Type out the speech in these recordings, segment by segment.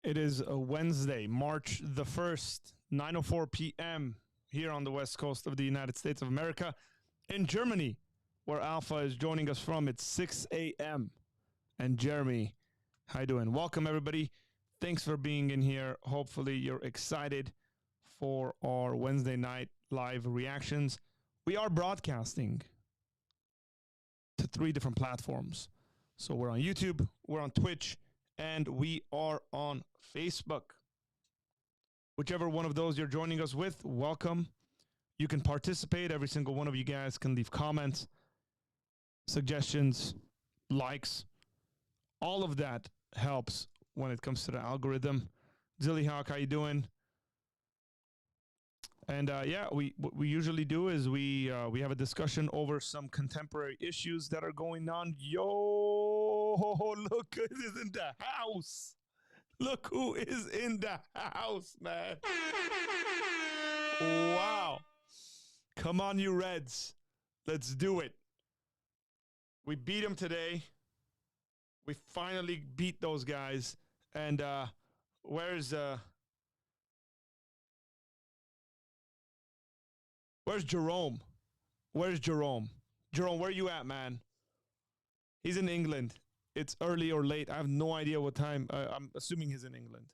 It is a Wednesday, March the 1st, 9:04 p.m. here on the west coast of the United States of America. In Germany, where Alpha is joining us from, it's 6 a.m. And Jeremy, how you doing? Welcome, everybody. Thanks for being in here. Hopefully, you're excited for our Wednesday night live reactions. We are broadcasting to 3 different platforms. So we're on YouTube, we're on Twitch, and we are on Facebook. Whichever one of those you're joining us with, welcome. You can participate. Every single one of you guys can leave comments, suggestions, likes. All of that helps when it comes to the algorithm. Zillyhawk, how you doing? And what we usually do is we have a discussion over some contemporary issues that are going on. Yo, look who is in the house. Look who is in the house, man. Wow. Come on, you Reds. Let's do it. We beat them today. We finally beat those guys. And where's Jerome? Where's Jerome? Jerome, where you at, man? He's in England. It's early or late. I have no idea what time. I'm assuming he's in England.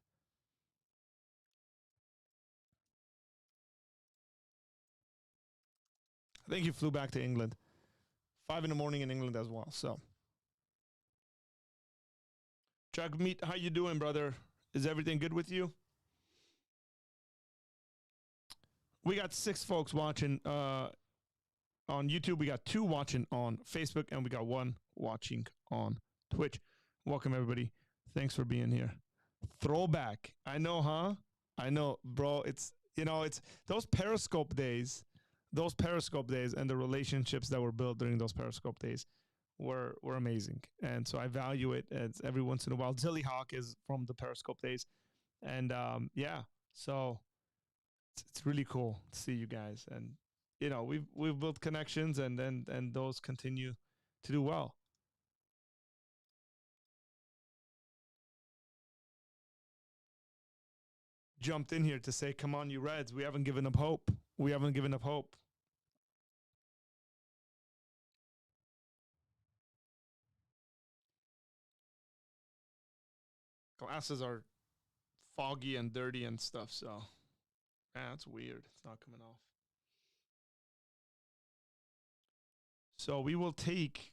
I think he flew back to England. 5 in the morning in England as well. So, Jagmeet, how you doing, brother? Is everything good with you? We got 6 folks watching on YouTube. We got 2 watching on Facebook, and we got 1 watching on Twitch. Welcome, everybody. Thanks for being here. Throwback. I know, huh? I know, bro. It's those Periscope days. Those Periscope days and the relationships that were built during those Periscope days were amazing. And so I value it as every once in a while. Zillyhawk is from the Periscope days. And so it's really cool to see you guys. And we've built connections and those continue to do well. Jumped in here to say, come on, you Reds. We haven't given up hope. We haven't given up hope. Glasses are foggy and dirty and stuff, so that's weird. It's not coming off. So we will take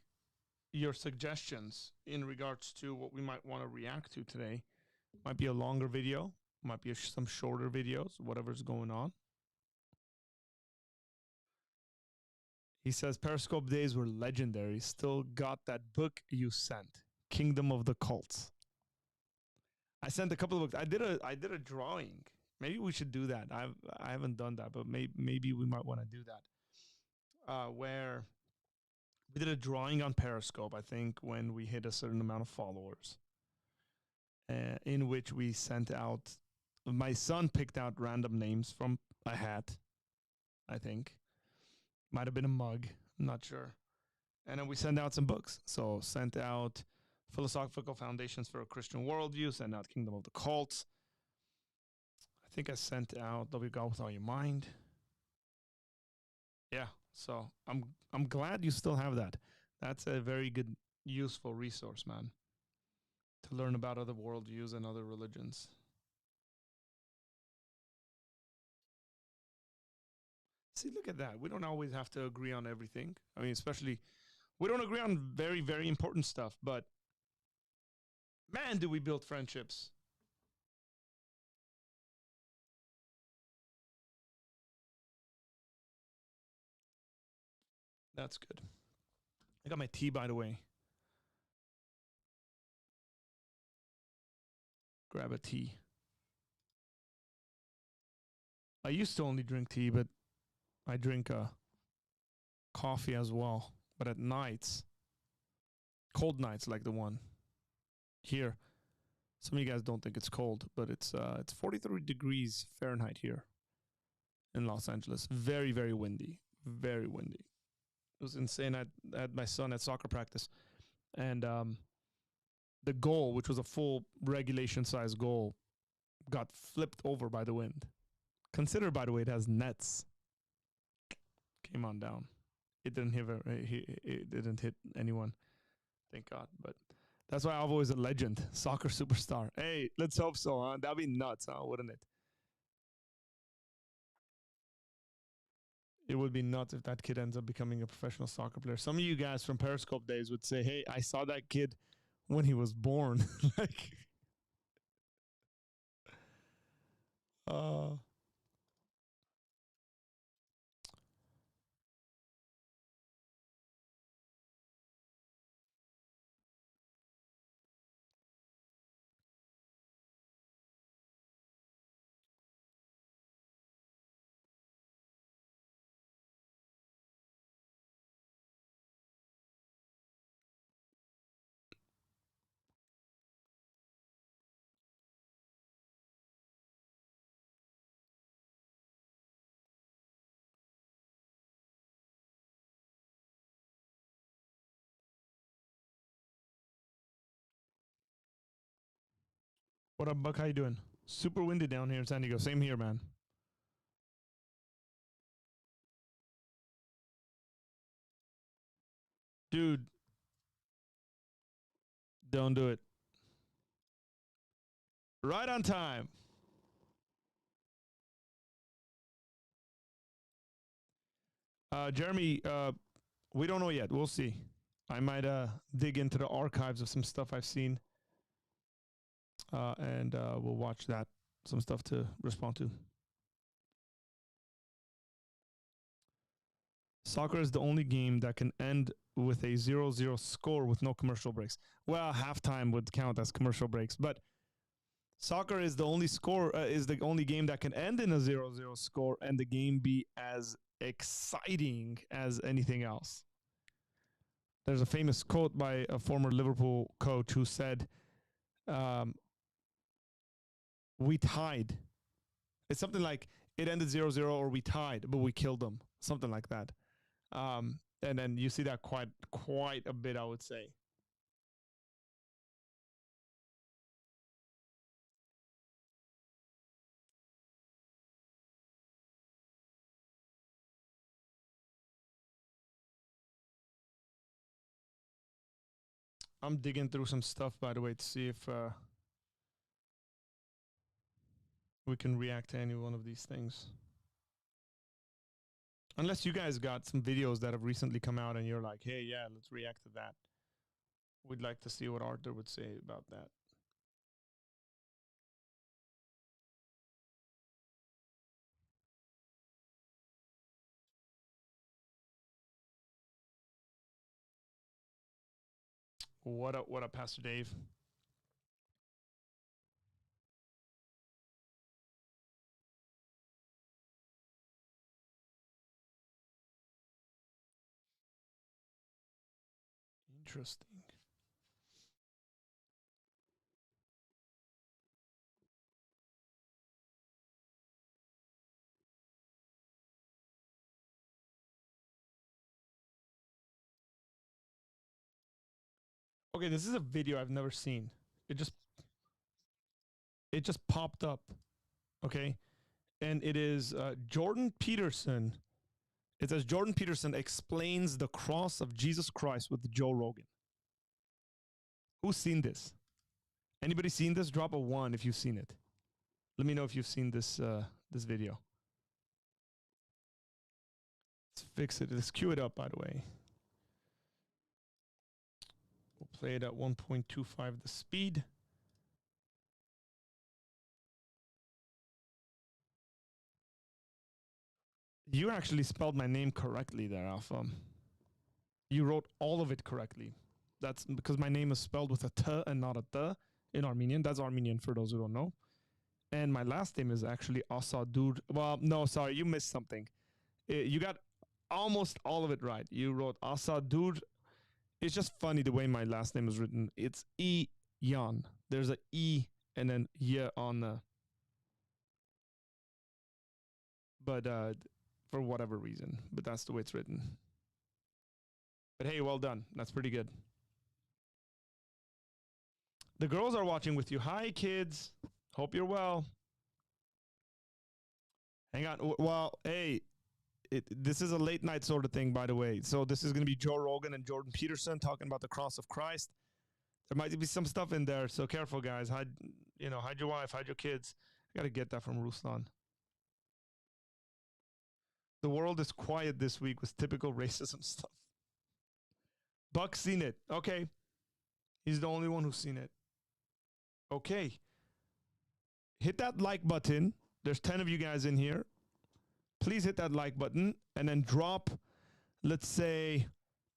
your suggestions in regards to what we might want to react to today. Might be a longer video, might be some shorter videos, whatever's going on. He says Periscope days were legendary. Still got that book you sent, Kingdom of the Cults. I sent a couple of books. I did a drawing. Maybe we should do that. I haven't done that, but maybe we might want to do that. Where we did a drawing on Periscope, I think, when we hit a certain amount of followers, in which we sent out. My son picked out random names from a hat, I think. Might have been a mug. I'm not sure. And then we sent out some books. So sent out Philosophical Foundations for a Christian Worldview, sent out Kingdom of the Cults. I think I sent out Love Your God with All Your Mind. Yeah, so I'm glad you still have that. That's a very good, useful resource, man, to learn about other worldviews and other religions. See, look at that. We don't always have to agree on everything. I mean, especially, we don't agree on very, very important stuff, but man, do we build friendships. That's good. I got my tea, by the way. Grab a tea. I used to only drink tea, but I drink coffee as well. But at nights, cold nights like the one here, some of you guys don't think it's cold, but it's 43 degrees Fahrenheit here in Los Angeles. Very, very windy. Very windy. It was insane. I had my son at soccer practice, and the goal, which was a full regulation size goal, got flipped over by the wind. Consider, by the way, it has nets. Came on down. It didn't hit. It didn't hit anyone. Thank God. But that's why Alvo is a legend, soccer superstar. Hey, let's hope so, huh? That'd be nuts, huh? Wouldn't it? It would be nuts if that kid ends up becoming a professional soccer player. Some of you guys from Periscope days would say, "Hey, I saw that kid when he was born." Like, uh, what up, Buck? How you doing? Super windy down here in San Diego. Same here, man. Dude, don't do it. Right on time. Jeremy, we don't know yet. We'll see. I might dig into the archives of some stuff I've seen, and we'll watch that. Some stuff to respond to. Soccer is the only game that can end with a 0-0 score with no commercial breaks. Well, halftime would count as commercial breaks, but soccer is the only game that can end in a 0-0 score and the game be as exciting as anything else. There's a famous quote by a former Liverpool coach who said, we tied. It's something like it ended 0-0 or we tied, but we killed them. Something like that. And then you see that quite a bit, I would say. I'm digging through some stuff, by the way, to see if we can react to any one of these things. Unless you guys got some videos that have recently come out and you're like, hey, yeah, let's react to that. We'd like to see what Arthur would say about that. What up, Pastor Dave? Interesting. Okay, this is a video I've never seen. It just popped up. Okay, and it is Jordan Peterson. It says Jordan Peterson explains the cross of Jesus Christ with Joe Rogan. Who's seen this? Anybody seen this? Drop a 1 if you've seen it. Let me know if you've seen this this video. Let's fix it. Let's cue it up, by the way. We'll play it at 1.25 the speed. You actually spelled my name correctly there, Alpha. You wrote all of it correctly. That's because my name is spelled with a T and not a Th in Armenian. That's Armenian for those who don't know. And my last name is actually Asadur. Well, no, sorry, you missed something. You got almost all of it right. You wrote Asadur. It's just funny the way my last name is written. It's E-Yan. There's a E and then Y on the. But for whatever reason. But that's the way it's written. But hey, well done. That's pretty good. The girls are watching with you. Hi, kids. Hope you're well. Hang on. Well, hey, this is a late night sort of thing, by the way. So this is going to be Joe Rogan and Jordan Peterson talking about the cross of Christ. There might be some stuff in there, so careful, guys. Hide your wife, hide your kids. I got to get that from Ruslan. The world is quiet this week with typical racism stuff. Buck's seen it. Okay. He's the only one who's seen it. Okay. Hit that like button. There's 10 of you guys in here. Please hit that like button and then drop, let's say,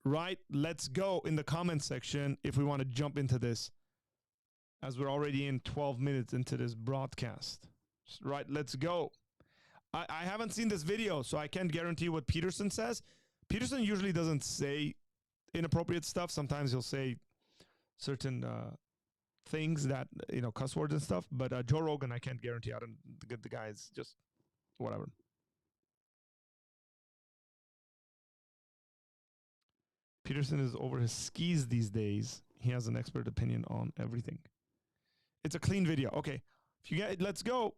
right, let's go in the comment section if we want to jump into this, as we're already in 12 minutes into this broadcast. Right, let's go. I haven't seen this video, so I can't guarantee what Peterson says. Peterson usually doesn't say inappropriate stuff. Sometimes he'll say certain things that, cuss words and stuff. But Joe Rogan, I can't guarantee. I don't get the guy's just whatever. Peterson is over his skis these days. He has an expert opinion on everything. It's a clean video. Okay, if you get, let's go.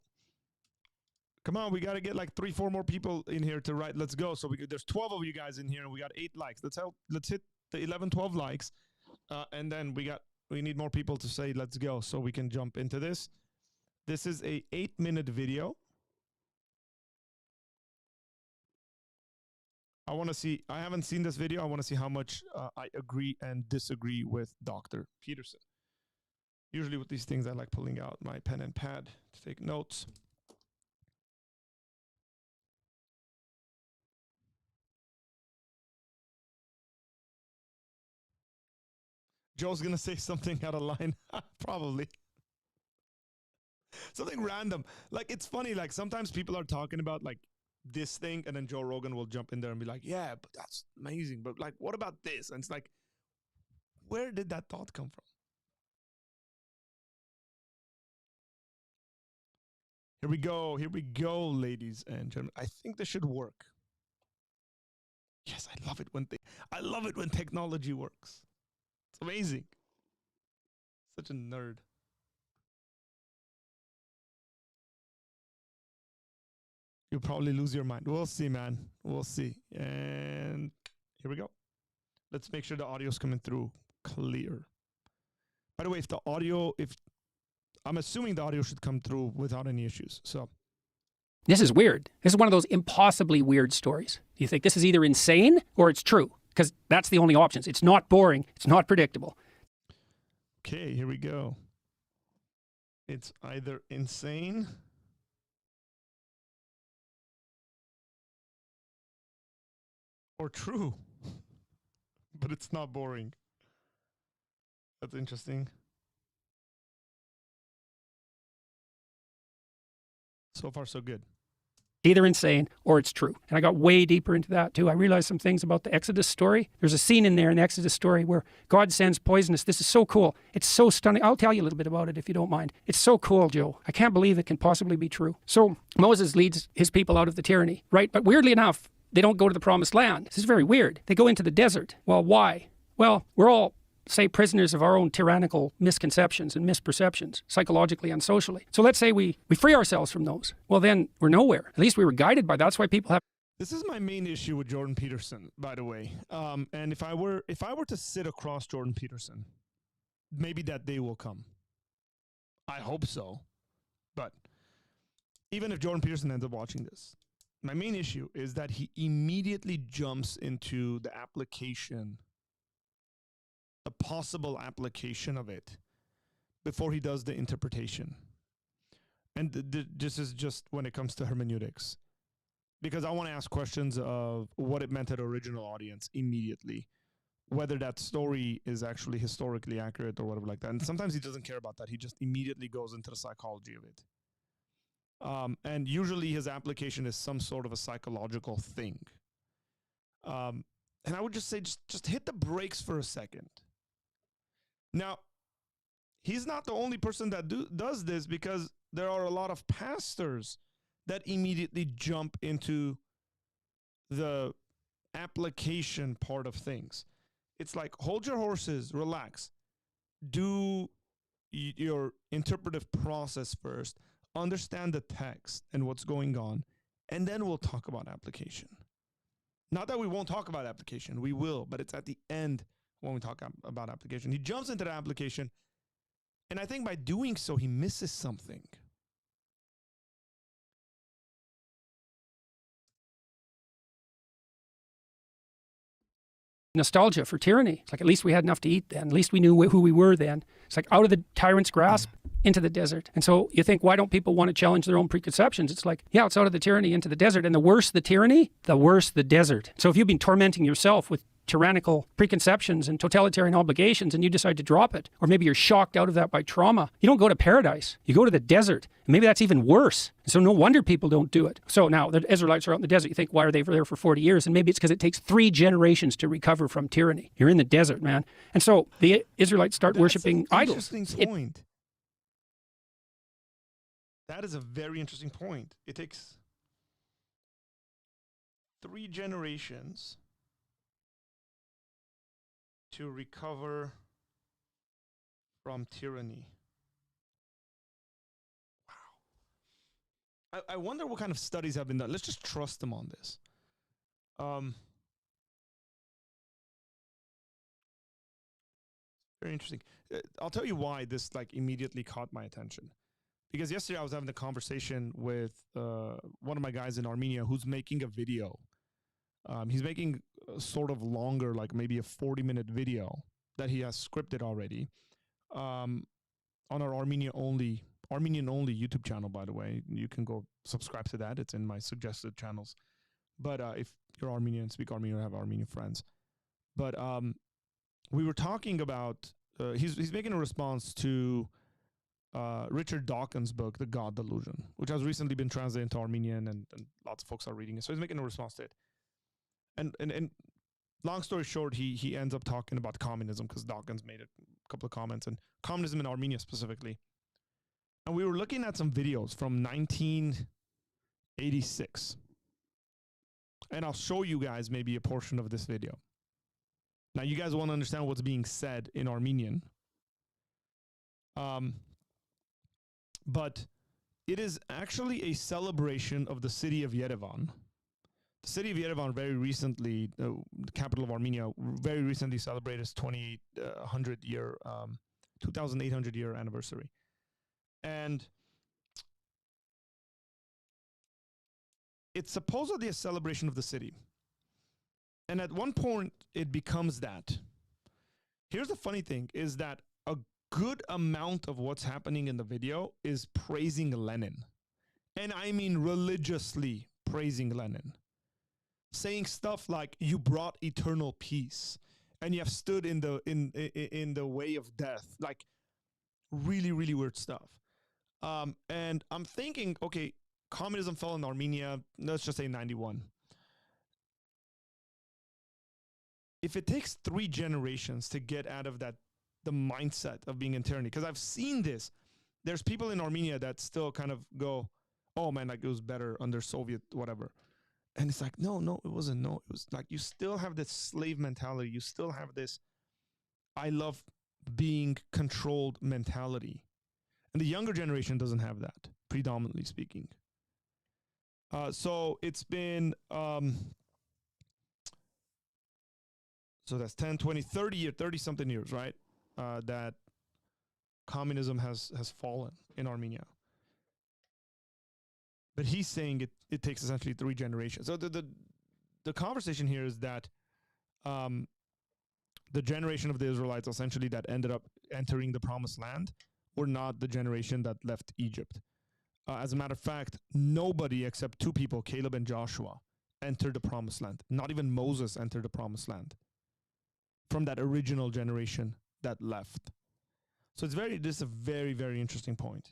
Come on, we got to get like 3-4 more people in here to write. Let's go. So there's 12 of you guys in here, and we got 8 likes. Let's hit the 11-12 likes, and then we need more people to say let's go so we can jump into this. This is a 8-minute video. I want to see. I haven't seen this video. I want to see how much I agree and disagree with Dr. Peterson. Usually with these things, I like pulling out my pen and pad to take notes. Joe's going to say something out of line. Probably. Something random. Like, it's funny. Like, sometimes people are talking about, like, this thing, and then Joe Rogan will jump in there and be like, yeah, but that's amazing. But, like, what about this? And it's like, where did that thought come from? Here we go. Here we go, ladies and gentlemen. I think this should work. Yes, I love it when technology works. It's amazing. Such a nerd. You'll probably lose your mind. We'll see, man. We'll see. And here we go. Let's make sure the audio's coming through clear. By the way, I'm assuming the audio should come through without any issues. So this is weird. This is one of those impossibly weird stories. You think this is either insane or it's true, because that's the only options. It's not boring. It's not predictable. Okay, here we go. It's either insane or true, but it's not boring. That's interesting. So far, so good. Either insane or it's true. And I got way deeper into that too. I realized some things about the Exodus story. There's a scene in there in the Exodus story where God sends poisonous. This is so cool. It's so stunning. I'll tell you a little bit about it if you don't mind. It's so cool, Joe. I can't believe it can possibly be true. So Moses leads his people out of the tyranny, right? But weirdly enough, they don't go to the promised land. This is very weird. They go into the desert. Well, why? Well, we're all, say, prisoners of our own tyrannical misconceptions and misperceptions, psychologically and socially. So let's say we free ourselves from those. Well, then we're nowhere. At least we were guided by that. That's why people have... This is my main issue with Jordan Peterson, by the way. And if I were to sit across Jordan Peterson, maybe that day will come. I hope so. But even if Jordan Peterson ends up watching this, my main issue is that he immediately jumps into the application, a possible application of it, before he does the interpretation. And this is just when it comes to hermeneutics. Because I want to ask questions of what it meant to the original audience immediately, whether that story is actually historically accurate or whatever like that. And sometimes he doesn't care about that. He just immediately goes into the psychology of it. And usually his application is some sort of a psychological thing. And I would just say, just hit the brakes for a second. Now, he's not the only person that does this, because there are a lot of pastors that immediately jump into the application part of things. It's like, hold your horses, relax. Do your interpretive process first. Understand the text and what's going on, And then we'll talk about application. Not that we won't talk about application. We will, but it's at the end when we talk about application. He jumps into the application, and I think by doing so, he misses something. Nostalgia for tyranny. It's like, at least we had enough to eat then. At least we knew who we were then. It's like out of the tyrant's grasp into the desert. And so you think, why don't people want to challenge their own preconceptions? It's like, yeah, it's out of the tyranny into the desert. And the worse the tyranny, the worse the desert. So if you've been tormenting yourself with tyrannical preconceptions and totalitarian obligations and you decide to drop it, or maybe you're shocked out of that by trauma, you don't go to paradise. You go to the desert. And maybe that's even worse. So no wonder people don't do it. So now the Israelites are out in the desert. You think, why are they there for 40 years? And maybe it's because it takes 3 generations to recover from tyranny. You're in the desert, man. And so the Israelites start worshiping idols. Interesting point. That is a very interesting point. It takes 3 generations to recover from tyranny. Wow. I wonder what kind of studies have been done. Let's just trust them on this. Very interesting. I'll tell you why this immediately caught my attention. Because yesterday I was having a conversation with one of my guys in Armenia who's making a video. He's making a sort of longer, maybe a 40-minute video that he has scripted already on our Armenian-only YouTube channel, by the way. You can go subscribe to that. It's in my suggested channels. But if you're Armenian, speak Armenian, or have Armenian friends. But we were talking about, he's making a response to Richard Dawkins' book, The God Delusion, which has recently been translated into Armenian, and lots of folks are reading it. So he's making a response to it. And long story short, he ends up talking about communism because Dawkins made a couple of comments, and communism in Armenia specifically. And we were looking at some videos from 1986. And I'll show you guys maybe a portion of this video. Now, you guys want to understand what's being said in Armenian. But it is actually a celebration of the city of Yerevan. The city of Yerevan very recently, the capital of Armenia, very recently celebrated its 2,800 year anniversary. And it's supposedly a celebration of the city. And at one point, it becomes that. Here's the funny thing, is that a good amount of what's happening in the video is praising Lenin. And I mean religiously praising Lenin. Saying stuff like, you brought eternal peace and you have stood in the way of death. Like really, really weird stuff. And I'm thinking, okay, communism fell in Armenia, let's just say 91. If it takes 3 generations to get out of that, the mindset of being in tyranny, because I've seen this, there's people in Armenia that still kind of go, oh man, it was better under Soviet whatever. And it's like, no, it wasn't. No, it was like, you still have this slave mentality. You still have this, I love being controlled mentality. And the younger generation doesn't have that, predominantly speaking. So it's been, so that's 10, 20, 30 something years, right? That communism has fallen in Armenia. But he's saying it takes essentially 3 generations. So the conversation here is that the generation of the Israelites essentially that ended up entering the promised land were not the generation that left Egypt. As a matter of fact, nobody except 2 people, Caleb and Joshua, entered the promised land. Not even Moses entered the promised land from that original generation that left. So this is a very, very interesting point.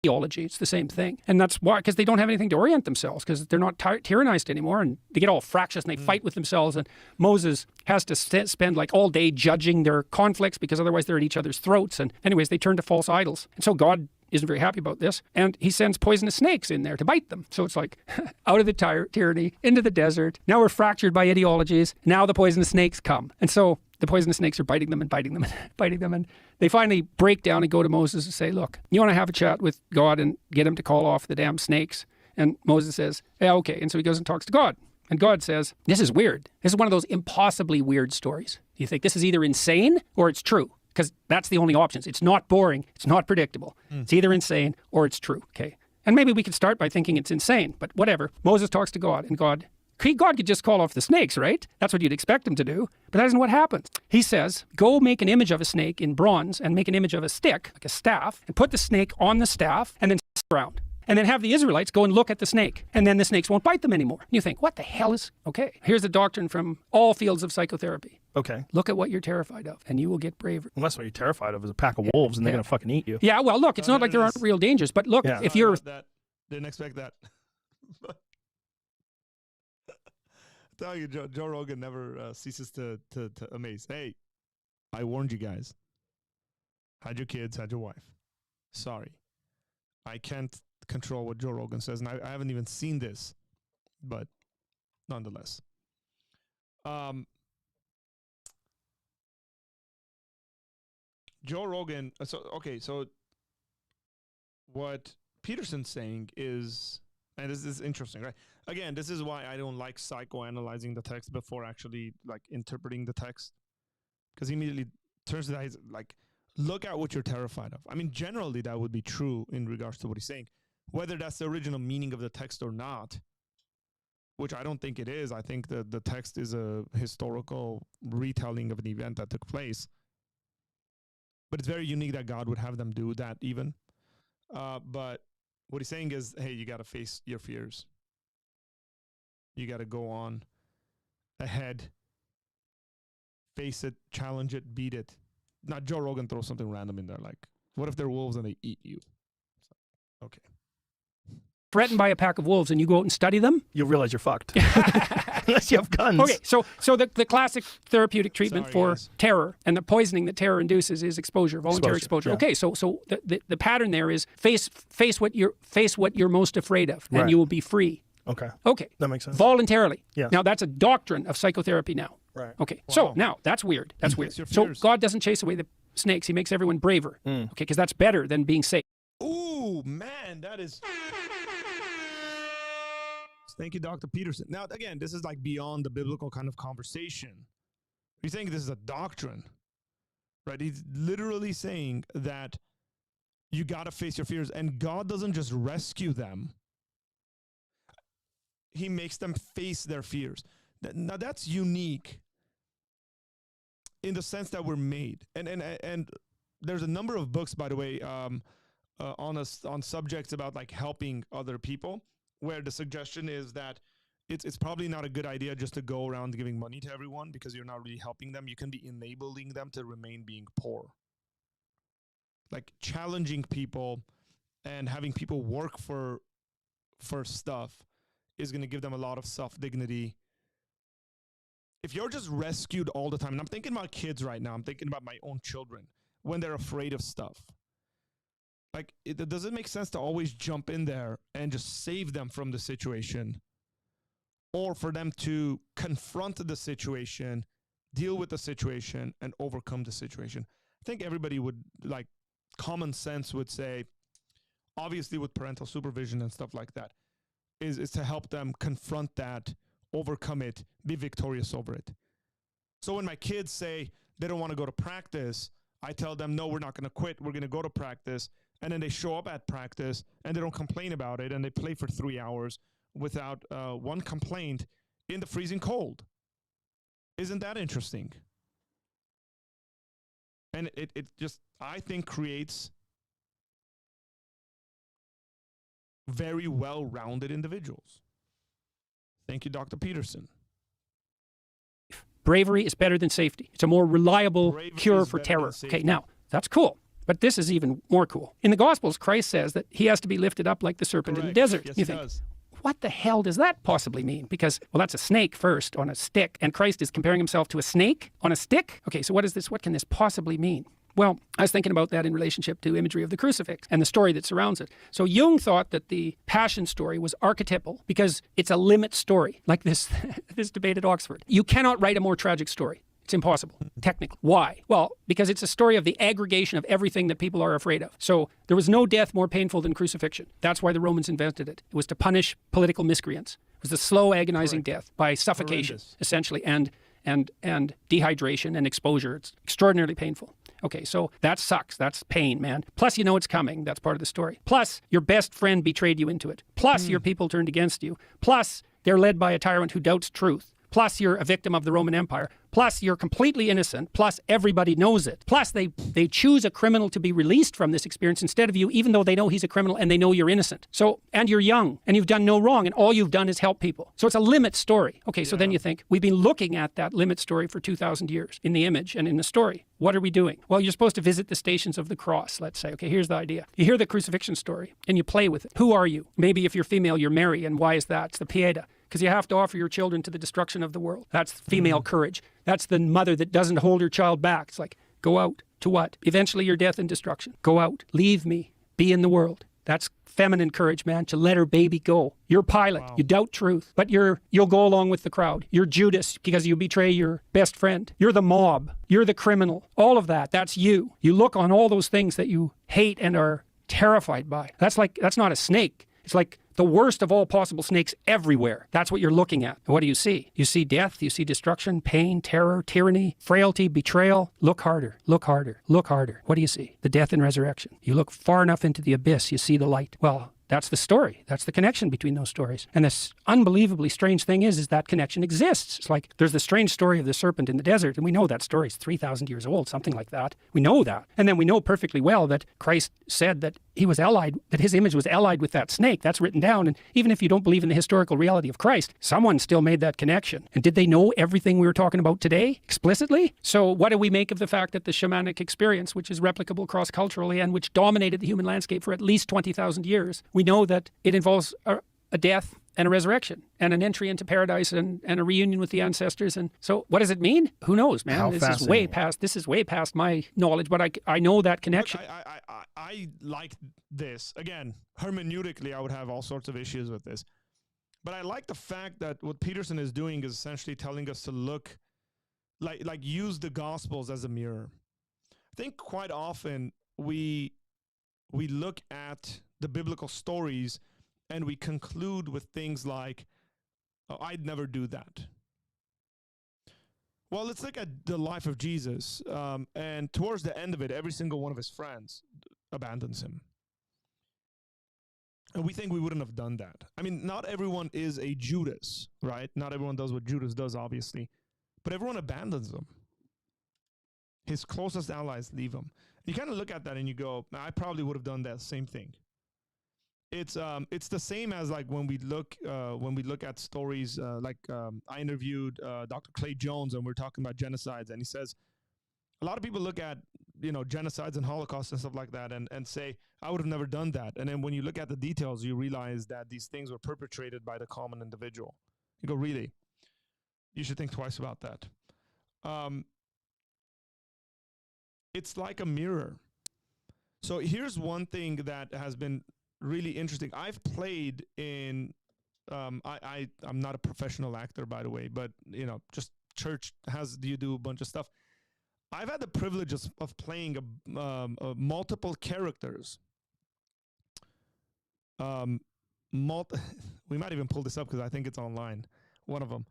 Theology, it's the same thing. And that's why, because they don't have anything to orient themselves, because they're not tyrannized anymore, and they get all fractious and they fight with themselves, and Moses has to spend all day judging their conflicts because otherwise they're at each other's throats. And anyways, they turn to false idols. And so God isn't very happy about this, and he sends poisonous snakes in there to bite them. So it's like out of the tyranny into the desert. Now we're fractured by ideologies. Now the poisonous snakes come. And so the poisonous snakes are biting them and biting them and biting them. And they finally break down and go to Moses and say, look, you want to have a chat with God and get him to call off the damn snakes? And Moses says, yeah, okay. And so he goes and talks to God. And God says, this is weird. This is one of those impossibly weird stories. You think this is either insane or it's true, because that's the only options. It's not boring. It's not predictable. It's either insane or it's true. Okay. And maybe we could start by thinking it's insane, but whatever. Moses talks to God, and God could just call off the snakes, right? That's what you'd expect him to do, but that isn't what happens. He says, go make an image of a snake in bronze and make an image of a stick, like a staff, and put the snake on the staff and then around. And then have the Israelites go and look at the snake, and then the snakes won't bite them anymore. And you think, what the hell is... Okay, here's a doctrine from all fields of psychotherapy. Okay. Look at what you're terrified of, and you will get braver. Well, that's what you're terrified of is a pack of wolves, and they're going to fucking eat you. Yeah, well, look, it's not like there aren't real dangers, but look, if you're... Didn't expect that. Tell you, Joe Rogan never ceases to amaze. Hey, I warned you guys. Had your kids, had your wife. Sorry. I can't control what Joe Rogan says, and I haven't even seen this, but nonetheless. Joe Rogan, so what Peterson's saying is, and this is interesting, right? Again, this is why I don't like psychoanalyzing the text before actually like interpreting the text, because he immediately turns to that, he's like, look at what you're terrified of. I mean, generally that would be true in regards to what he's saying. Whether that's the original meaning of the text or not, which I don't think it is. I think that the text is a historical retelling of an event that took place. But it's very unique that God would have them do that even. But what he's saying is, hey, you got to face your fears. You got to go on ahead, face it, challenge it, beat it. Not Joe Rogan throws something random in there like, what if they're wolves and they eat you? So, okay. Threatened by a pack of wolves and you go out and study them, you'll realize you're fucked. Unless you have guns. Okay, so the classic therapeutic treatment for terror and the poisoning that terror induces is exposure, voluntary exposure. Yeah. Okay, so the pattern there is face what you're most afraid of, and you will be free. Okay. Okay. That makes sense. Voluntarily. Yeah. Now that's a doctrine of psychotherapy now. Right. Okay. Wow. So now that's weird. That's weird. So God doesn't chase away the snakes. He makes everyone braver. Okay, because that's better than being safe. Ooh, man, that is... Thank you, Dr. Peterson. Now, again, this is like beyond the biblical kind of conversation. You think this is a doctrine, right? He's literally saying that you got to face your fears, and God doesn't just rescue them. He makes them face their fears. Now, that's unique in the sense that we're made. And there's a number of books, by the way, on subjects about like helping other people, where the suggestion is that it's probably not a good idea just to go around giving money to everyone, because you're not really helping them. You can be enabling them to remain being poor. Like challenging people and having people work for stuff is going to give them a lot of self-dignity. If you're just rescued all the time, and I'm thinking about kids right now, I'm thinking about my own children, when they're afraid of stuff. Like, does it make sense to always jump in there and just save them from the situation? Or for them to confront the situation, deal with the situation, and overcome the situation? I think everybody would, like, common sense would say, obviously with parental supervision and stuff like that, is to help them confront that, overcome it, be victorious over it. So when my kids say they don't want to go to practice, I tell them, no, we're not going to quit. We're going to go to practice. And then they show up at practice and they don't complain about it. And they play for 3 hours without one complaint in the freezing cold. Isn't that interesting? And it just, I think, creates very well-rounded individuals. Thank you, Dr. Peterson. Bravery is better than safety. It's a more reliable cure for terror. Okay, now, that's cool. But this is even more cool. In the Gospels, Christ says that he has to be lifted up like the serpent in the desert. Yes, you think, what the hell does that possibly mean? Because, well, that's a snake first on a stick, and Christ is comparing himself to a snake on a stick? Okay, so what is this? What can this possibly mean? Well, I was thinking about that in relationship to imagery of the crucifix and the story that surrounds it. So Jung thought that the Passion story was archetypal because it's a limit story, like this debate at Oxford. You cannot write a more tragic story. It's impossible, technically. Why? Well, because it's a story of the aggregation of everything that people are afraid of. So there was no death more painful than crucifixion. That's why the Romans invented it. It was to punish political miscreants. It was the slow, agonizing death by suffocation, essentially, and dehydration and exposure. It's extraordinarily painful. Okay, so that sucks. That's pain, man. Plus, you know it's coming. That's part of the story. Plus, your best friend betrayed you into it. Plus, your people turned against you. Plus, they're led by a tyrant who doubts truth. Plus, you're a victim of the Roman Empire. Plus, you're completely innocent. Plus, everybody knows it. Plus, they choose a criminal to be released from this experience instead of you, even though they know he's a criminal and they know you're innocent. So, and you're young and you've done no wrong and all you've done is help people. So it's a limit story. Okay, so then you think, we've been looking at that limit story for 2,000 years in the image and in the story. What are we doing? Well, you're supposed to visit the stations of the cross, let's say. Okay, here's the idea. You hear the crucifixion story and you play with it. Who are you? Maybe if you're female, you're Mary. And why is that? It's the Pieta. Because you have to offer your children to the destruction of the world. That's female courage. That's the mother that doesn't hold her child back. It's like, go out. To what? Eventually your death and destruction. Go out. Leave me. Be in the world. That's feminine courage, man, to let her baby go. You're Pilate. Wow. You doubt truth, but you'll go along with the crowd. You're Judas because you betray your best friend. You're the mob. You're the criminal. All of that, that's you. You look on all those things that you hate and are terrified by. That's not a snake. It's like the worst of all possible snakes everywhere. That's what you're looking at. What do you see? You see death, you see destruction, pain, terror, tyranny, frailty, betrayal. Look harder, look harder, look harder. What do you see? The death and resurrection. You look far enough into the abyss, you see the light. Well, that's the story. That's the connection between those stories. And this unbelievably strange thing is that connection exists. It's like there's the strange story of the serpent in the desert, and we know that story is 3,000 years old, something like that. We know that. And then we know perfectly well that Christ said that he was allied, that his image was allied with that snake. That's written down. And even if you don't believe in the historical reality of Christ, someone still made that connection. And did they know everything we were talking about today explicitly? So what do we make of the fact that the shamanic experience, which is replicable cross-culturally and which dominated the human landscape for at least 20,000 years, we know that it involves a death and a resurrection and an entry into paradise and a reunion with the ancestors. And so what does it mean? Who knows, man? This is way past my knowledge, but I know that connection. Look, I like this. Again, hermeneutically, I would have all sorts of issues with this. But I like the fact that what Peterson is doing is essentially telling us to look, like use the Gospels as a mirror. I think quite often we look at the biblical stories and we conclude with things like, oh, I'd never do that. Well, let's look at the life of Jesus. And towards the end of it, every single one of his friends abandons him. And we think we wouldn't have done that. I mean, not everyone is a Judas, right? Not everyone does what Judas does, obviously. But everyone abandons him. His closest allies leave him. You kind of look at that and you go, I probably would have done that same thing. It's the same as like when we look at stories I interviewed Dr. Clay Jones and we're talking about genocides, and he says a lot of people look at genocides and Holocaust and stuff like that and say I would have never done that, and then when you look at the details you realize that these things were perpetrated by the common individual. You go, really? You should think twice about that. It's like a mirror. So here's one thing that has been really interesting. I've played in, I'm not a professional actor, by the way, but just church you do a bunch of stuff. I've had the privilege of playing multiple characters. We might even pull this up because I think it's online. One of them.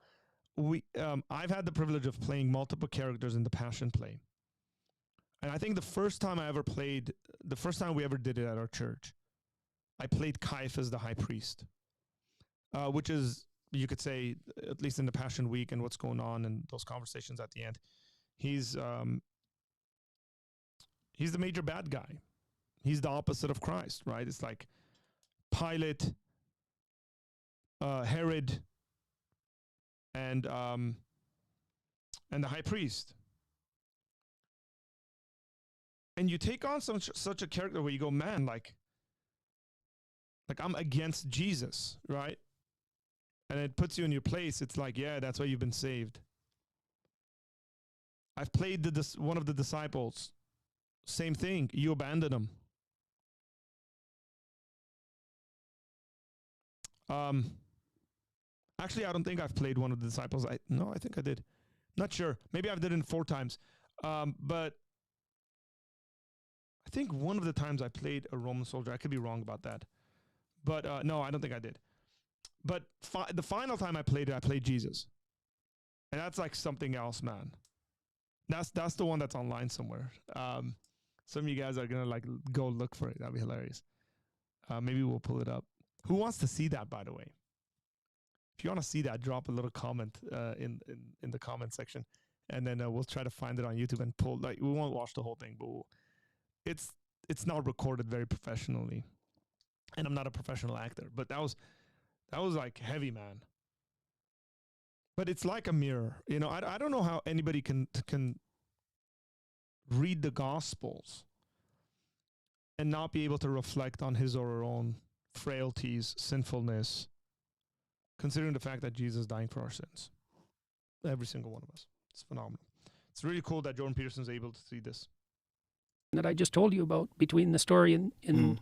I've had the privilege of playing multiple characters in the Passion Play. And I think the first time we ever did it at our church, I played Caiaphas the high priest, which is, you could say, at least in the Passion Week and what's going on and those conversations at the end, he's the major bad guy. He's the opposite of Christ, right? It's like Pilate, Herod, and the high priest. And you take on such a character where you go, man, like I'm against Jesus, right? And it puts you in your place. It's like, yeah, that's why you've been saved. I've played one of the disciples. Same thing. You abandon him. Actually, I don't think I've played one of the disciples. I think I did. Not sure. Maybe I've done it 4 times. But I think one of the times I played a Roman soldier. I could be wrong about that. But no, I don't think I did. But the final time I played Jesus. And that's like something else, man. That's the one that's online somewhere. Some of you guys are going to like go look for it. That'd be hilarious. Maybe we'll pull it up. Who wants to see that, by the way? If you want to see that, drop a little comment in the comment section. And then we'll try to find it on YouTube and pull. Like, we won't watch the whole thing, but it's not recorded very professionally. And I'm not a professional actor. But that was like heavy, man. But it's like a mirror. You know, I don't know how anybody can read the Gospels and not be able to reflect on his or her own frailties, sinfulness, considering the fact that Jesus dying for our sins. Every single one of us. It's phenomenal. It's really cool that Jordan Peterson's able to see this. That I just told you about, between the story in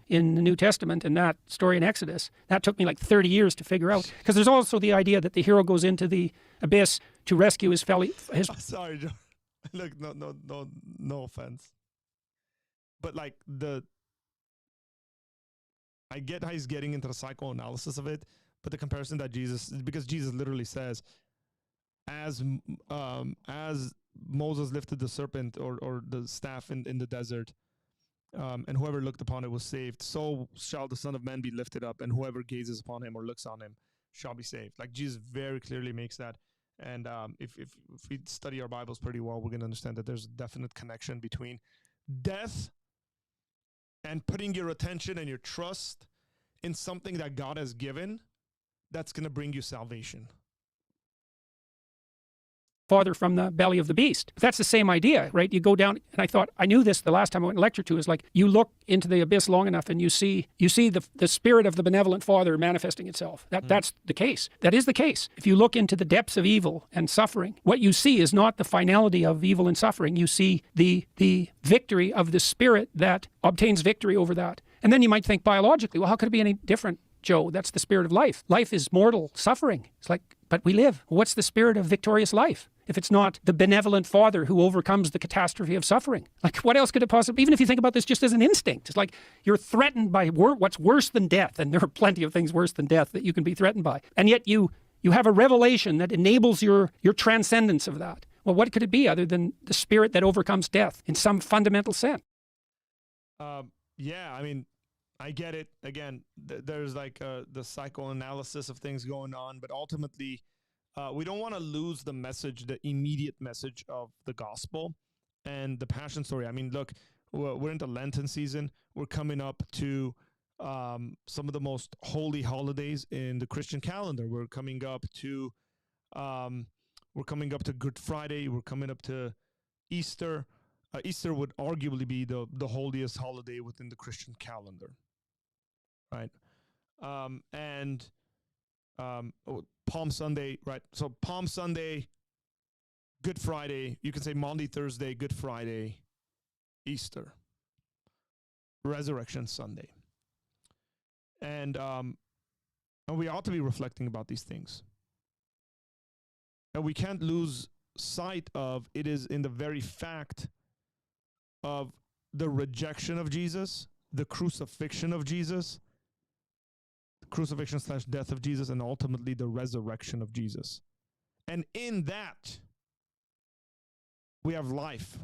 the New Testament and that story in Exodus, that took me like 30 years to figure out. Because there's also the idea that the hero goes into the abyss to rescue his fellow. Sorry, Joe. Look, no offense. But like I get how he's getting into the psychoanalysis of it, but the comparison that because Jesus literally says, as Moses lifted the serpent or the staff in the desert, and whoever looked upon it was saved, so shall the Son of Man be lifted up, and whoever gazes upon him or looks on him shall be saved. Like, Jesus very clearly makes that. And if we study our Bibles pretty well, we're going to understand that there's a definite connection between death and putting your attention and your trust in something that God has given that's going to bring you salvation. Father from the belly of the beast. But that's the same idea, right? You go down, and I thought, I knew this the last time I went and lectured to, is like, you look into the abyss long enough and you see the spirit of the benevolent Father manifesting itself. That's the case. That is the case. If you look into the depths of evil and suffering, what you see is not the finality of evil and suffering. You see the victory of the spirit that obtains victory over that. And then you might think biologically, well, how could it be any different, Joe? That's the spirit of life. Life is mortal suffering. It's like, but we live. What's the spirit of victorious life if it's not the benevolent Father who overcomes the catastrophe of suffering? Like, what else could it possibly, even if you think about this just as an instinct, it's like you're threatened by what's worse than death, and there are plenty of things worse than death that you can be threatened by. And yet you have a revelation that enables your transcendence of that. Well, what could it be other than the spirit that overcomes death in some fundamental sense? Yeah, I mean, I get it. Again, there's like the psychoanalysis of things going on, but ultimately, we don't want to lose the message, the immediate message of the gospel and the passion story. I mean, look, we're into Lenten season. We're coming up to some of the most holy holidays in the Christian calendar. We're coming up to Good Friday. We're coming up to Easter. Easter would arguably be the holiest holiday within the Christian calendar, right? Palm Sunday, right? So Palm Sunday, Good Friday, you can say Maundy Thursday, Good Friday, Easter, Resurrection Sunday. And we ought to be reflecting about these things. And we can't lose sight of it is in the very fact of the rejection of Jesus, the crucifixion of Jesus, crucifixion/death of Jesus, and ultimately the resurrection of Jesus. And in that, we have life.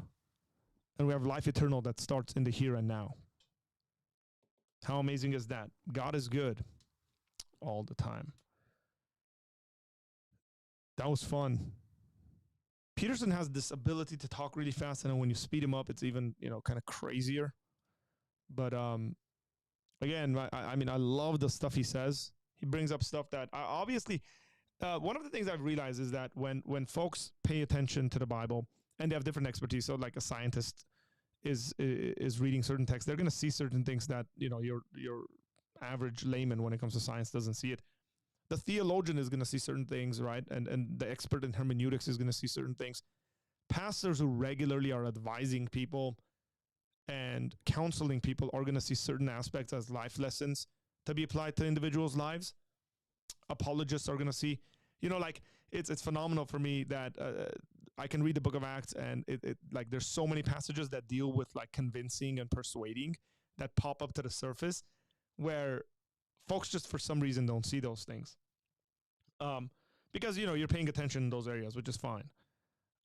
And we have life eternal that starts in the here and now. How amazing is that? God is good all the time. That was fun. Peterson has this ability to talk really fast, and then when you speed him up, it's even, kind of crazier. But again, I mean, I love the stuff he says. He brings up stuff that obviously, one of the things I've realized is that when folks pay attention to the Bible and they have different expertise, so like a scientist is reading certain texts, they're going to see certain things that, your average layman when it comes to science doesn't see it. The theologian is going to see certain things, right? And the expert in hermeneutics is going to see certain things. Pastors who regularly are advising people and counseling people are going to see certain aspects as life lessons to be applied to individuals' lives. Apologists are going to see, like, it's phenomenal for me that I can read the book of Acts, and it like there's so many passages that deal with like convincing and persuading that pop up to the surface, where folks just for some reason don't see those things. Because you're paying attention in those areas, which is fine.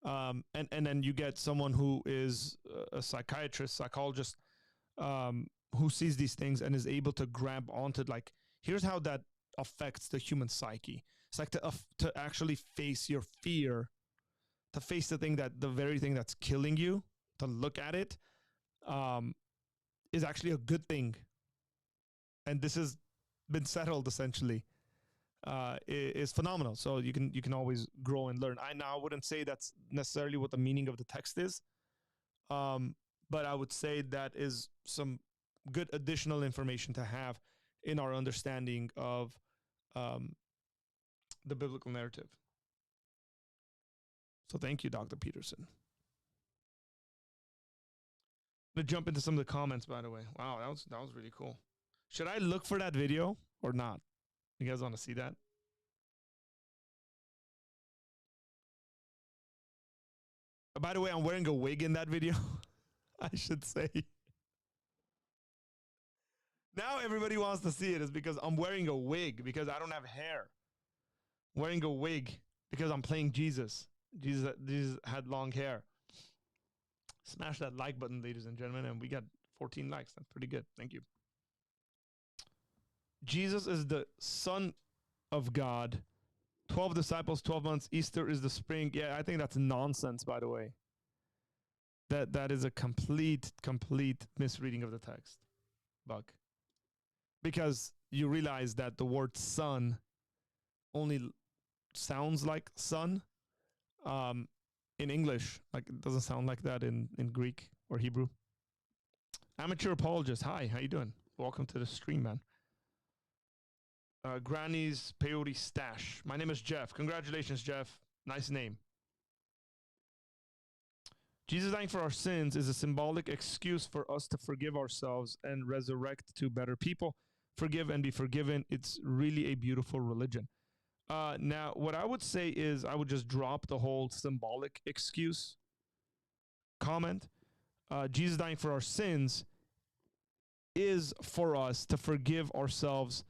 And then you get someone who is a psychiatrist, psychologist, who sees these things and is able to grab onto like, here's how that affects the human psyche. It's like to actually face your fear, to face the very thing that's killing you, to look at it, is actually a good thing. And this has been settled essentially. Is phenomenal. So you can always grow and learn. I wouldn't say that's necessarily what the meaning of the text is, but I would say that is some good additional information to have in our understanding of the biblical narrative. So thank you, Dr. Peterson. I'm gonna jump into some of the comments, by the way. Wow, that was really cool. Should I look for that video or not? You guys want to see that? By the way, I'm wearing a wig in that video. I should say. Now everybody wants to see it is because I'm wearing a wig because I don't have hair. I'm wearing a wig because I'm playing Jesus. Jesus had long hair. Smash that like button, ladies and gentlemen, and we got 14 likes. That's pretty good. Thank you. Jesus is the Son of God. 12 disciples, 12 months. Easter is the spring. Yeah, I think that's nonsense, by the way. That is a complete misreading of the text, Buck. Because you realize that the word son only sounds like son in English. Like it doesn't sound like that in Greek or Hebrew. Amateur apologist. Hi, how you doing? Welcome to the stream, man. Granny's Peyote Stash. My name is Jeff. Congratulations, Jeff. Nice name. Jesus dying for our sins is a symbolic excuse for us to forgive ourselves and resurrect to better people. Forgive and be forgiven. It's really a beautiful religion. Now, what I would say is I would just drop the whole symbolic excuse comment. Jesus dying for our sins is for us to forgive ourselves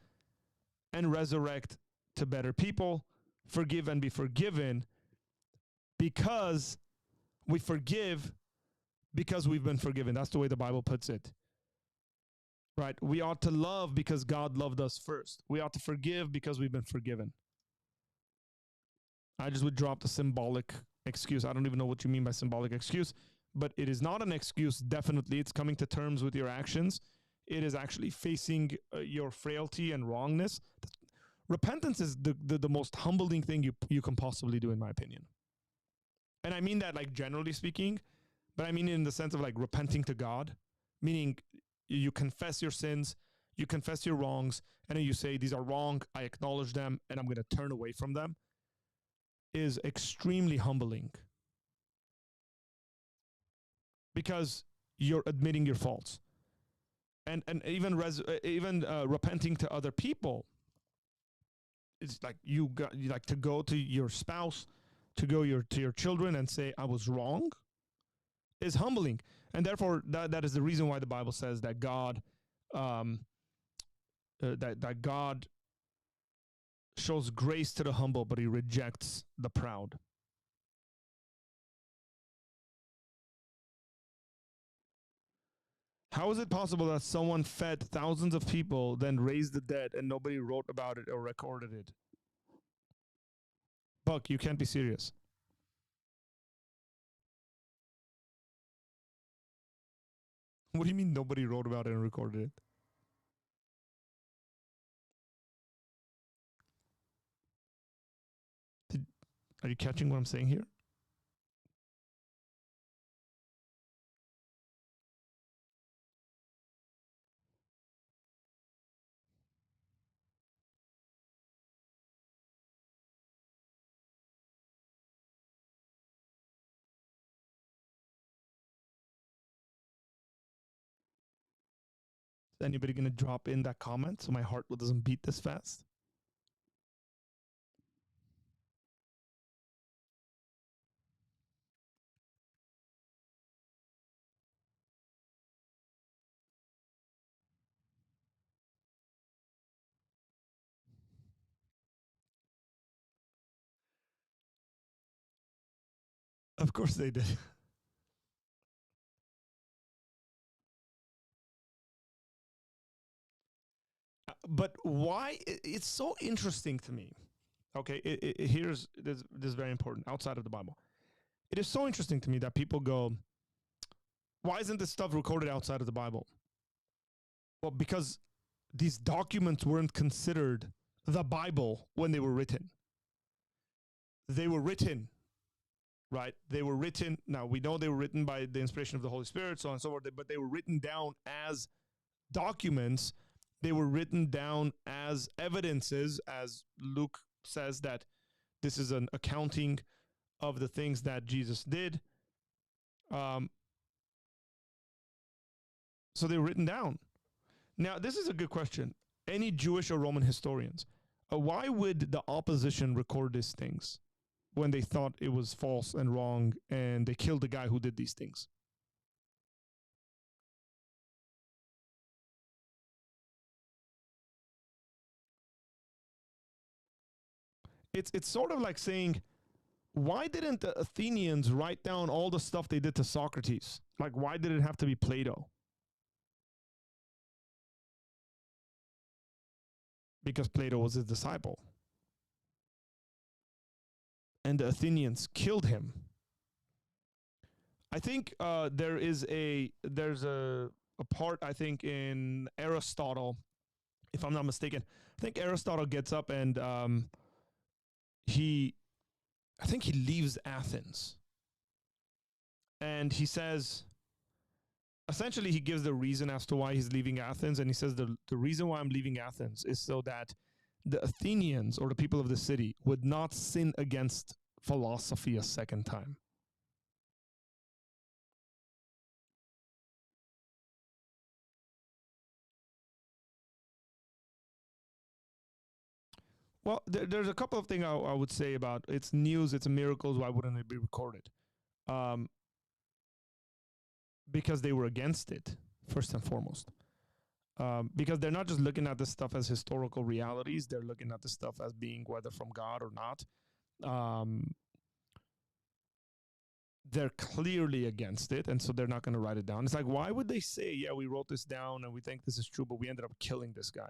and resurrect to better people. Forgive and be forgiven because we forgive because we've been forgiven. That's the way the Bible puts it. Right? We ought to love because God loved us first. We ought to forgive because we've been forgiven. I just would drop the symbolic excuse. I don't even know what you mean by symbolic excuse, but it is not an excuse. Definitely, it's coming to terms with your actions. It is actually facing your frailty and wrongness. Repentance is the most humbling thing you can possibly do, in my opinion. And I mean that like generally speaking, but I mean in the sense of like repenting to God, meaning you confess your sins, you confess your wrongs, and then you say, these are wrong, I acknowledge them, and I'm going to turn away from them, is extremely humbling. Because you're admitting your faults. And even repenting to other people, it's like you like to go to your spouse, to go to your children and say, I was wrong, is humbling. And therefore, that is the reason why the Bible says that God, that God shows grace to the humble, but he rejects the proud. How is it possible that someone fed thousands of people, then raised the dead, and nobody wrote about it or recorded it? Buck, you can't be serious. What do you mean nobody wrote about it and recorded it? Are you catching what I'm saying here? Is anybody going to drop in that comment so my heart doesn't beat this fast? Of course they did. But why? It's so interesting to me. Okay, here's this is very important outside of the Bible. It is so interesting to me that people go, why isn't this stuff recorded outside of the Bible? Well, because these documents weren't considered the Bible when they were written. They were written, right? They were written. Now, we know they were written by the inspiration of the Holy Spirit, so on and so forth, but they were written down as documents. They were written down as evidences, as Luke says that this is an accounting of the things that Jesus did. So they were written down. Now, this is a good question. Any Jewish or Roman historians, why would the opposition record these things when they thought it was false and wrong and they killed the guy who did these things? It's sort of like saying, why didn't the Athenians write down all the stuff they did to Socrates? Like, why did it have to be Plato? Because Plato was his disciple. And the Athenians killed him. I think there's a part, I think, in Aristotle, if I'm not mistaken. I think Aristotle gets up and I think he leaves Athens. And he says, essentially, he gives the reason as to why he's leaving Athens. And he says, the reason why I'm leaving Athens is so that the Athenians, or the people of the city, would not sin against philosophy a second time. Well, there's a couple of things I would say about it's news, it's miracles. Why wouldn't it be recorded? Because they were against it, first and foremost. Because they're not just looking at this stuff as historical realities, they're looking at this stuff as being whether from God or not. They're clearly against it, and so they're not going to write it down. It's like, why would they say, yeah, we wrote this down and we think this is true, but we ended up killing this guy?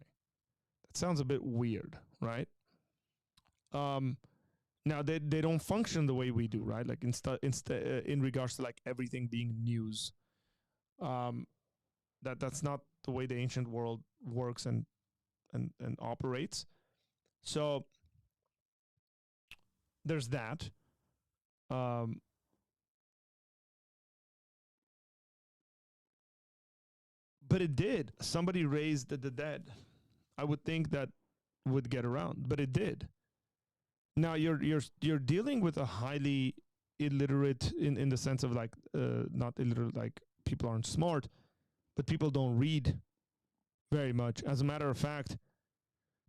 That sounds a bit weird, right? Now they don't function the way we do, right? Like in regards to like everything being news. That's not the way the ancient world works and operates. So there's that. But it did. Somebody raised the dead. I would think that would get around, but it did. Now you're dealing with a highly illiterate in the sense of like not illiterate like people aren't smart, but people don't read very much. As a matter of fact,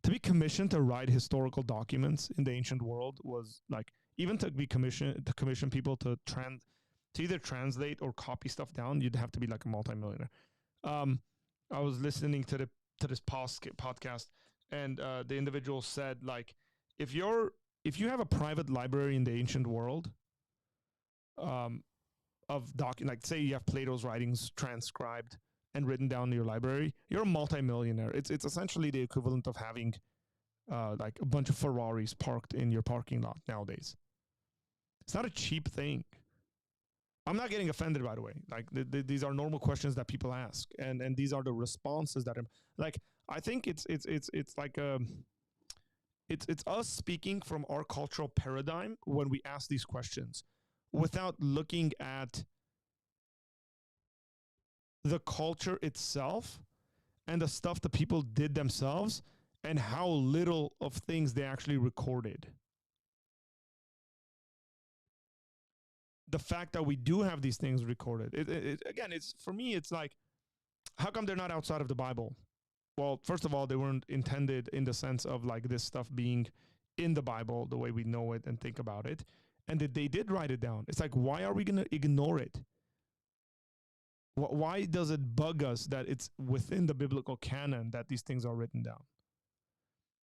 to be commissioned to write historical documents in the ancient world was like, even to commission people to either translate or copy stuff down, you'd have to be like a multimillionaire. I was listening to this podcast, and the individual said, like, if you have a private library in the ancient world, like say you have Plato's writings transcribed and written down in your library, you're a multimillionaire. It's essentially the equivalent of having like a bunch of Ferraris parked in your parking lot nowadays. It's not a cheap thing. I'm not getting offended, by the way. Like these are normal questions that people ask, and these are the responses that I'm like. I think it's like it's us speaking from our cultural paradigm when we ask these questions, without looking at the culture itself and the stuff that people did themselves and how little of things they actually recorded. The fact that we do have these things recorded, again, it's for me, it's like, how come they're not outside of the Bible? Well, first of all, they weren't intended in the sense of like this stuff being in the Bible the way we know it and think about it. And that they did write it down. It's like, why are we going to ignore it? Why does it bug us that it's within the biblical canon that these things are written down?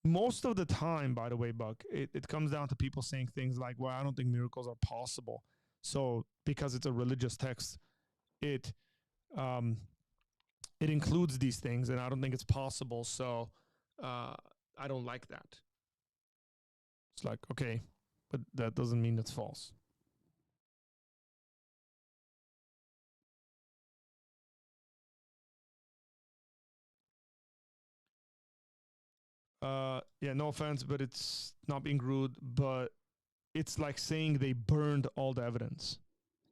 Most of the time, by the way, Buck, it comes down to people saying things like, well, I don't think miracles are possible. So because it's a religious text, it it includes these things, and I don't think it's possible. So I don't like that. It's like, okay, but that doesn't mean it's false. Yeah, no offense, but it's not being rude, but it's like saying they burned all the evidence.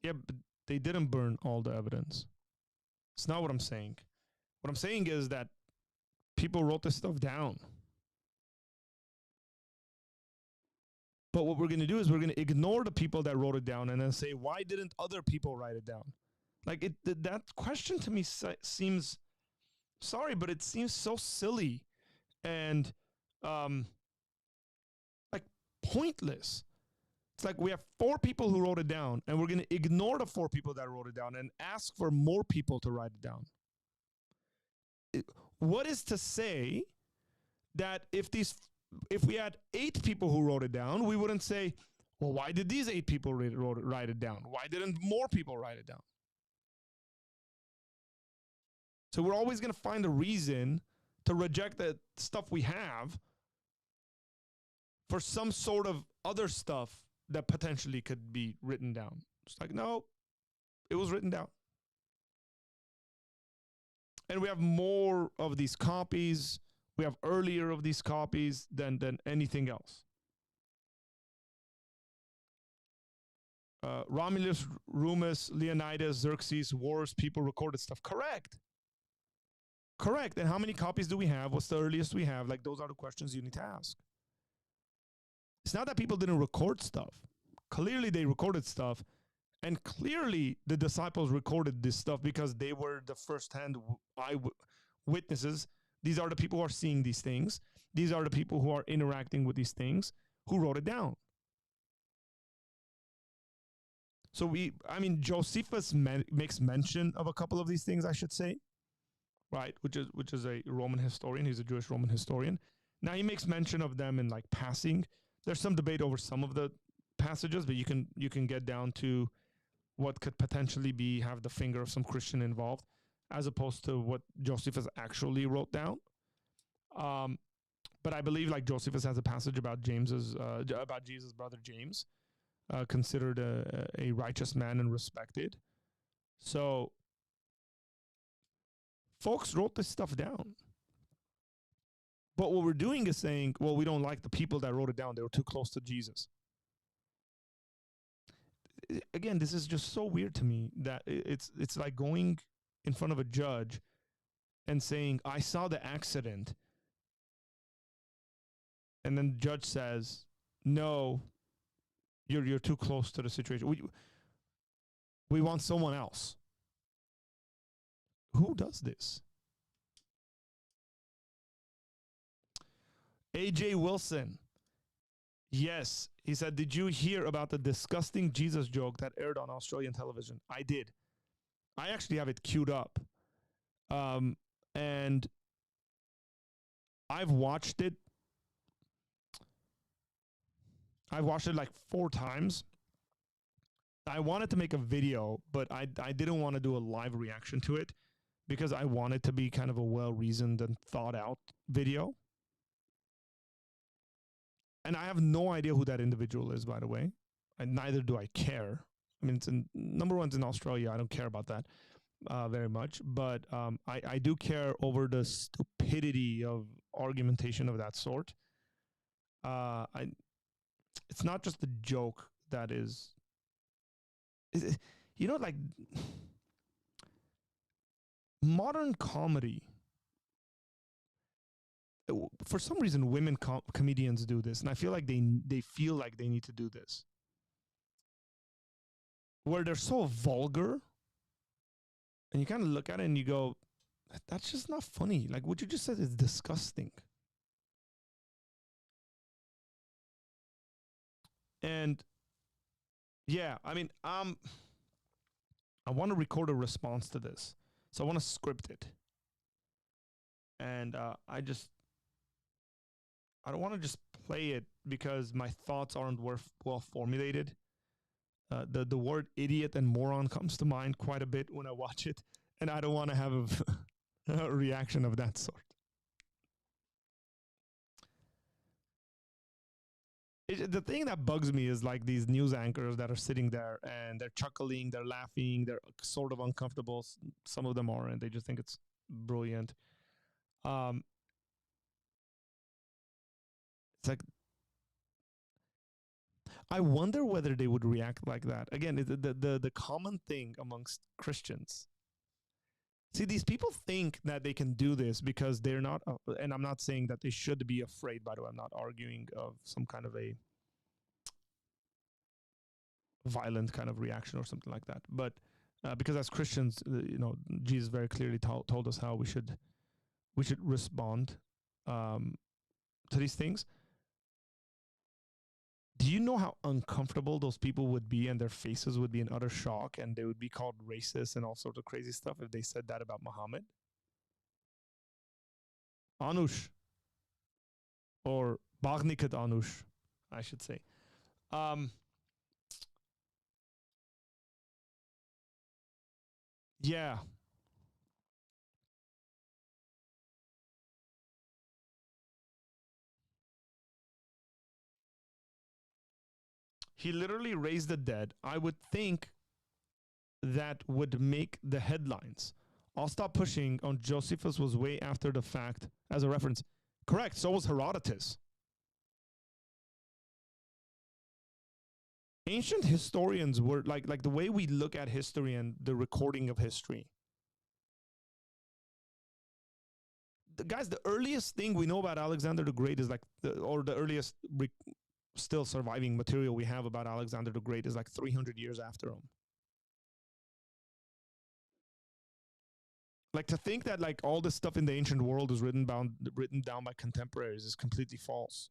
Yeah, but they didn't burn all the evidence. It's not what I'm saying. What I'm saying is that people wrote this stuff down. But what we're going to do is we're going to ignore the people that wrote it down and then say, why didn't other people write it down? Like that question to me seems, sorry, but it seems so silly and like pointless. It's like we have 4 people who wrote it down, and we're going to ignore the 4 people that wrote it down and ask for more people to write it down. What is to say that if we had 8 people who wrote it down, we wouldn't say, well, why did these 8 people write it down? Why didn't more people write it down? So we're always going to find a reason to reject the stuff we have for some sort of other stuff that potentially could be written down. It's like, no, it was written down. And we have more of these copies. We have earlier of these copies than anything else. Romulus, Remus, Leonidas, Xerxes, wars, people recorded stuff. Correct. Correct. And how many copies do we have? What's the earliest we have? Like, those are the questions you need to ask. It's not that people didn't record stuff. Clearly they recorded stuff. And clearly the disciples recorded this stuff because they were the first-hand eyewitnesses. These are the people who are seeing these things. These are the people who are interacting with these things, who wrote it down. So Josephus makes mention of a couple of these things, I should say, right? Which is a Roman historian. He's a Jewish Roman historian. Now he makes mention of them in like passing. There's some debate over some of the passages, but you can get down to what could potentially have the finger of some Christian involved, as opposed to what Josephus actually wrote down. But I believe like Josephus has a passage about Jesus' brother James, considered a righteous man and respected. So folks wrote this stuff down. But what we're doing is saying, well, we don't like the people that wrote it down. They were too close to Jesus. Again, this is just so weird to me that it's like going in front of a judge and saying, I saw the accident. And then the judge says, no, you're too close to the situation. We want someone else. Who does this? AJ Wilson. Yes. He said, did you hear about the disgusting Jesus joke that aired on Australian television? I did. I actually have it queued up. And I've watched it. I've watched it like 4 times. I wanted to make a video, but I didn't want to do a live reaction to it because I want it to be kind of a well-reasoned and thought-out video. And I have no idea who that individual is, by the way. And neither do I care. I mean, number one's in Australia. I don't care about that very much. But I do care over the stupidity of argumentation of that sort. It's not just the joke that is... like modern comedy, for some reason women comedians do this, and I feel like they feel like they need to do this, where they're so vulgar and you kind of look at it and you go, that's just not funny. Like what you just said is disgusting. And yeah, I mean, I want to record a response to this. So I want to script it. And I don't want to just play it because my thoughts aren't well formulated. the word idiot and moron comes to mind quite a bit when I watch it, and I don't want to have a reaction of that sort. The thing that bugs me is like these news anchors that are sitting there and they're chuckling, they're laughing, they're sort of uncomfortable. Some of them are, and they just think it's brilliant. It's like, I wonder whether they would react like that. Again, the common thing amongst Christians. See, these people think that they can do this because they're not, and I'm not saying that they should be afraid, by the way. I'm not arguing of some kind of a violent kind of reaction or something like that. But because as Christians, Jesus very clearly told us how we should respond to these things. Do you know how uncomfortable those people would be, and their faces would be in utter shock, and they would be called racist and all sorts of crazy stuff if they said that about Muhammad? Anush. Or Bagnikat Anush, I should say. Yeah. He literally raised the dead. I would think that would make the headlines. I'll stop pushing on Josephus was way after the fact as a reference. Correct. So was Herodotus. Ancient historians were like the way we look at history and the recording of history. Guys, the earliest thing we know about Alexander the Great is like the earliest still surviving material we have about Alexander the Great is like 300 years after him. Like, to think that like all this stuff in the ancient world is written down by contemporaries is completely false.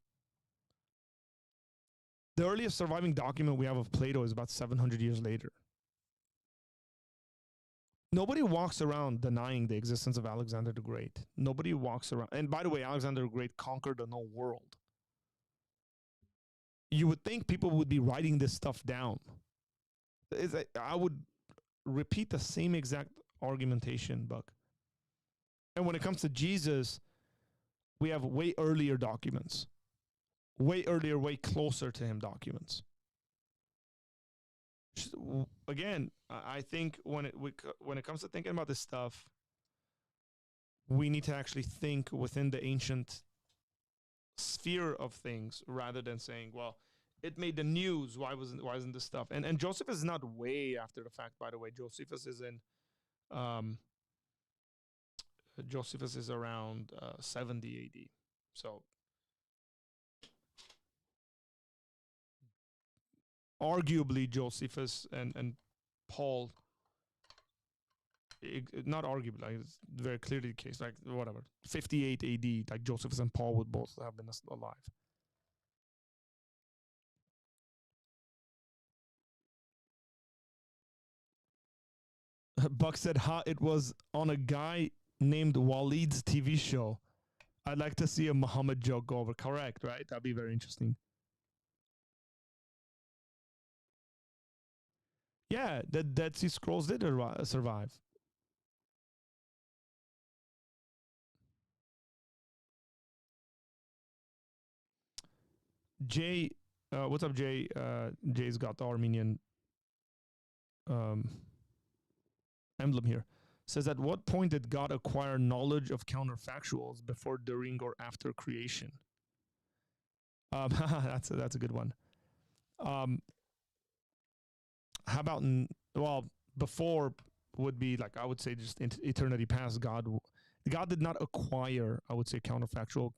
The earliest surviving document we have of Plato is about 700 years later. Nobody walks around denying the existence of Alexander the Great. Nobody walks around. And by the way, Alexander the Great conquered the known world. You would think people would be writing this stuff down. I would repeat the same exact argumentation, Buck. And when it comes to Jesus, we have way earlier documents. Way earlier, way closer to him documents. Again, I think when it comes to thinking about this stuff, we need to actually think within the ancient sphere of things rather than saying, well, it made the news. Why isn't this stuff? And Josephus is not way after the fact, by the way. Josephus is around 70 AD. So arguably Josephus and Paul, not arguably, like, it's very clearly the case, like whatever, 58 AD, like Josephus and Paul would both have been alive. Buck said, it was on a guy named Waleed's TV show. I'd like to see a Muhammad joke go over. Correct, right? That'd be very interesting. Yeah, the Dead Sea Scrolls did survive. Jay, what's up, Jay? Jay's got the Armenian emblem here. Says, at what point did God acquire knowledge of counterfactuals, before, during, or after creation? That's a good one. How about before would be like, I would say just eternity past. God did not acquire, I would say, counterfactual.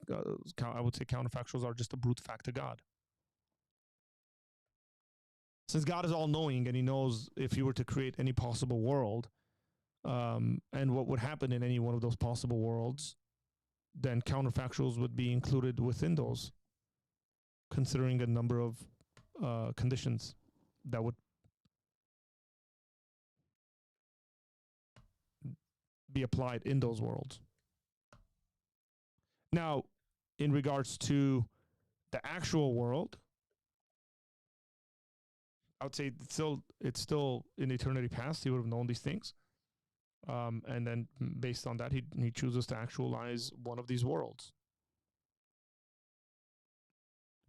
I would say counterfactuals are just a brute fact to God. Since God is all knowing and he knows if he were to create any possible world, and what would happen in any one of those possible worlds, then counterfactuals would be included within those, considering a number of conditions that would be applied in those worlds. Now, in regards to the actual world, I would say it's still in eternity past. He would have known these things. And then based on that, he chooses to actualize one of these worlds.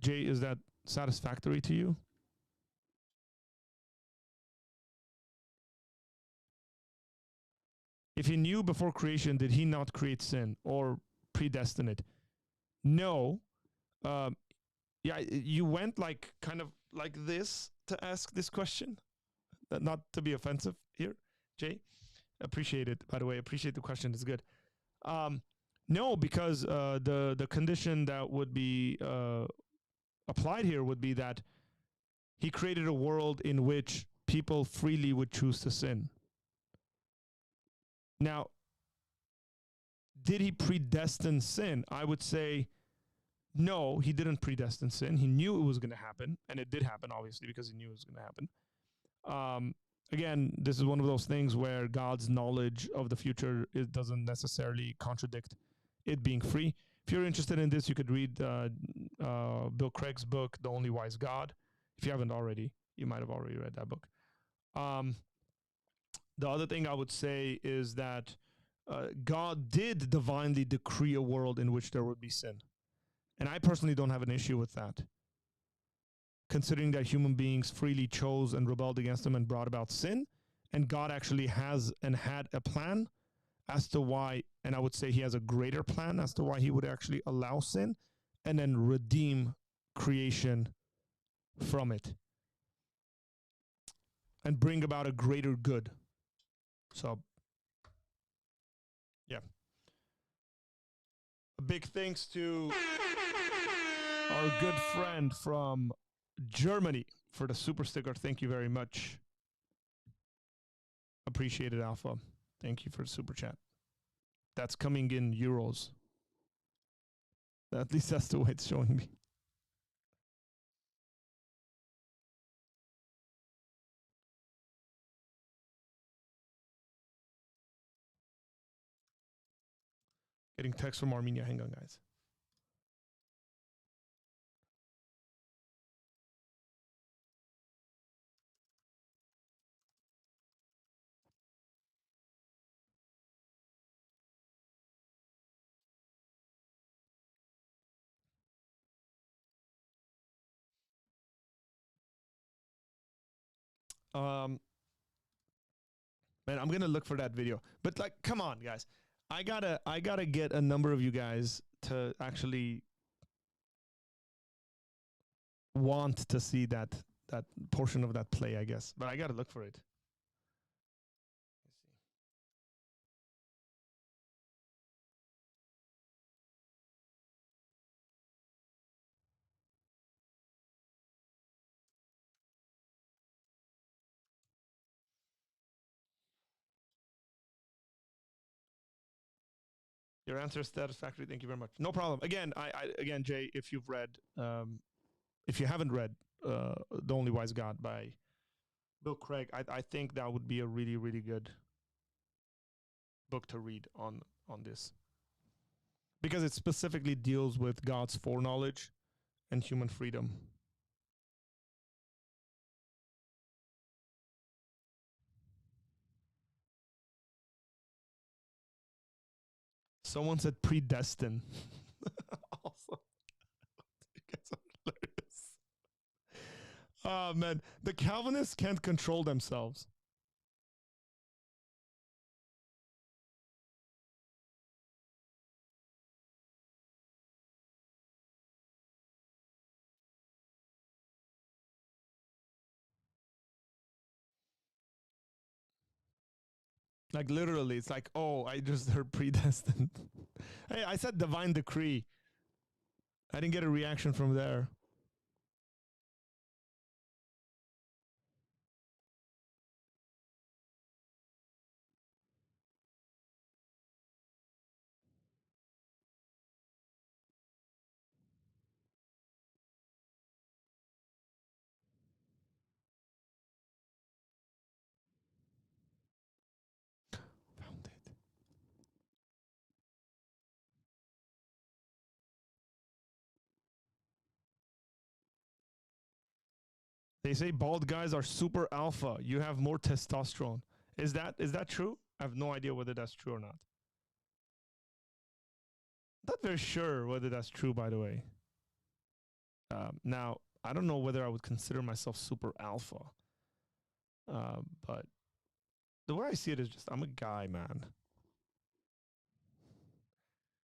Jay, is that satisfactory to you? If he knew before creation, did he not create sin or predestine it? No. Yeah, you went like kind of like this to ask this question. Not to be offensive here, Jay. Appreciate it, by the way. Appreciate the question. It's good. No, because the condition that would be applied here would be that he created a world in which people freely would choose to sin. Now, did he predestine sin? I would say no, he didn't predestine sin. He knew it was going to happen, and it did happen, obviously, because he knew it was going to happen. Again, this is one of those things where God's knowledge of the future, it doesn't necessarily contradict it being free. If you're interested in this, you could read Bill Craig's book, The Only Wise God. If you haven't already, you might have already read that book. The other thing I would say is that God did divinely decree a world in which there would be sin. And I personally don't have an issue with that, considering that human beings freely chose and rebelled against him and brought about sin. And God actually has and had a plan as to why, and I would say he has a greater plan as to why he would actually allow sin and then redeem creation from it and bring about a greater good. So, yeah. A big thanks to our good friend from Germany for the super sticker. Thank you very much. Appreciate it, Alpha. Thank you for the super chat. That's coming in euros. At least that's the way it's showing me. Getting text from Armenia. Hang on, guys. Man, I'm gonna look for that video. But like, come on, guys. I gotta get a number of you guys to actually want to see that portion of that play, I guess. But I gotta look for it. Your answer is satisfactory. Thank you very much. No problem. Again, again, Jay, if you've read, if you haven't read, The Only Wise God by Bill Craig, I think that would be a really, really good book to read on this, because it specifically deals with God's foreknowledge and human freedom. Someone said predestined. Also, you guys are hilarious. Oh man, the Calvinists can't control themselves. Like literally, it's like, oh, I just heard predestined. Hey, I said divine decree. I didn't get a reaction from there. Found it. They say bald guys are super alpha. You have more testosterone. Is that true? I have no idea whether that's true or not. Not very sure whether that's true, by the way. Now, I don't know whether I would consider myself super alpha. But the way I see it is just I'm a guy, man.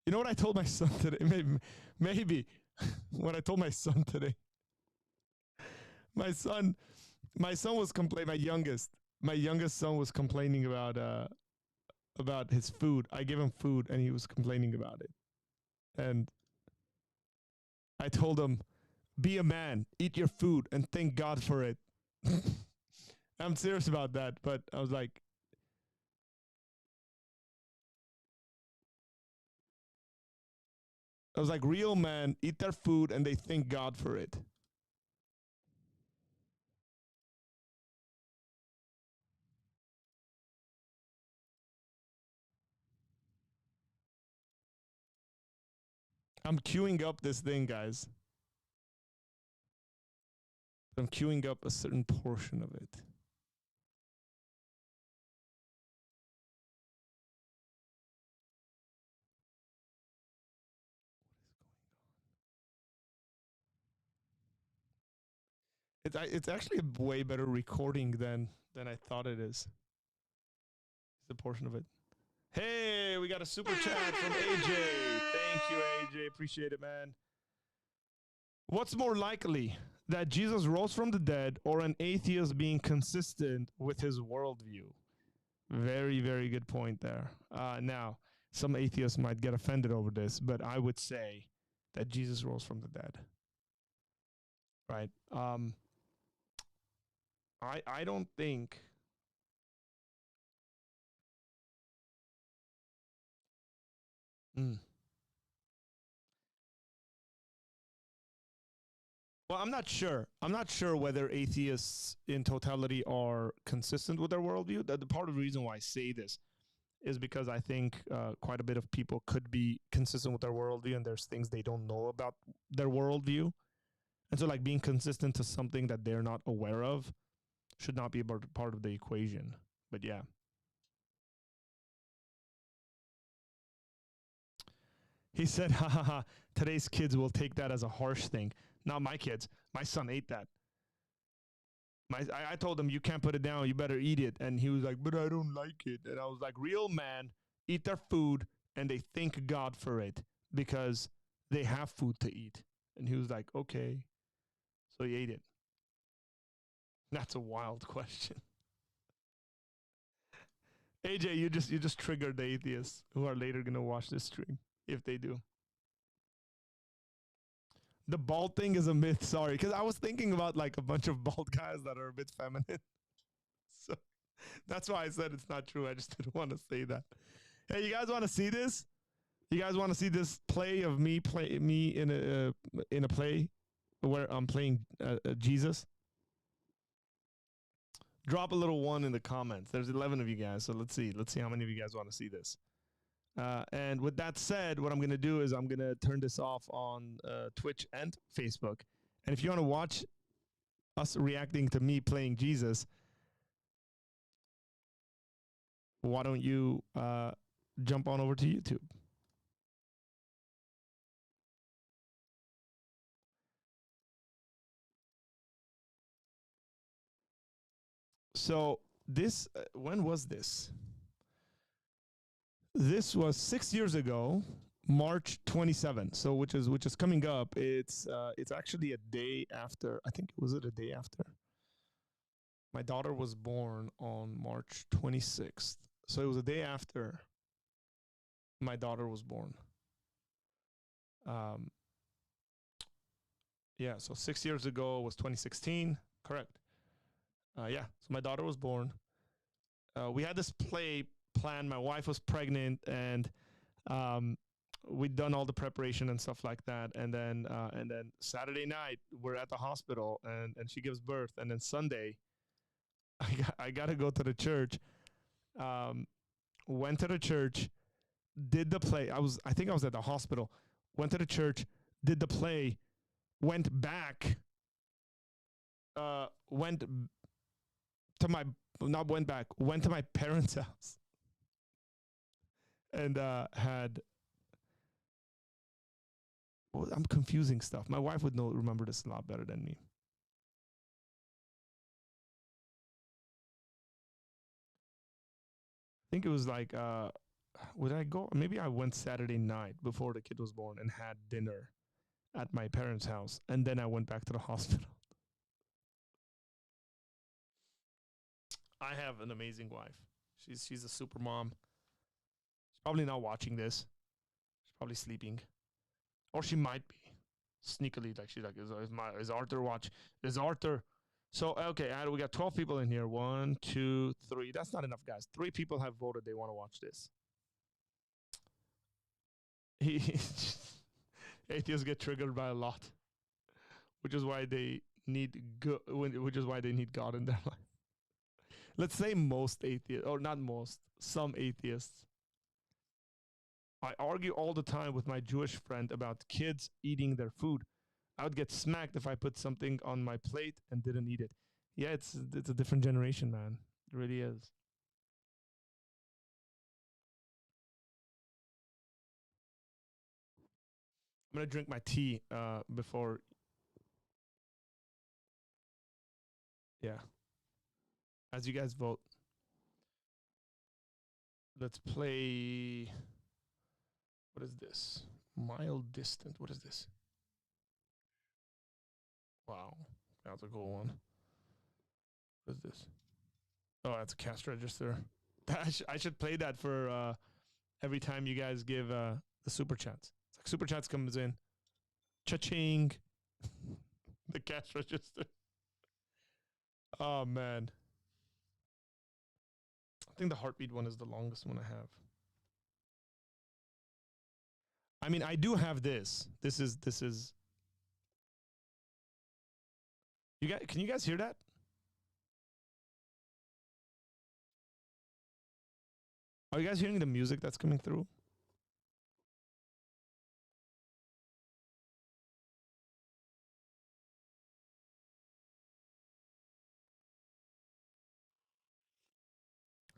You know what I told my son today? Maybe what I told my son today. My son was complaining. My youngest son was complaining about his food. I gave him food, and he was complaining about it. And I told him, "Be a man, eat your food, and thank God for it." I'm serious about that, but I was like, real men eat their food and they thank God for it. I'm queuing up this thing, guys. I'm queuing up a certain portion of it. It's actually a way better recording than I thought it is. It's a portion of it. Hey, we got a super chat from AJ. Thank you, AJ. Appreciate it, man. What's more likely, that Jesus rose from the dead or an atheist being consistent with his worldview? Very, very good point there. Now, some atheists might get offended over this, but I would say that Jesus rose from the dead. Right? I don't think Well, I'm not sure. I'm not sure whether atheists in totality are consistent with their worldview. The part of the reason why I say this is because I think quite a bit of people could be consistent with their worldview, and there's things they don't know about their worldview. And so, like, being consistent to something that they're not aware of should not be a part of the equation. But yeah. He said, ha ha ha, today's kids will take that as a harsh thing. Not my kids. My son ate that. I told him, you can't put it down. You better eat it. And he was like, but I don't like it. And I was like, real men eat their food and they thank God for it because they have food to eat. And he was like, okay. So he ate it. That's a wild question. AJ, you just triggered the atheists who are later going to watch this stream, if they do. The bald thing is a myth, sorry. Because I was thinking about like a bunch of bald guys that are a bit feminine. So that's why I said it's not true. I just didn't want to say that. Hey, you guys want to see this? You guys want to see this play of me in a play where I'm playing Jesus? Drop a little one in the comments. There's 11 of you guys, so let's see how many of you guys want to see this. And with that said, what I'm going to do is I'm going to turn this off on Twitch and Facebook. And if you want to watch us reacting to me playing Jesus, why don't you jump on over to YouTube? So this, when was this? This was 6 years ago, March 27th. So which is coming up. It's actually a day after. I think was it a day after? My daughter was born on March 26th. So it was a day after my daughter was born. Yeah, so 6 years ago was 2016. Correct. Yeah, so my daughter was born. We had this play planned. My wife was pregnant, and we'd done all the preparation and stuff like that. And then Saturday night, we're at the hospital, and she gives birth. And then Sunday, I got to go to the church. Went to the church, did the play. I think I was at the hospital. Went to the church, did the play, went back went to my not went back went to my parents' house and had. Well, I'm confusing stuff. My wife would remember this a lot better than me. I think it was like would I go? Maybe I went Saturday night before the kid was born and had dinner at my parents' house, and then I went back to the hospital. I have an amazing wife. She's a super mom. She's probably not watching this. She's probably sleeping, or she might be sneakily. Like she's like, is Arthur watch? Is Arthur? So okay, we got 12 people in here. 1, 2, 3. That's not enough, guys. 3 people have voted they want to watch this. Atheists get triggered by a lot, which is why they need which is why they need God in their life. Let's say most atheists, or not most, some atheists. I argue all the time with my Jewish friend about kids eating their food. I would get smacked if I put something on my plate and didn't eat it. Yeah, it's a different generation, man. It really is. I'm gonna drink my tea before. Yeah, as you guys vote, let's play. What is this? Mild distant. What is this? Wow, that's a cool one. What is this? Oh, that's a cash register. I should play that for every time you guys give the super chats. It's like super chats comes in, cha-ching, the cash register. Oh man, I think the heartbeat one is the longest one I have. I mean, I do have this. This is. You guys, can you guys hear that? Are you guys hearing the music that's coming through?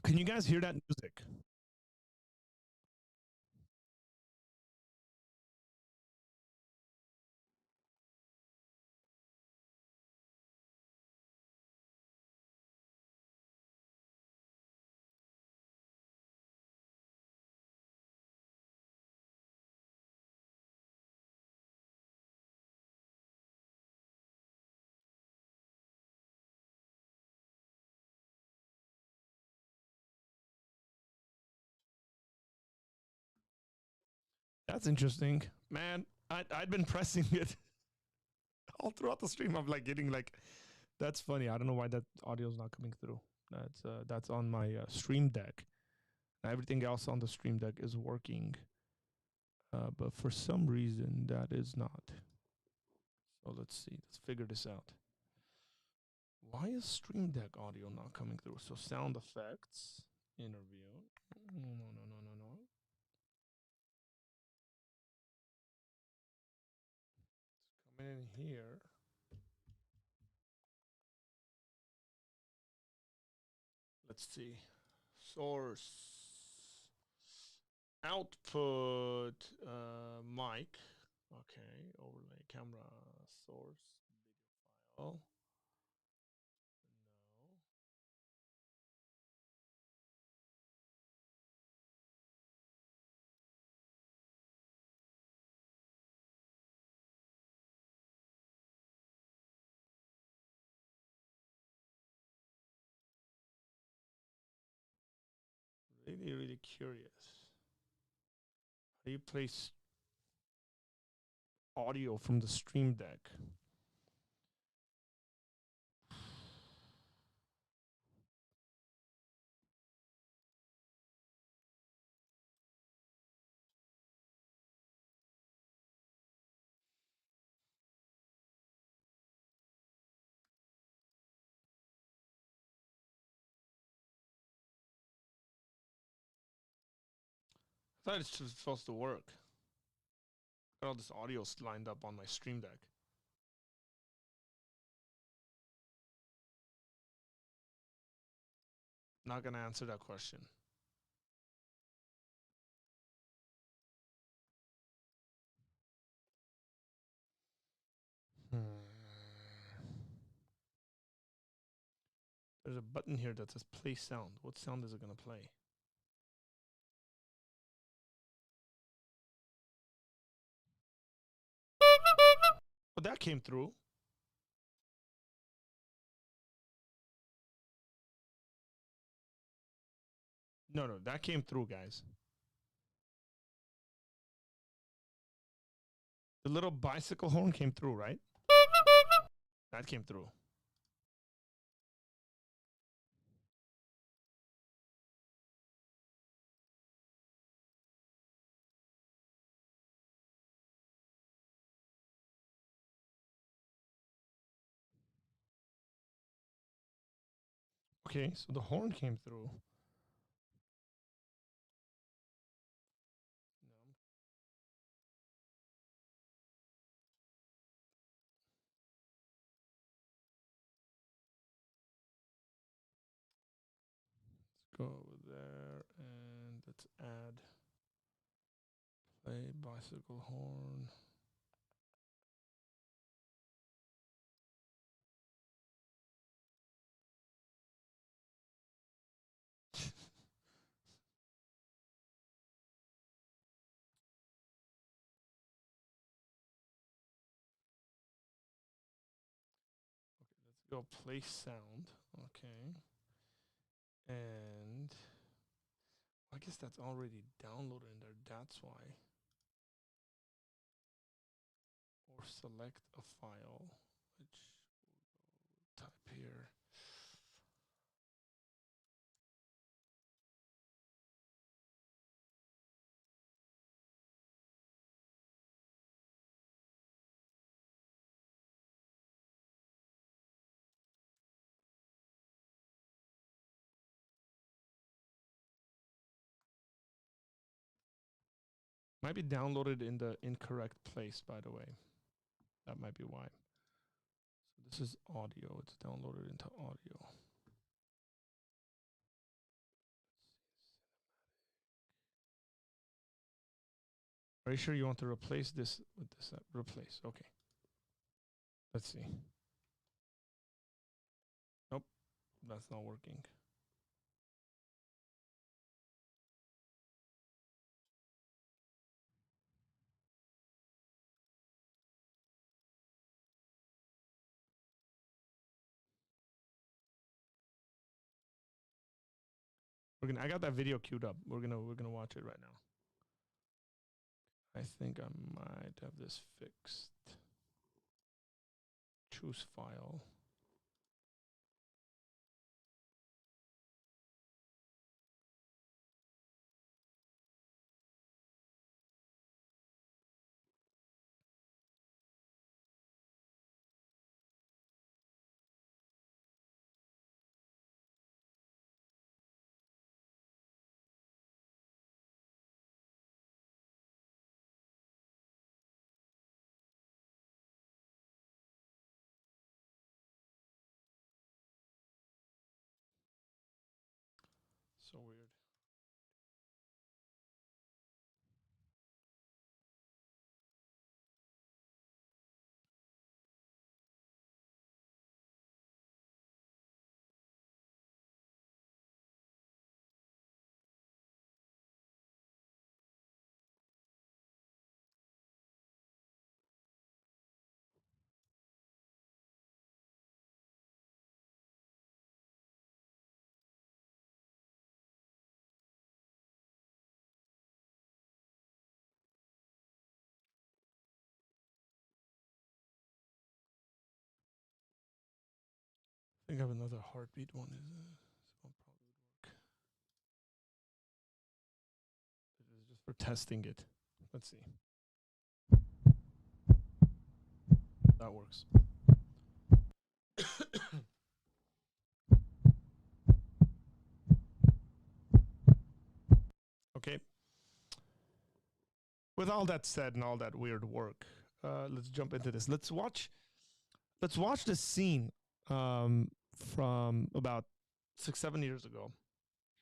Can you guys hear that music? That's interesting, man. I'd been pressing it all throughout the stream. I'm like getting like, that's funny. I don't know why that audio is not coming through. That's on my stream deck. Everything else on the stream deck is working, but for some reason that is not. So let's see. Let's figure this out. Why is stream deck audio not coming through? So sound effects, interview. No. Come in here. Let's see. Source. Output. Mic. Okay. Overlay. Camera. Source. Video file. No. Really curious. How do you place audio from the stream deck? I thought it's just supposed to work. All this audio lined up on my stream deck. Not gonna answer that question. There's a button here that says play sound. What sound is it gonna play? Oh, that came through. No, that came through, guys. The little bicycle horn came through, right? That came through. Okay, so the horn came through. Let's go over there and let's add play bicycle horn. Go play sound. Okay. And I guess that's already downloaded in there. That's why. Or select a file, which we'll type here. Might be downloaded in the incorrect place, by the way. That might be why. So this is audio. It's downloaded into audio. Are you sure you want to replace this with this? Replace. Okay. Let's see. Nope. That's not working. I got that video queued up. We're gonna watch it right now. I think I might have this fixed. Choose file. So weird. I think I have another heartbeat one. This one probably would work. This is just for testing it. Let's see. That works. Okay. With all that said and all that weird work, let's jump into this. Let's watch this scene from about 6-7 years ago.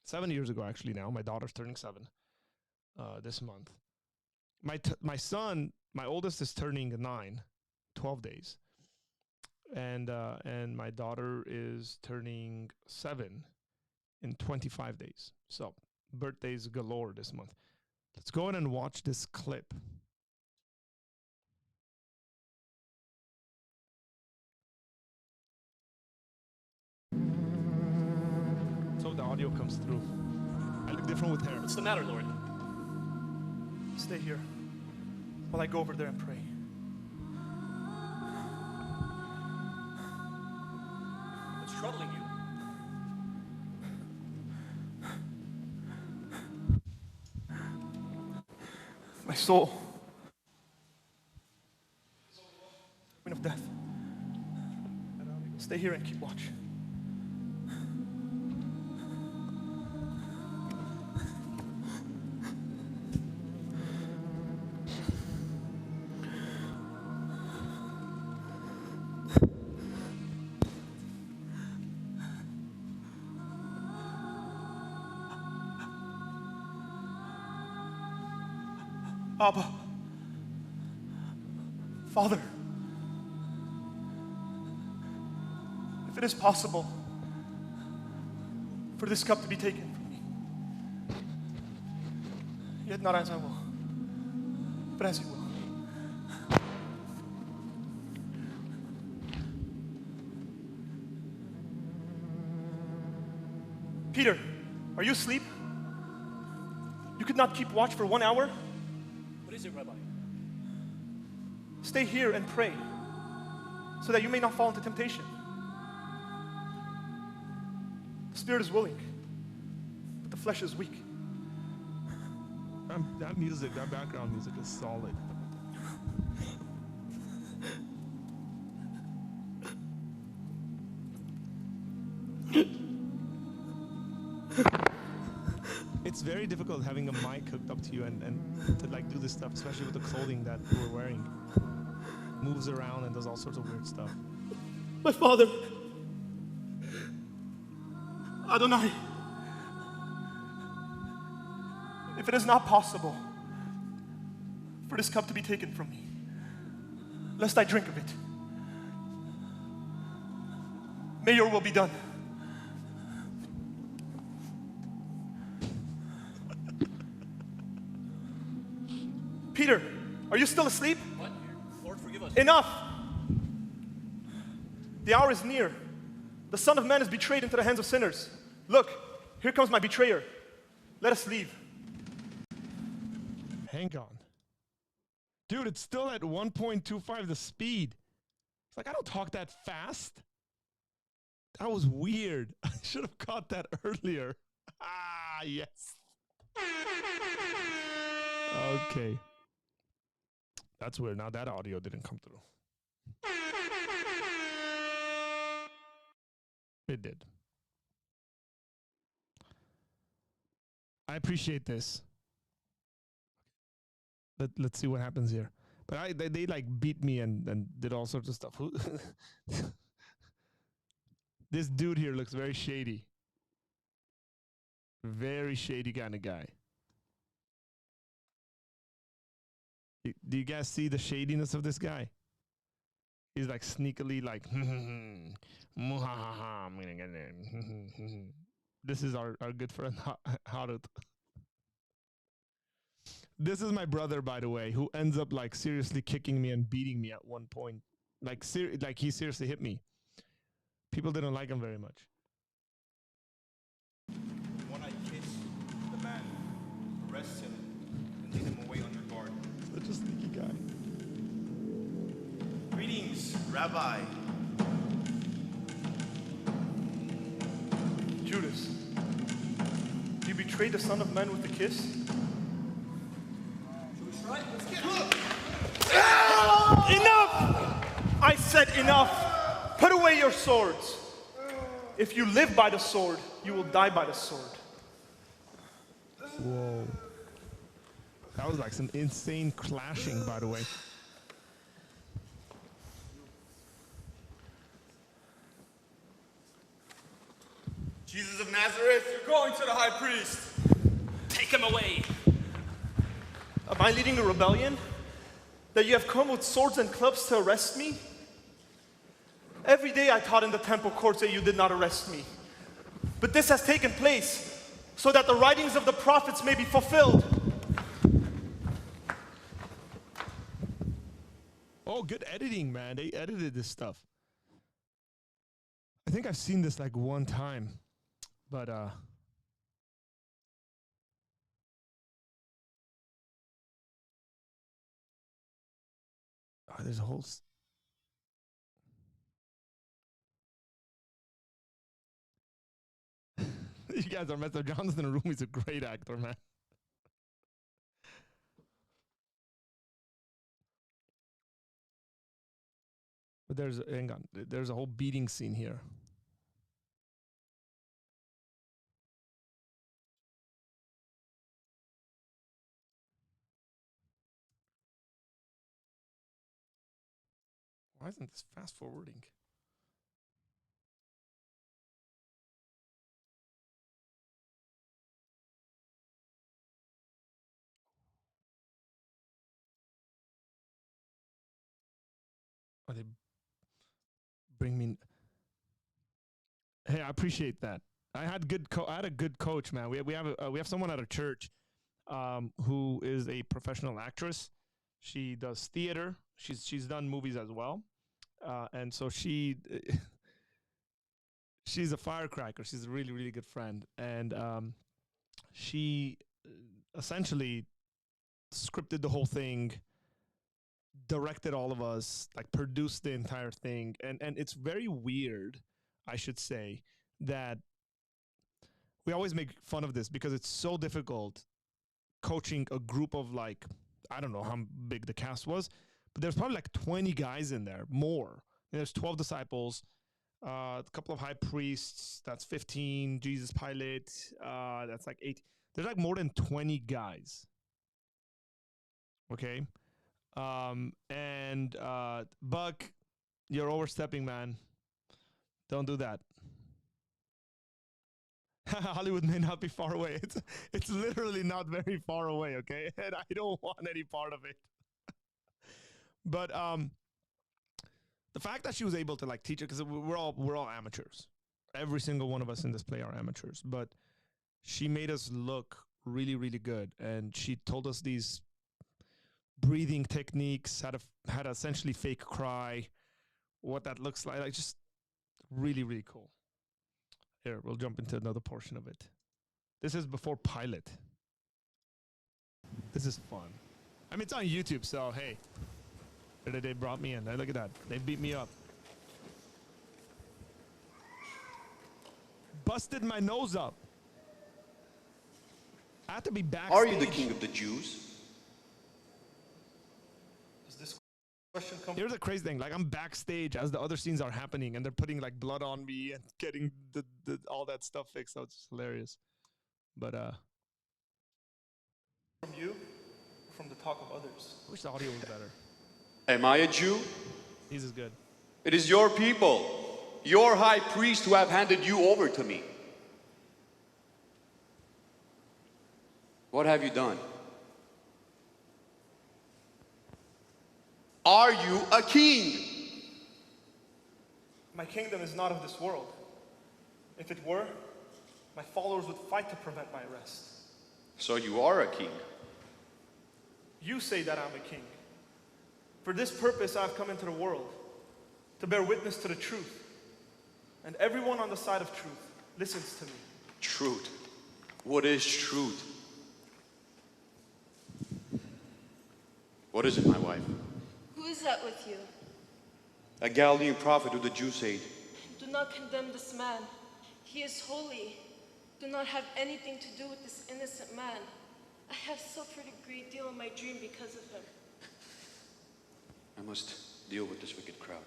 7 years ago, actually. Now my daughter's turning 7 this month. My son, my oldest, is turning 9, 12 days, and my daughter is turning 7 in 25 days. So birthdays galore this month. Let's go ahead and watch this clip. So the audio comes through. I look different with hair. What's the matter, Lord? Stay here while I go over there and pray. What's troubling you? My soul. Wind of death. Stay here and keep watch. Abba, Father, if it is possible for this cup to be taken from me, yet not as I will, but as you will. Peter, are you asleep? You could not keep watch for 1 hour? What is it, Rabbi? Stay here and pray so that you may not fall into temptation. The spirit is willing, but the flesh is weak. That music, that background music is solid. It's very difficult having a mic hooked up to you and to like do this stuff, especially with the clothing that we're wearing. Moves around and does all sorts of weird stuff. My Father, Adonai, if it is not possible for this cup to be taken from me, lest I drink of it, may your will be done. Peter, are you still asleep? What? Lord, forgive us. Enough! The hour is near. The Son of Man is betrayed into the hands of sinners. Look, here comes my betrayer. Let us leave. Hang on. Dude, it's still at 1.25 the speed. It's like, I don't talk that fast. That was weird. I should have caught that earlier. Ah, yes. Okay. That's weird. Now that audio didn't come through. It did. I appreciate this. Let's see what happens here. But they like beat me and did all sorts of stuff. This dude here looks very shady. Very shady kind of guy. Do you guys see the shadiness of this guy? He's like sneakily like, this is our good friend Harut. This is my brother, by the way, who ends up like seriously kicking me and beating me at one point. Like he seriously hit me. People didn't like him very much. When I kiss the man, arrest him, and lead him away under guard. Such a sneaky guy. Greetings, Rabbi. Judas, you betrayed the Son of Man with a kiss? Enough! I said enough. Put away your swords. If you live by the sword, you will die by the sword. Whoa. That was like some insane clashing, by the way. Jesus of Nazareth, going to the high priest. Take him away. Am I leading a rebellion? That you have come with swords and clubs to arrest me? Every day I taught in the temple courts that you did not arrest me. But this has taken place so that the writings of the prophets may be fulfilled. Oh, good editing, man. They edited this stuff. I think I've seen this like one time, but oh, there's a whole you guys are messed up. Jonathan Rumi is a great actor, man. But hang on, there's a whole beating scene here. Why isn't this fast forwarding? Oh, they bring me. Hey, I appreciate that. I had a good coach, man. We have someone at our church, who is a professional actress. She does theater. She's done movies as well, and so she's a firecracker. She's a really really good friend, and she essentially scripted the whole thing, directed all of us, like produced the entire thing, and it's very weird, I should say, that we always make fun of this because it's so difficult coaching a group of, like, I don't know how big the cast was, but there's probably like 20 guys in there, more. And there's 12 disciples, a couple of high priests, that's 15, Jesus Pilate, that's like 8. There's like more than 20 guys. Okay? And Buck, you're overstepping, man. Don't do that. Hollywood may not be far away. It's literally not very far away, okay? And I don't want any part of it. But the fact that she was able to like teach it, because we're all amateurs. Every single one of us in this play are amateurs. But she made us look really, really good, and she told us these breathing techniques, how to essentially fake cry, what that looks like just really, really cool. Here, we'll jump into another portion of it. This is before Pilate. This is fun. I mean, it's on YouTube, so hey. They brought me in. Look at that. They beat me up. Busted my nose up. I had to be backstage. Are you the king of the Jews? Does this question come? Here's the crazy thing. Like, I'm backstage as the other scenes are happening, and they're putting like blood on me and getting the all that stuff fixed. So it's just hilarious. But From you, or from the talk of others? I wish the audio was better. Am I a Jew? He's as good. It is your people, your high priest, who have handed you over to me. What have you done? Are you a king? My kingdom is not of this world. If it were, my followers would fight to prevent my arrest. So you are a king. You say that I'm a king. For this purpose I've come into the world, to bear witness to the truth. And everyone on the side of truth listens to me. Truth. What is truth? What is it, my wife? Who is that with you? A Galilean prophet who the Jews say. Do not condemn this man. He is holy. Do not have anything to do with this innocent man. I have suffered a great deal in my dream because of him. I must deal with this wicked crowd.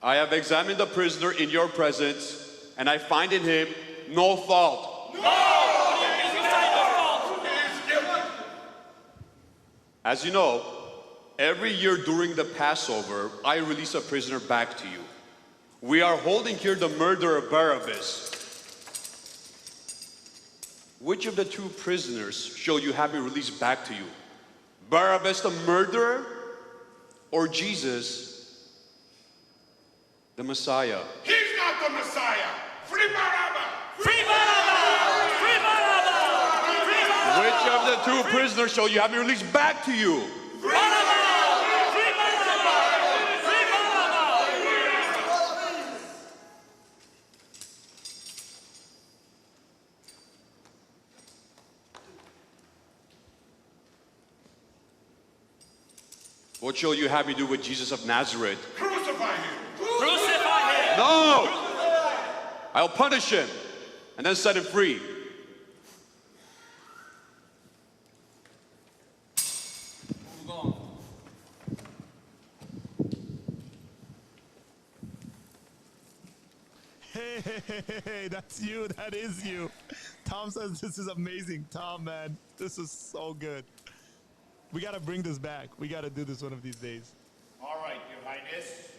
I have examined the prisoner in your presence, and I find in him no fault. As you know, every year during the Passover, I release a prisoner back to you. We are holding here the murderer Barabbas. Which of the two prisoners shall you have me released back to you? Barabbas the murderer or Jesus the Messiah? He's not the Messiah. Free Barabbas! Free Barabbas! Free Barabbas! Free Barabbas! Which of the two prisoners shall you have me released back to you? Barabbas! Free Barabbas! Free Barabbas! What shall you have me do with Jesus of Nazareth? Crucify him! Crucify him! No! I'll punish him and then set him free. Hey, that's you. That is you. Tom says this is amazing. Tom, man, this is so good. We got to bring this back. We got to do this one of these days. All right, Your Highness.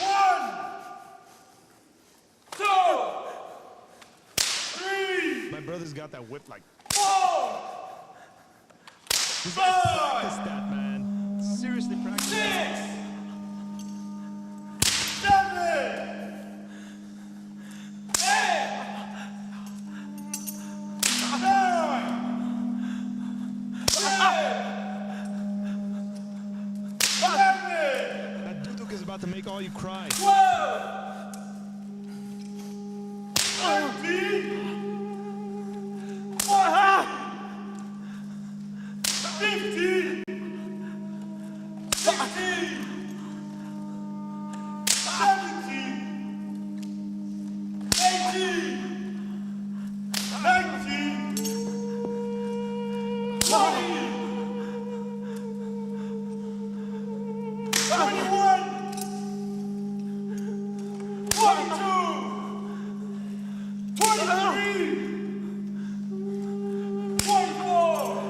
1, 2, 3, My brother's got that whip like. 4, He's got to practice that, man. Seriously, practice 6, that. 7, 8, 9, 10, 11, That duduk is about to make all you cry. 12, 13, 15, 16, 17, 18, 19, 20, 21, 22, 23, 24,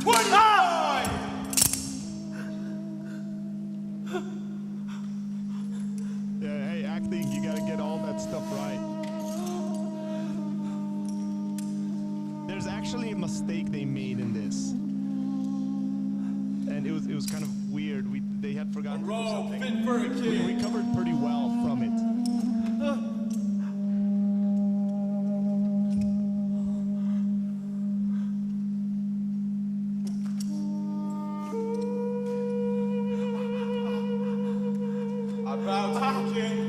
25. Yeah, hey, acting, you got to get all that stuff right. There's actually a mistake they made in this. And it was kind of weird. They had forgotten to do something. Fit for a We recovered pretty well from it. I bow to you, King.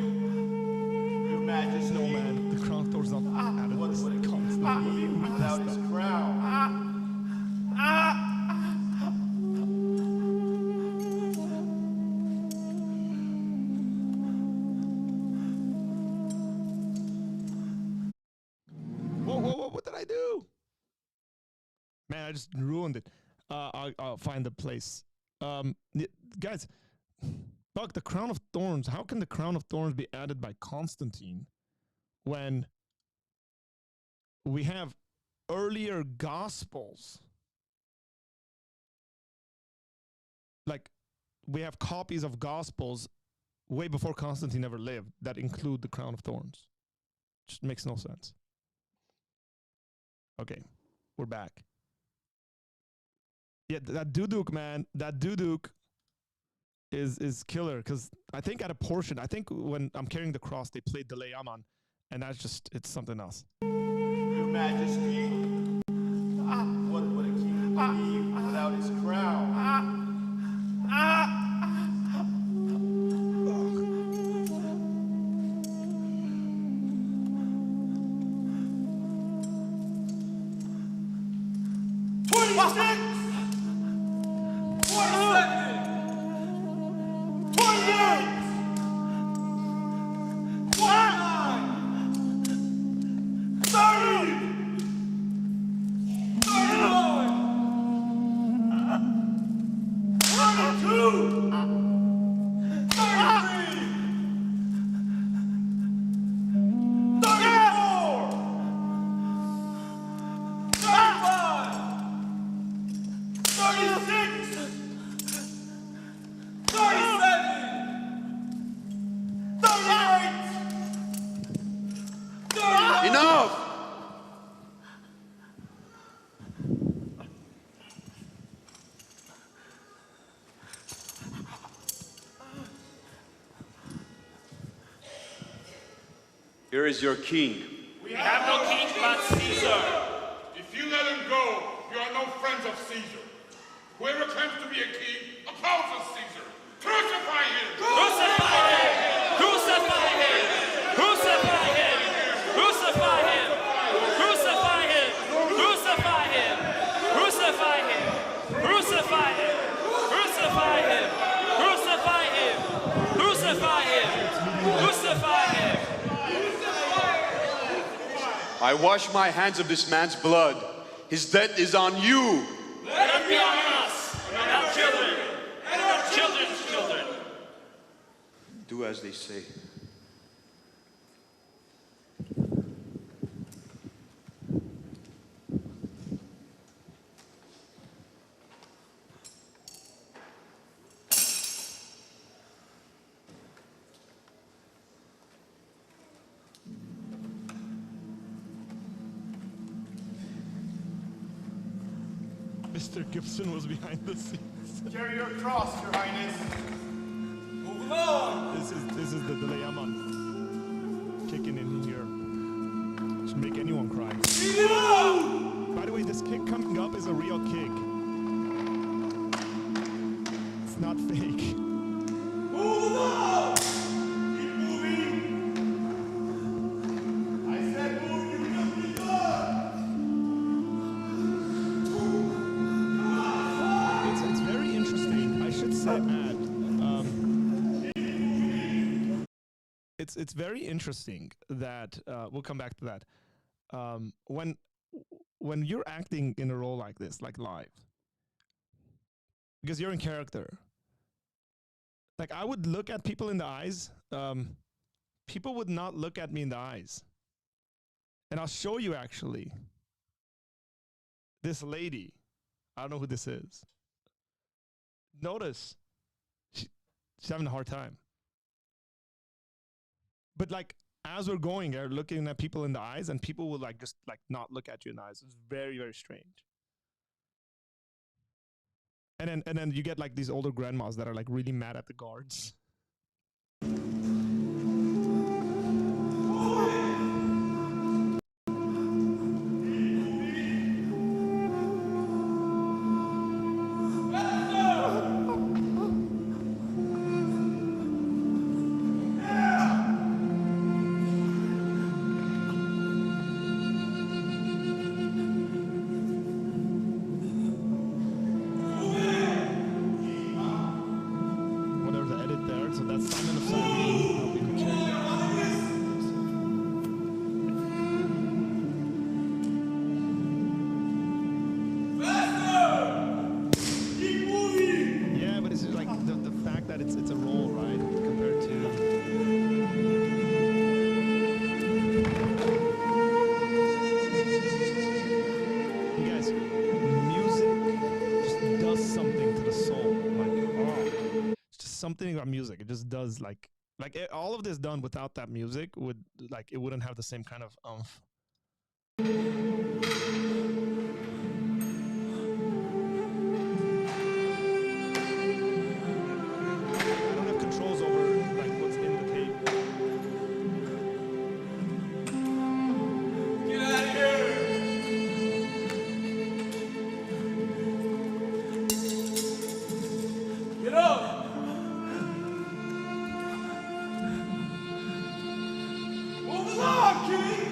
Your Majesty. No, man, the crown thorn's not out of What this would it constantly. without his crown? Whoa, what did I do? Man, I just ruined it. I'll find the place. Guys, Buck, the crown of thorns. How can the crown of thorns be added by Constantine when we have earlier gospels? Like, we have copies of gospels way before Constantine ever lived that include the crown of thorns. Just makes no sense. Okay, we're back. Yeah, that duduk, man, that duduk is killer, because I think at a portion, I think when I'm carrying the cross, they played Delay Aman, and that's just, it's something else. Your Majesty. What would a king be without his crown? Here is your king. We have no king but Caesar. If you let him go, you are no friends of Caesar. Whoever claims to be a king opposes Caesar. Crucify him! Crucify him! Crucify him! Crucify him! Crucify him! Crucify him! Crucify him! Crucify him! Crucify him! Crucify him! Crucify him! Crucify him! Crucify him! I wash my hands of this man's blood. His death is on you. Let it be on us and our children and our children's children. Do as they say. Mr. Gibson was behind the scenes. Carry your cross, Your Highness. Move along. This is the delay I'm on. Kicking in here. Should make anyone cry. By the way, this kick coming up is a real kick. It's not fake. Move along! Keep moving! I said move, you will be done! It's very interesting. I should say, Matt. It's very interesting that we'll come back to that. When you're acting in a role like this, like live, because you're in character. Like I would look at people in the eyes. People would not look at me in the eyes. And I'll show you actually. This lady, I don't know who this is. Notice, she's having a hard time. But like, as we're going, you're looking at people in the eyes, and people will like just like not look at you in the eyes. It's very, very strange. And then you get like these older grandmas that are like really mad at the guards. Something about music, it just does all of this done without that music would it wouldn't have the same kind of oomph. I don't have controls over like what's in the tape. Get out of here! Get up! Move along, King!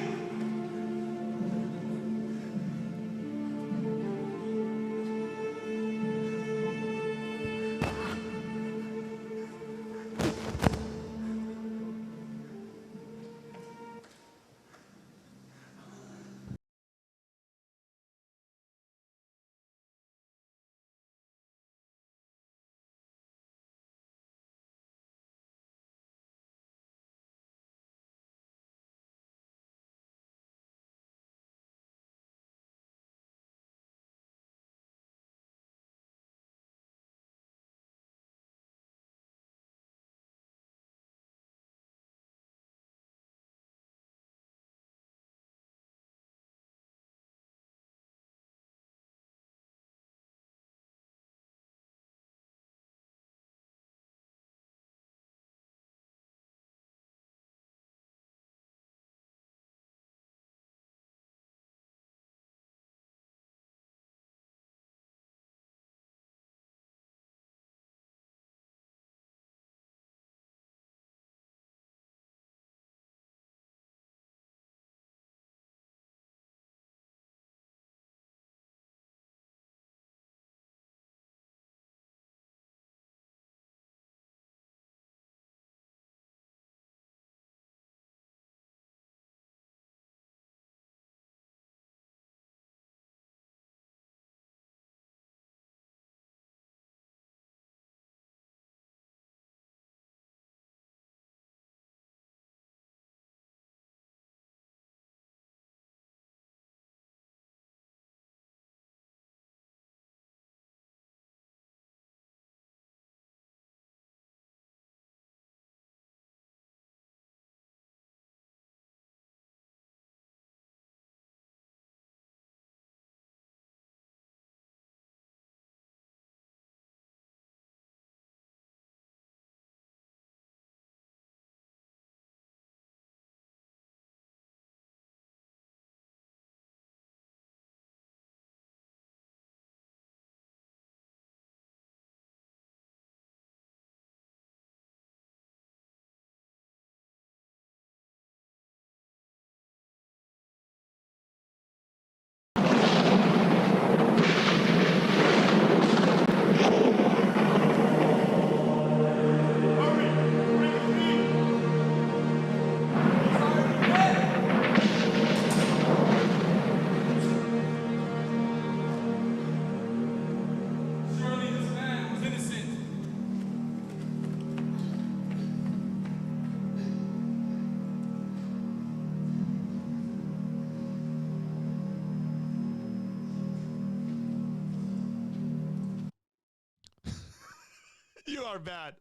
are bad.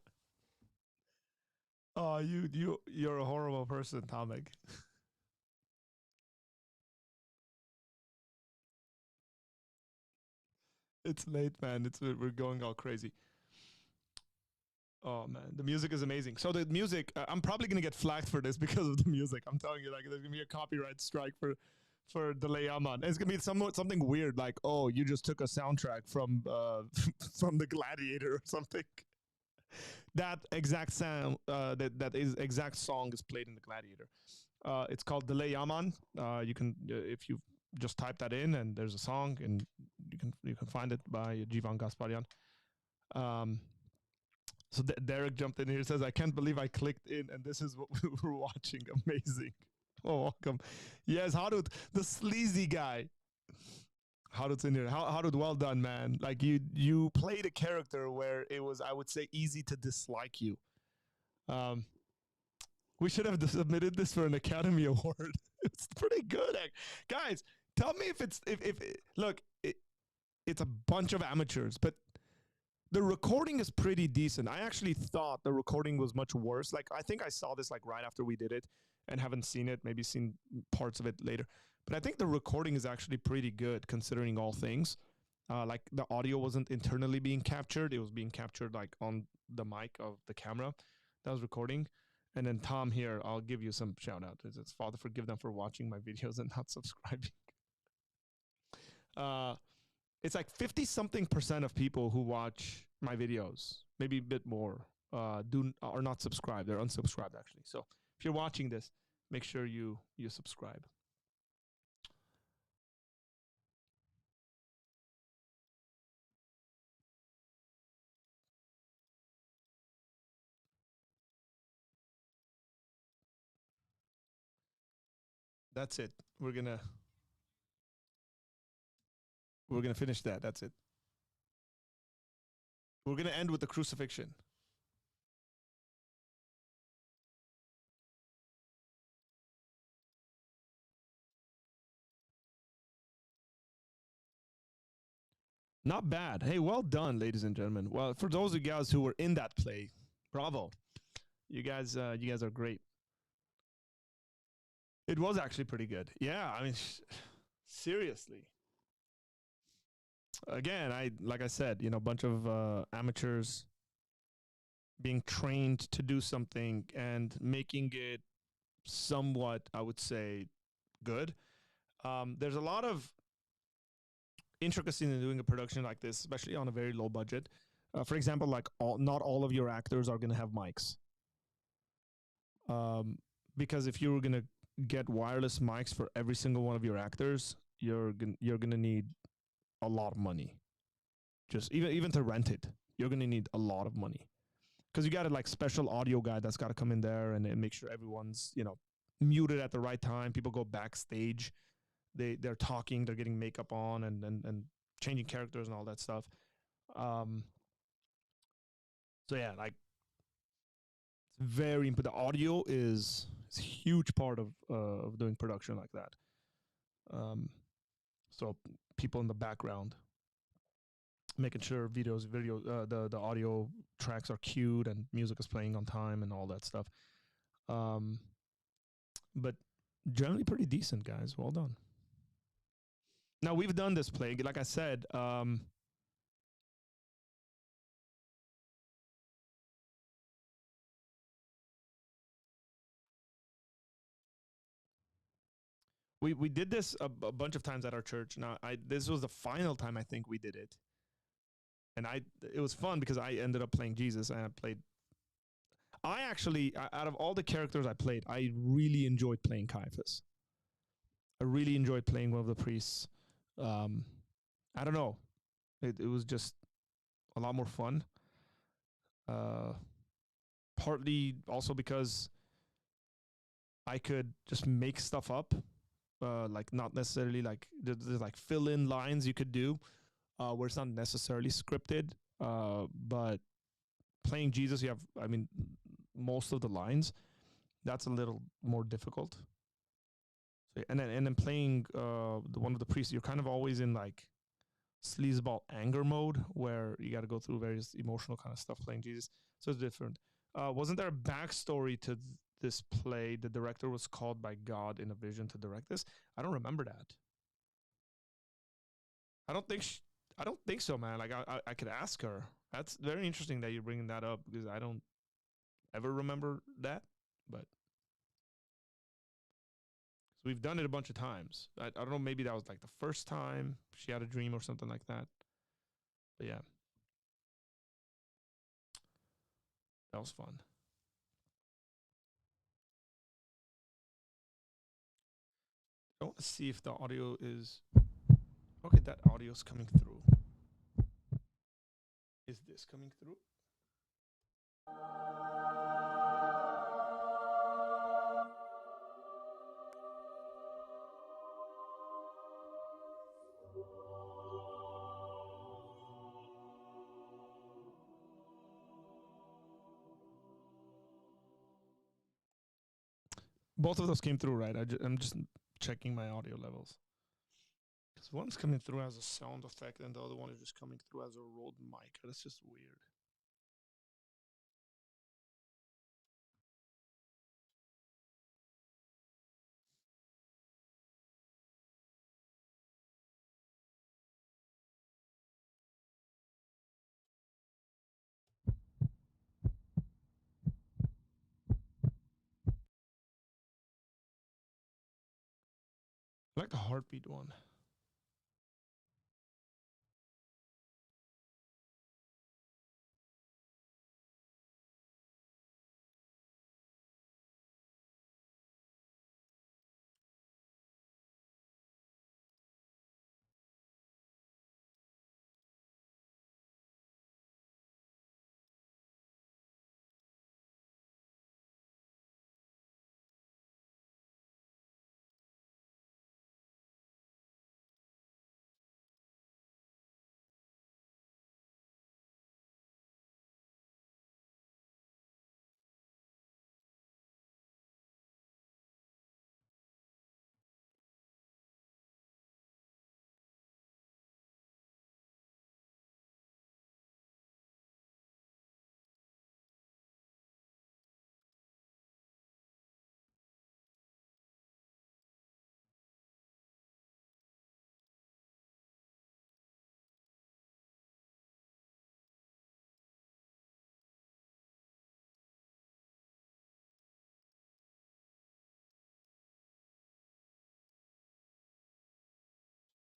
Oh, you're a horrible person, Tomek. It's late, man. We're going all crazy. Oh man, the music is amazing. So the music, I'm probably gonna get flagged for this because of the music. I'm telling you, like, there's gonna be a copyright strike for Delay Yaman. It's gonna be something weird, like, oh, you just took a soundtrack from from the Gladiator or something. That exact sound, exact song is played in the Gladiator. It's called Delay Yaman. You can if you just type that in, and there's a song, and you can find it by Jivan Gasparian. So Derek jumped in here and says, I can't believe I clicked in and this is what we were watching. Amazing. Oh, welcome. Yes, Harut, the sleazy guy. Harut's in here. Harut, well done, man. Like you played a character where it was, I would say, easy to dislike you. We should have submitted this for an Academy Award. It's pretty good. Guys, tell me if look, it's a bunch of amateurs, but the recording is pretty decent. I actually thought the recording was much worse. Like, I think I saw this like right after we did it and haven't seen it, maybe seen parts of it later. But I think the recording is actually pretty good considering all things. Like the audio wasn't internally being captured. It was being captured like on the mic of the camera that was recording. And then Tom here, I'll give you some shout out. It's Father, forgive them for watching my videos and not subscribing. It's like 50-something% of people who watch my videos, maybe a bit more, are not subscribed. They're unsubscribed actually. So if you're watching this, make sure you subscribe. That's it. We're gonna finish that. That's it. We're gonna end with the crucifixion. Not bad. Hey, well done, ladies and gentlemen. Well, for those of you guys who were in that play, bravo. You guys are great. It was actually pretty good. Yeah, I mean, seriously. Again, like I said, a bunch of amateurs being trained to do something and making it somewhat, I would say, good. There's a lot of intricacy in doing a production like this, especially on a very low budget. For example, like not all of your actors are going to have mics. Because if you were going to get wireless mics for every single one of your actors, you're going to need a lot of money. Just even to rent it, you're going to need a lot of money. Because you got a like special audio guy that's got to come in there and make sure everyone's, muted at the right time. People go backstage. They're talking, they're getting makeup on and changing characters and all that stuff. So yeah, like it's very important. The audio is a huge part of doing production like that. So people in the background, making sure the audio tracks are cued and music is playing on time and all that stuff. But generally pretty decent, guys. Well done. Now, we've done this play. Like I said, we did this a bunch of times at our church. Now, this was the final time I think we did it. And it was fun because I ended up playing Jesus, and I actually, out of all the characters I played, I really enjoyed playing Caiaphas. I really enjoyed playing one of the priests. I don't know. It was just a lot more fun. Partly also because I could just make stuff up. Like not necessarily like there's like fill in lines you could do where it's not necessarily scripted. But playing Jesus, you have, I mean, most of the lines. That's a little more difficult. So, and then playing one of the priests, you're kind of always in like sleazeball anger mode where you got to go through various emotional kind of stuff playing Jesus. So it's different. Wasn't there a backstory to this play? The director was called by God in a vision to direct this. I don't remember that. I don't think. I don't think so, man. Like I could ask her. That's very interesting that you're bringing that up because I don't ever remember that. But so we've done it a bunch of times. I don't know. Maybe that was like the first time she had a dream or something like that. But yeah, that was fun. I want to see if the audio is okay. That audio is coming through. Is this coming through? Both of those came through, right? I'm just checking my audio levels. Because one's coming through as a sound effect and the other one is just coming through as a Rode mic. That's just weird. I like the heartbeat one.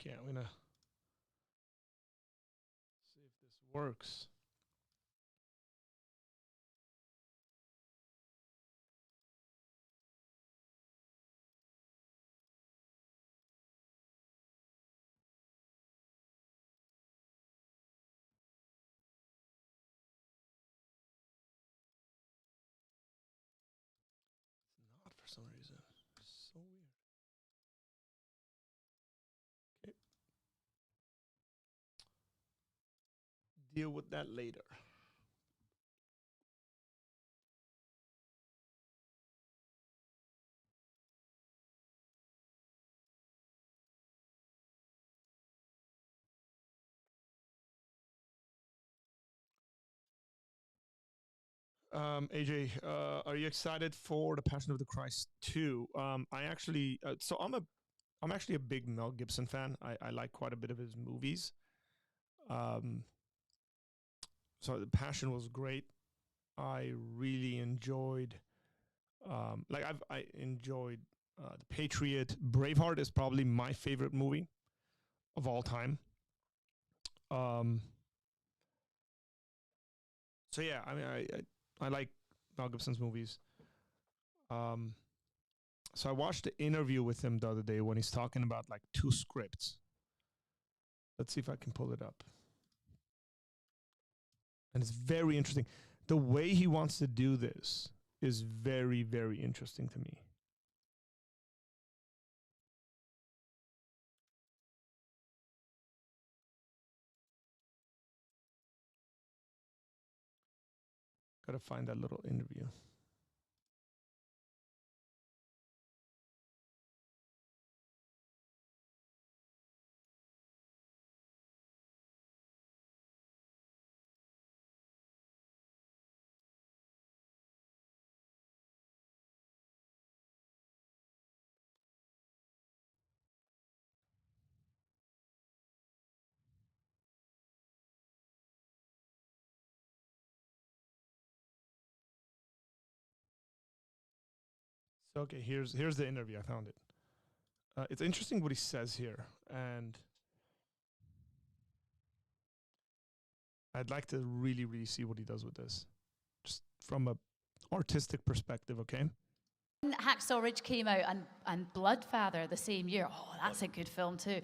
Okay, I'm gonna see if this works. It's not for some reason. It's so weird. Okay. Deal with that later. AJ, are you excited for the Passion of the Christ 2? I actually, I'm actually a big Mel Gibson fan. I like quite a bit of his movies. So the Passion was great. I really enjoyed, I enjoyed The Patriot. Braveheart is probably my favorite movie of all time. So yeah, I mean, I like Mel Gibson's movies. Um, so I watched the interview with him the other day when he's talking about like 2 scripts. Let's see if I can pull it up. And it's very interesting. The way he wants to do this is very, very interesting to me. Gotta find that little interview. So okay, here's the interview. I found it. It's interesting what he says here, and I'd like to really, really see what he does with this, just from a artistic perspective. Okay. Hacksaw Ridge came out and Bloodfather the same year. Oh, that's a good film too.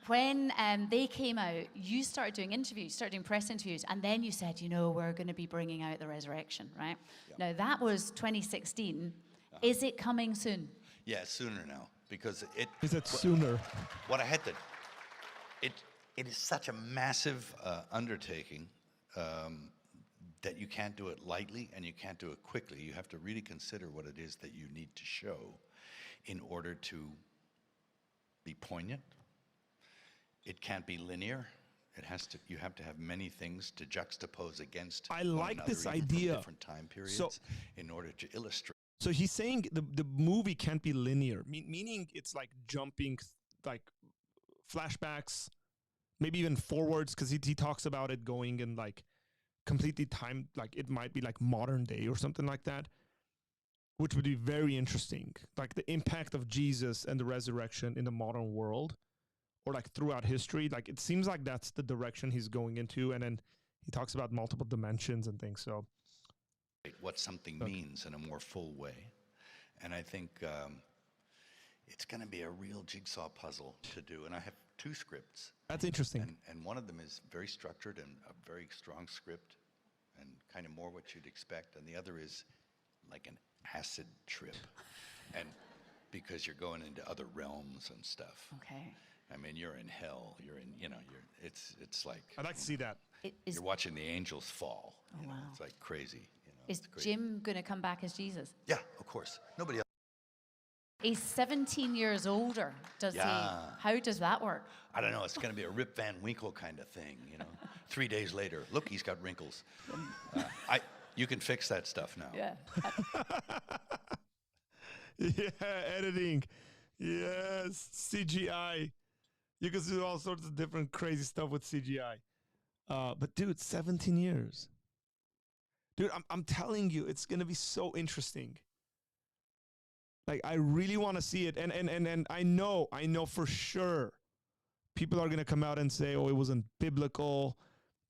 When they came out, you started doing interviews, started doing press interviews, and then you said, you know, we're going to be bringing out The Resurrection, right? Yep. Now, that was 2016. Is it coming soon? Yeah, sooner now, because it... Is it sooner? What I had to... It is such a massive undertaking that you can't do it lightly and you can't do it quickly. You have to really consider what it is that you need to show in order to be poignant. It can't be linear. It has to. You have to have many things to juxtapose against. I like this even from idea. different time periods in order to illustrate. So he's saying the movie can't be linear, meaning it's like jumping, like flashbacks, maybe even forwards, because he talks about it going in like completely time, like it might be like modern day or something like that, which would be very interesting. Like the impact of Jesus and the resurrection in the modern world, or like throughout history. Like it seems like that's the direction he's going into, and then he talks about multiple dimensions and things. So what something means in a more full way. And I think it's going to be a real jigsaw puzzle to do. And I have 2 scripts. That's interesting. And one of them is very structured and a very strong script and kind of more what you'd expect. And the other is like an acid trip. And because you're going into other realms and stuff. Okay. I mean, you're in hell. You're in, you know, it's like... I'd like to see that. You're watching the angels fall. Oh, you know? wow. It's like crazy. You know? Is Jim going to come back as Jesus? Yeah, of course. Nobody else. He's 17 years older. Does he? How does that work? I don't know. It's going to be a Rip Van Winkle kind of thing, you know. 3 days later, look, he's got wrinkles. You can fix that stuff now. Yeah. Yeah, editing. Yes, CGI. You can do all sorts of different crazy stuff with CGI. But dude, 17 years. Dude, I'm telling you, it's gonna be so interesting. Like, I really want to see it, and I know for sure, people are gonna come out and say, "Oh, it wasn't biblical.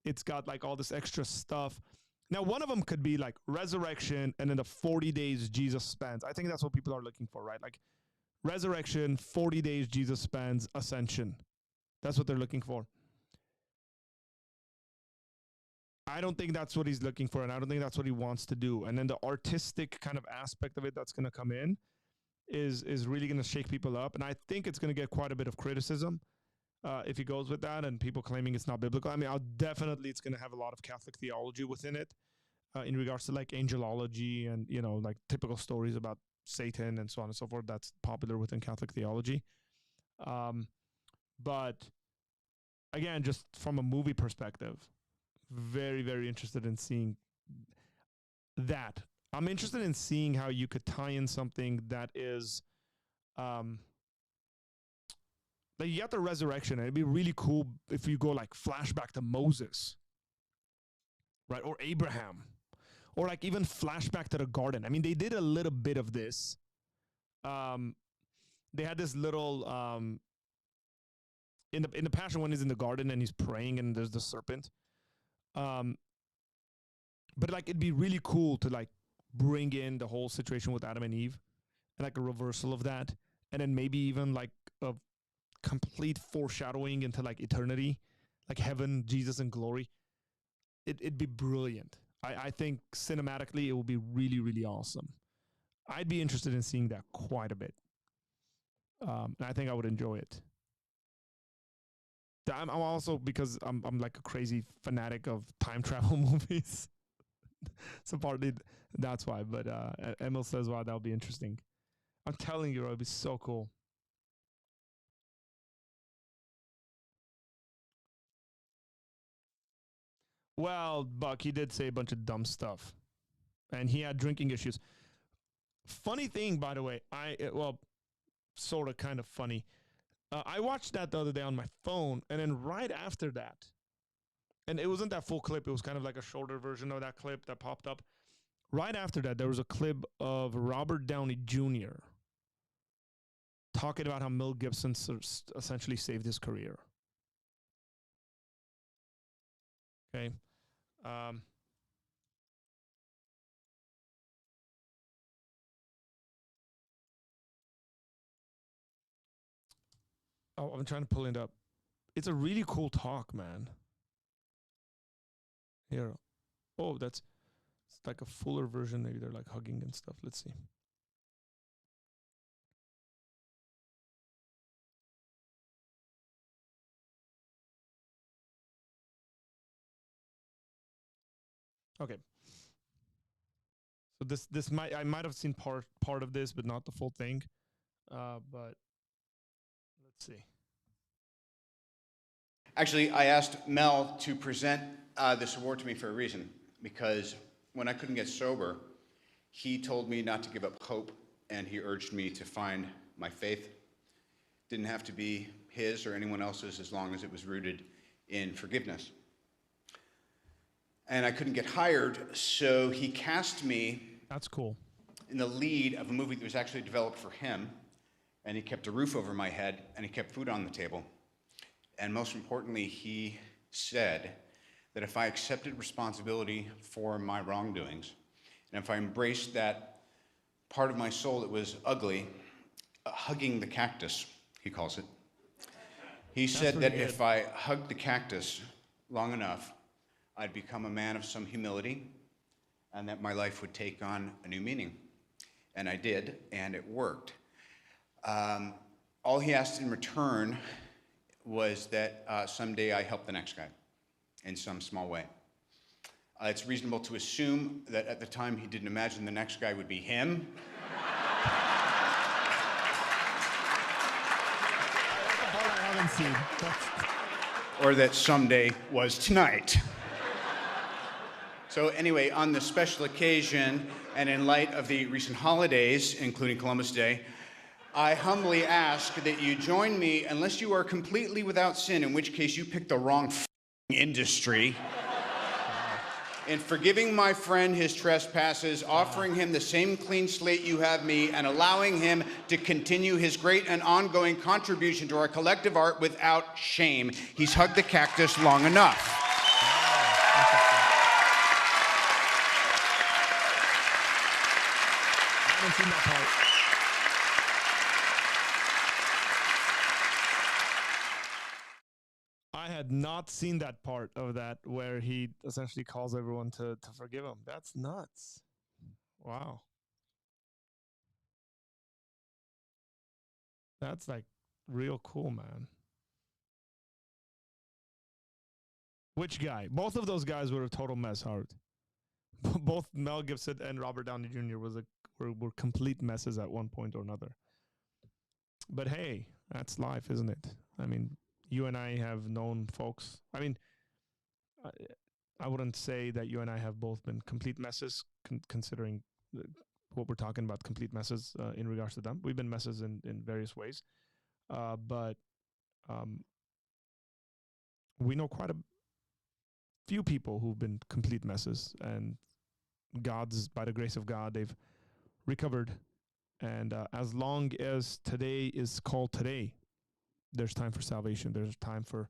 It's got like all this extra stuff." Now, one of them could be like resurrection, and then the 40 days Jesus spends. I think that's what people are looking for, right? Like resurrection, 40 days Jesus spends, ascension. That's what they're looking for. I don't think that's what he's looking for, and I don't think that's what he wants to do. And then the artistic kind of aspect of it that's going to come in is really going to shake people up. And I think it's going to get quite a bit of criticism if he goes with that, and people claiming it's not biblical. I mean, it's going to have a lot of Catholic theology within it in regards to like angelology and, you know, like typical stories about Satan and so on and so forth. That's popular within Catholic theology. But again, just from a movie perspective, very, very interested in seeing that. I'm interested in seeing how you could tie in something that is, like you got the resurrection, and it'd be really cool if you go like flashback to Moses, right? Or Abraham, or like even flashback to the garden. I mean, they did a little bit of this. They had this little, in the Passion when he's in the garden and he's praying and there's the serpent. But like it'd be really cool to like bring in the whole situation with Adam and Eve and like a reversal of that, and then maybe even like a complete foreshadowing into like eternity, like heaven, Jesus, and glory. It'd be brilliant. I think cinematically it will be really, really awesome. I'd be interested in seeing that quite a bit, and I think I would enjoy it. I'm also, because I'm like a crazy fanatic of time travel movies. So partly that's why. But Emil says, wow, that would be interesting. I'm telling you, it would be so cool. Well, Buck, he did say a bunch of dumb stuff. And he had drinking issues. Funny thing, by the way, sort of kind of funny. I watched that the other day on my phone, and then right after that, and it wasn't that full clip, it was kind of like a shorter version of that clip that popped up. right after that, there was a clip of Robert Downey Jr. talking about how Mel Gibson essentially saved his career. Okay. I'm trying to pull it up. It's a really cool talk, man. Here. Oh, it's like a fuller version. Maybe they're like hugging and stuff. Let's see. Okay. So this I might have seen part of this, but not the full thing. But let's see. Actually, I asked Mel to present this award to me for a reason, because when I couldn't get sober, he told me not to give up hope, and he urged me to find my faith. Didn't have to be his or anyone else's as long as it was rooted in forgiveness. And I couldn't get hired, so he cast me. That's cool. In the lead of a movie that was actually developed for him, and he kept a roof over my head, and he kept food on the table. And most importantly, he said that if I accepted responsibility for my wrongdoings, and if I embraced that part of my soul that was ugly, hugging the cactus, he calls it, he said that if I hugged the cactus long enough, I'd become a man of some humility, and that my life would take on a new meaning. And I did, and it worked. All he asked in return was that someday I help the next guy in some small way. It's reasonable to assume that at the time he didn't imagine the next guy would be him. Or that someday was tonight. So anyway, on this special occasion, and in light of the recent holidays, including Columbus Day, I humbly ask that you join me, unless you are completely without sin, in which case you picked the wrong industry, in forgiving my friend his trespasses, offering him the same clean slate you have me, and allowing him to continue his great and ongoing contribution to our collective art without shame. He's hugged the cactus long enough. I haven't seen that part. I had not seen that part of that where he essentially calls everyone to forgive him. That's nuts. Wow. That's like real cool, man. Which guy? Both of those guys were a total mess, Howard. Both Mel Gibson and Robert Downey Jr. were complete messes at one point or another. But hey, that's life, isn't it? I mean, you and I have known folks. I mean, I wouldn't say that you and I have both been complete messes, considering what we're talking about, complete messes in regards to them. We've been messes in various ways. But we know quite a few people who've been complete messes, and by the grace of God, they've recovered. And as long as today is called today, there's time for salvation. There's time for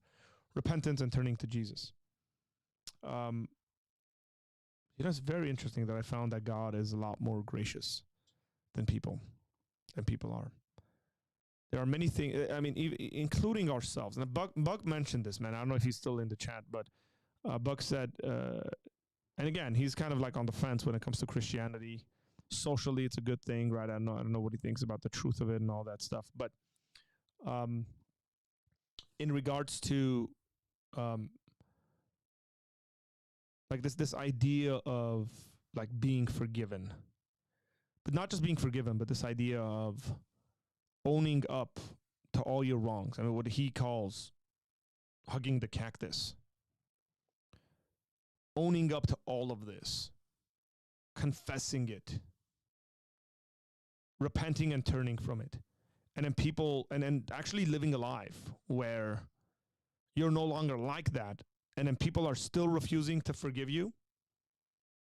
repentance and turning to Jesus. It's very interesting that I found that God is a lot more gracious than people are. There are many things, I mean, including ourselves. And Buck mentioned this, man. I don't know if he's still in the chat, but Buck said, and again, he's kind of like on the fence when it comes to Christianity. Socially, it's a good thing, right? I don't know what he thinks about the truth of it and all that stuff. But in regards to like this idea of like being forgiven, but not just being forgiven, but this idea of owning up to all your wrongs. I mean, what he calls hugging the cactus. Owning up to all of this, confessing it, repenting and turning from it. And then and actually living a life where you're no longer like that. And then people are still refusing to forgive you.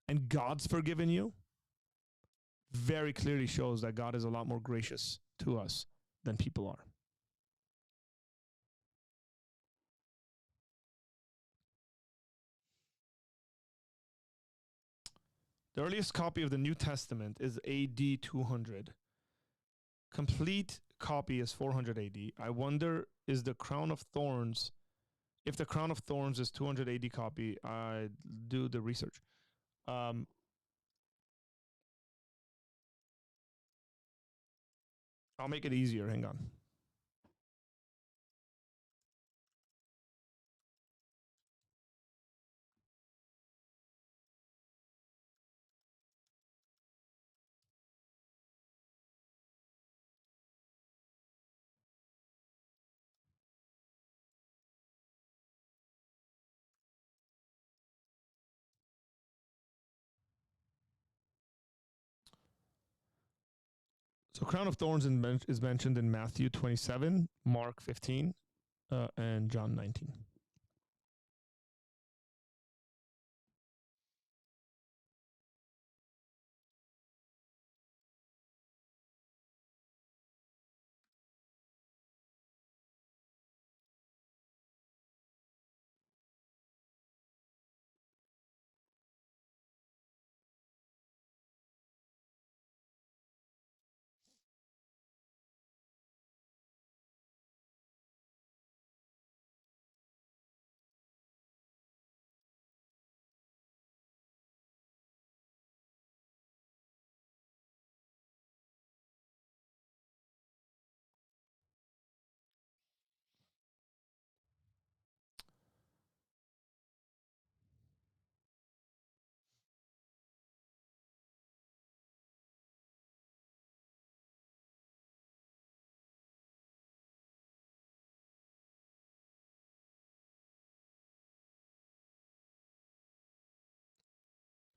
And God's forgiven you. very clearly shows that God is a lot more gracious to us than people are. The earliest copy of the New Testament is AD 200. Complete copy is 400 AD. I wonder, is the Crown of Thorns, if the Crown of Thorns is 200 AD copy, I do the research. I'll make it easier. Hang on. So Crown of Thorns is mentioned in Matthew 27, Mark 15, and John 19.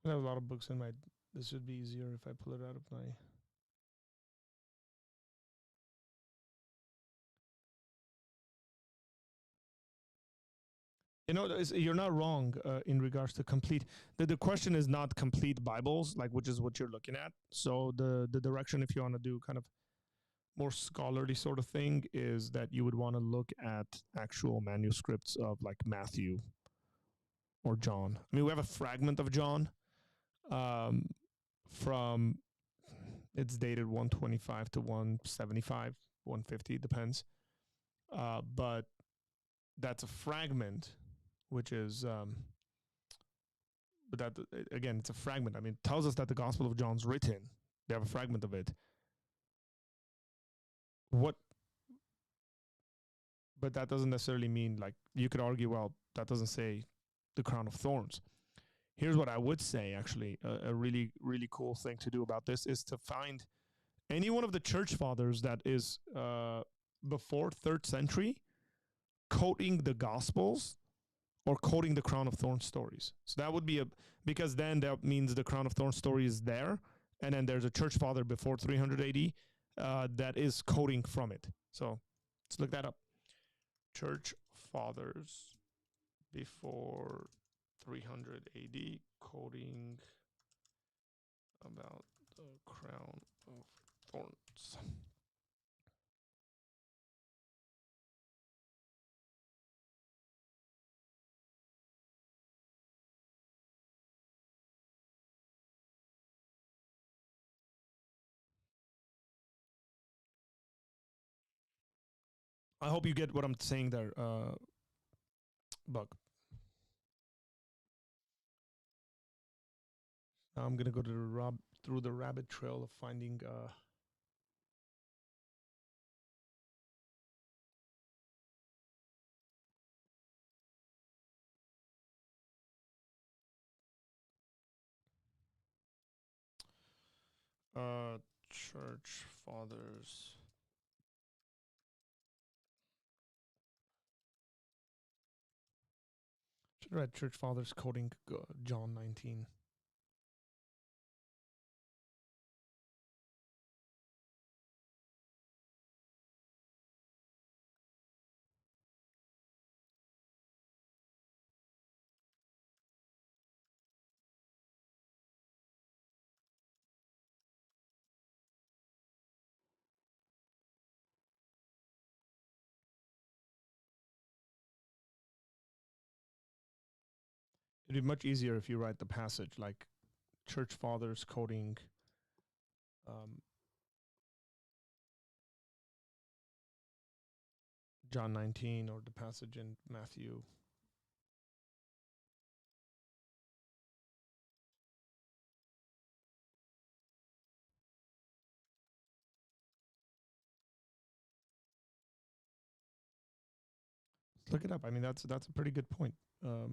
I have a lot of books in my. This would be easier if I pull it out of my. You know, you're not wrong in regards to complete. The question is not complete Bibles, like which is what you're looking at. So the direction, if you want to do kind of more scholarly sort of thing, is that you would want to look at actual manuscripts of like Matthew or John. I mean, we have a fragment of John from, it's dated 125 to 175, 150, depends. But that's a fragment, which is, but that again, it's a fragment. I mean, it tells us that the Gospel of John's written. They have a fragment of it. What? But that doesn't necessarily mean, like, you could argue, well, that doesn't say the crown of thorns. Here's what I would say, actually, a really, really cool thing to do about this is to find any one of the church fathers that is before 3rd century quoting the Gospels or quoting the crown of thorns stories. So that would be because then that means the crown of thorns story is there, and then there's a church father before 300 AD that is quoting from it. So let's look that up. Church fathers before 300 AD quoting about the crown of thorns. I hope you get what I'm saying there, Buck. Now I'm gonna go to through the rabbit trail of finding church fathers. Should read church fathers quoting John 19. It'd be much easier if you write the passage, like church fathers quoting John 19 or the passage in Matthew. Look it up. I mean, that's a pretty good point. So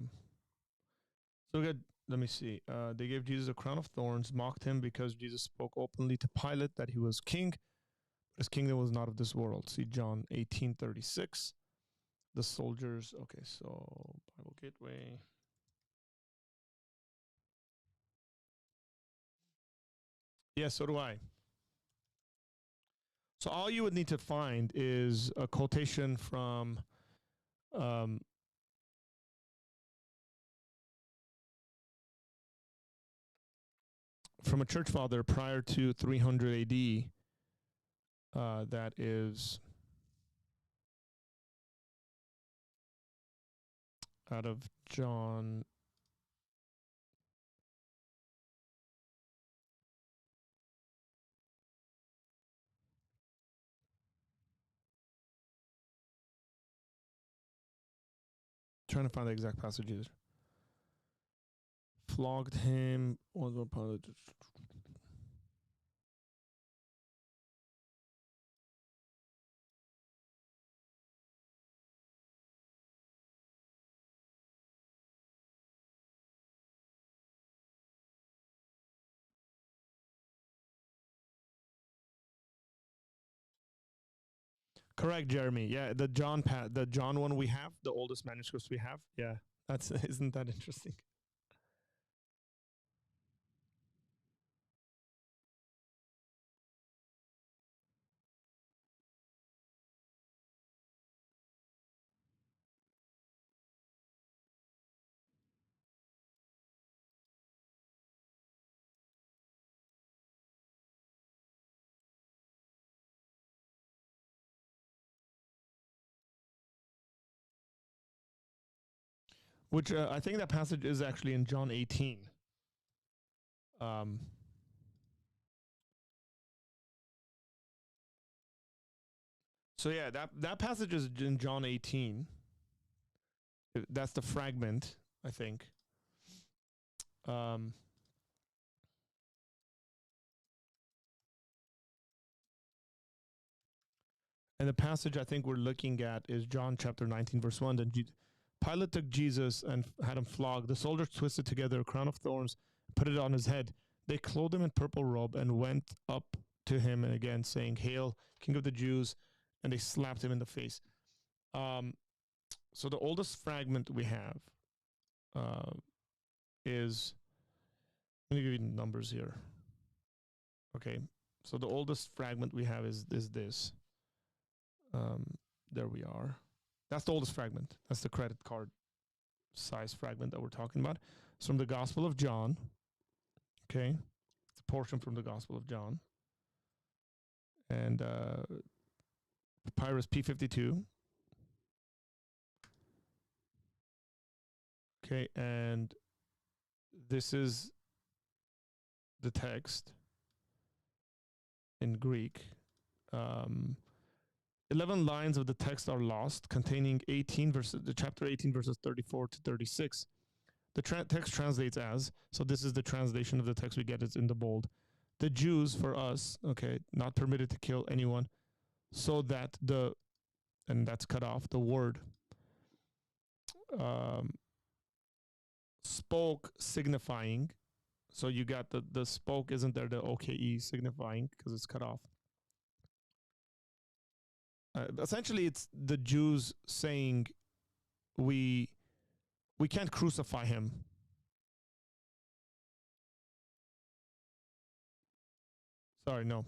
good. Let me see. They gave Jesus a crown of thorns, mocked him because Jesus spoke openly to Pilate that he was king. His kingdom was not of this world. See John 18:36. The soldiers. Okay, so Bible Gateway. Yeah, so do I. So all you would need to find is a quotation from a church father prior to 300 AD. That is out of John. Trying to find the exact passage either. Flogged him. Correct, Jeremy. Yeah, the John one we have, the oldest manuscripts we have. Yeah, that's isn't that interesting? Which I think that passage is actually in John 18. So yeah, that passage is in John 18. That's the fragment, I think. And the passage I think we're looking at is John chapter 19, verse 1. Then Pilate took Jesus and had him flogged. The soldiers twisted together a crown of thorns, put it on his head. They clothed him in purple robe and went up to him and again saying, "Hail, King of the Jews!" And they slapped him in the face. So the oldest fragment we have is, let me give you numbers here. Okay, so the oldest fragment we have is this. There we are. That's the oldest fragment. That's the credit card size fragment that we're talking about. It's from the Gospel of John. Okay, it's a portion from the Gospel of John. And Papyrus P52. Okay, and this is the text in Greek. 11 lines of the text are lost, containing chapter 18 verses 34 to 36. The text translates as, so this is the translation of the text we get, it's in the bold. The Jews, for us, okay, not permitted to kill anyone, so that and that's cut off, the word spoke signifying, so you got the spoke isn't there, the OKE signifying, because it's cut off. Essentially, it's the Jews saying, we can't crucify him. Sorry, no.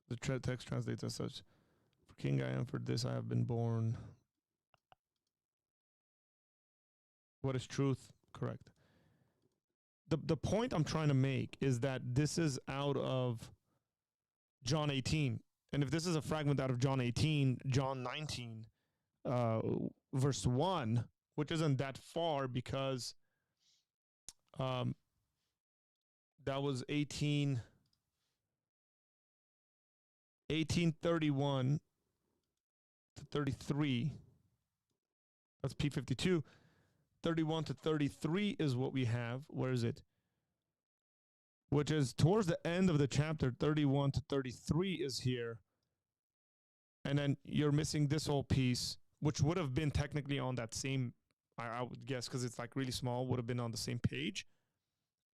The text translates as such. For king I am, for this I have been born. What is truth? Correct. The point I'm trying to make is that this is out of John 18. And if this is a fragment out of John 18, John 19, verse 1, which isn't that far because that was 1831 to 33. That's P52. 31 to 33 is what we have. Where is it? Which is towards the end of the chapter. 31 to 33 is here. And then you're missing this whole piece, which would have been technically on that same, I would guess, because it's like really small, would have been on the same page.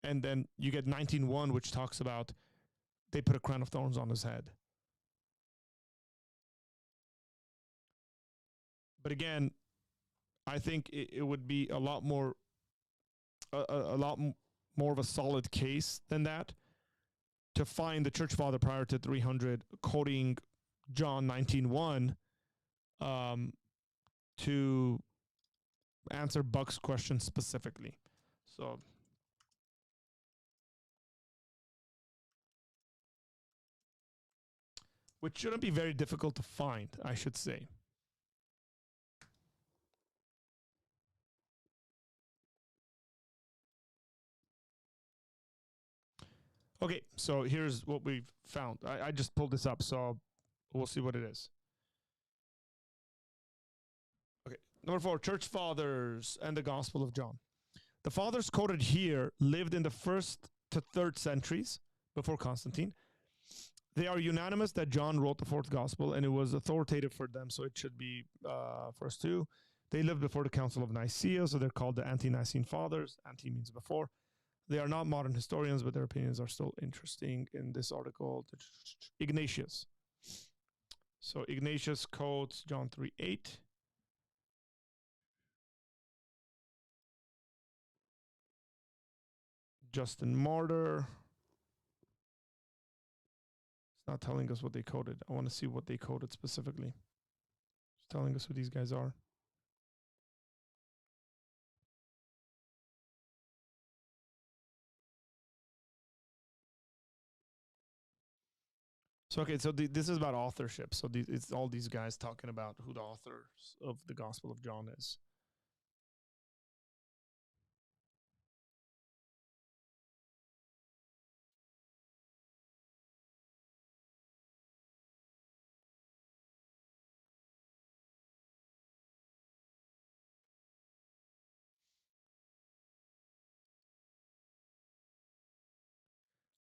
And then you get 19:1, which talks about they put a crown of thorns on his head. But again, I think it would be a lot more, more of a solid case than that to find the church father prior to 300 quoting John 19:1 to answer Buck's question specifically. So which shouldn't be very difficult to find, I should say. Okay, so here's what we've found. I just pulled this up, so we'll see what it is. Okay, number 4, Church Fathers and the Gospel of John. The fathers quoted here lived in the 1st to 3rd centuries before Constantine. They are unanimous that John wrote the 4th Gospel, and it was authoritative for them, so it should be first 2. They lived before the Council of Nicaea, so they're called the Ante-Nicene Fathers. Ante means before. They are not modern historians, but their opinions are still interesting in this article. Ignatius. So Ignatius quotes John 3:8. Justin Martyr. It's not telling us what they quoted. I want to see what they quoted specifically. It's telling us who these guys are. So, okay, so this is about authorship. So it's all these guys talking about who the authors of the Gospel of John is.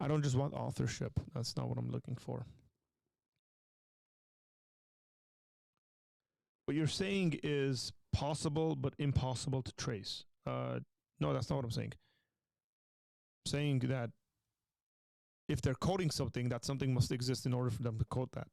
I don't just want authorship. That's not what I'm looking for. What you're saying is possible but impossible to trace. No, that's not what I'm saying. I'm saying that if they're coding something, that something must exist in order for them to code that.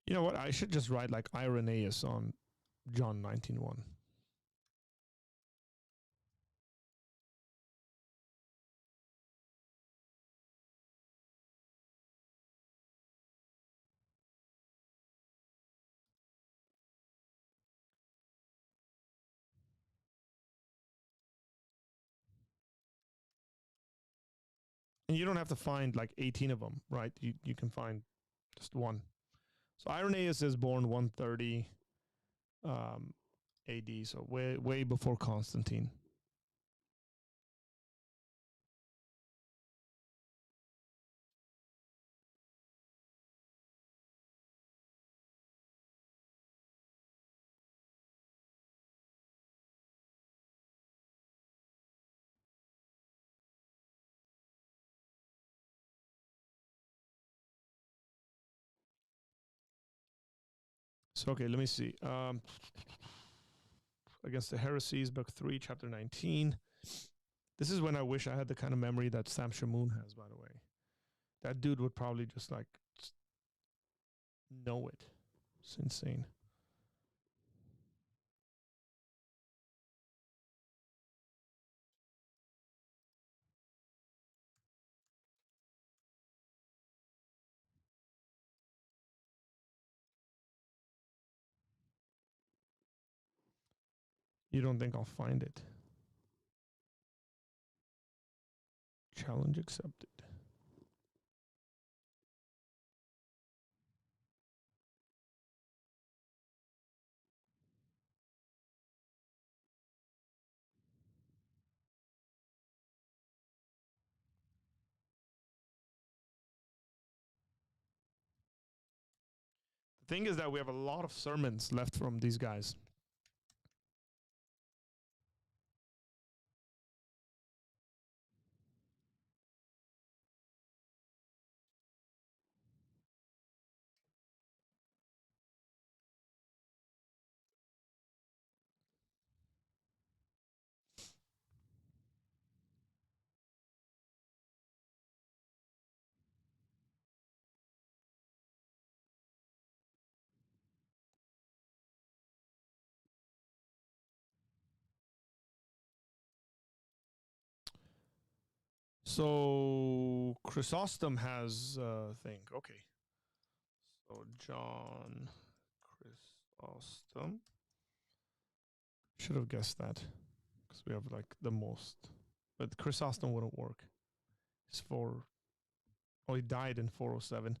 You know what? I should just write like Irenaeus on John 19:1. And you don't have to find like 18 of them, right? You can find just one. So Irenaeus is born 130 AD, so way before Constantine. So okay, let me see. Against the Heresies, book 3, chapter 19. This is when I wish I had the kind of memory that Sam Shamoon has, by the way. That dude would probably just like know it. It's insane. You don't think I'll find it? Challenge accepted. The thing is that we have a lot of sermons left from these guys. So Chrysostom has a thing. Okay. So John Chrysostom. Should have guessed that because we have like the most. But Chrysostom wouldn't work. He's he died in 407.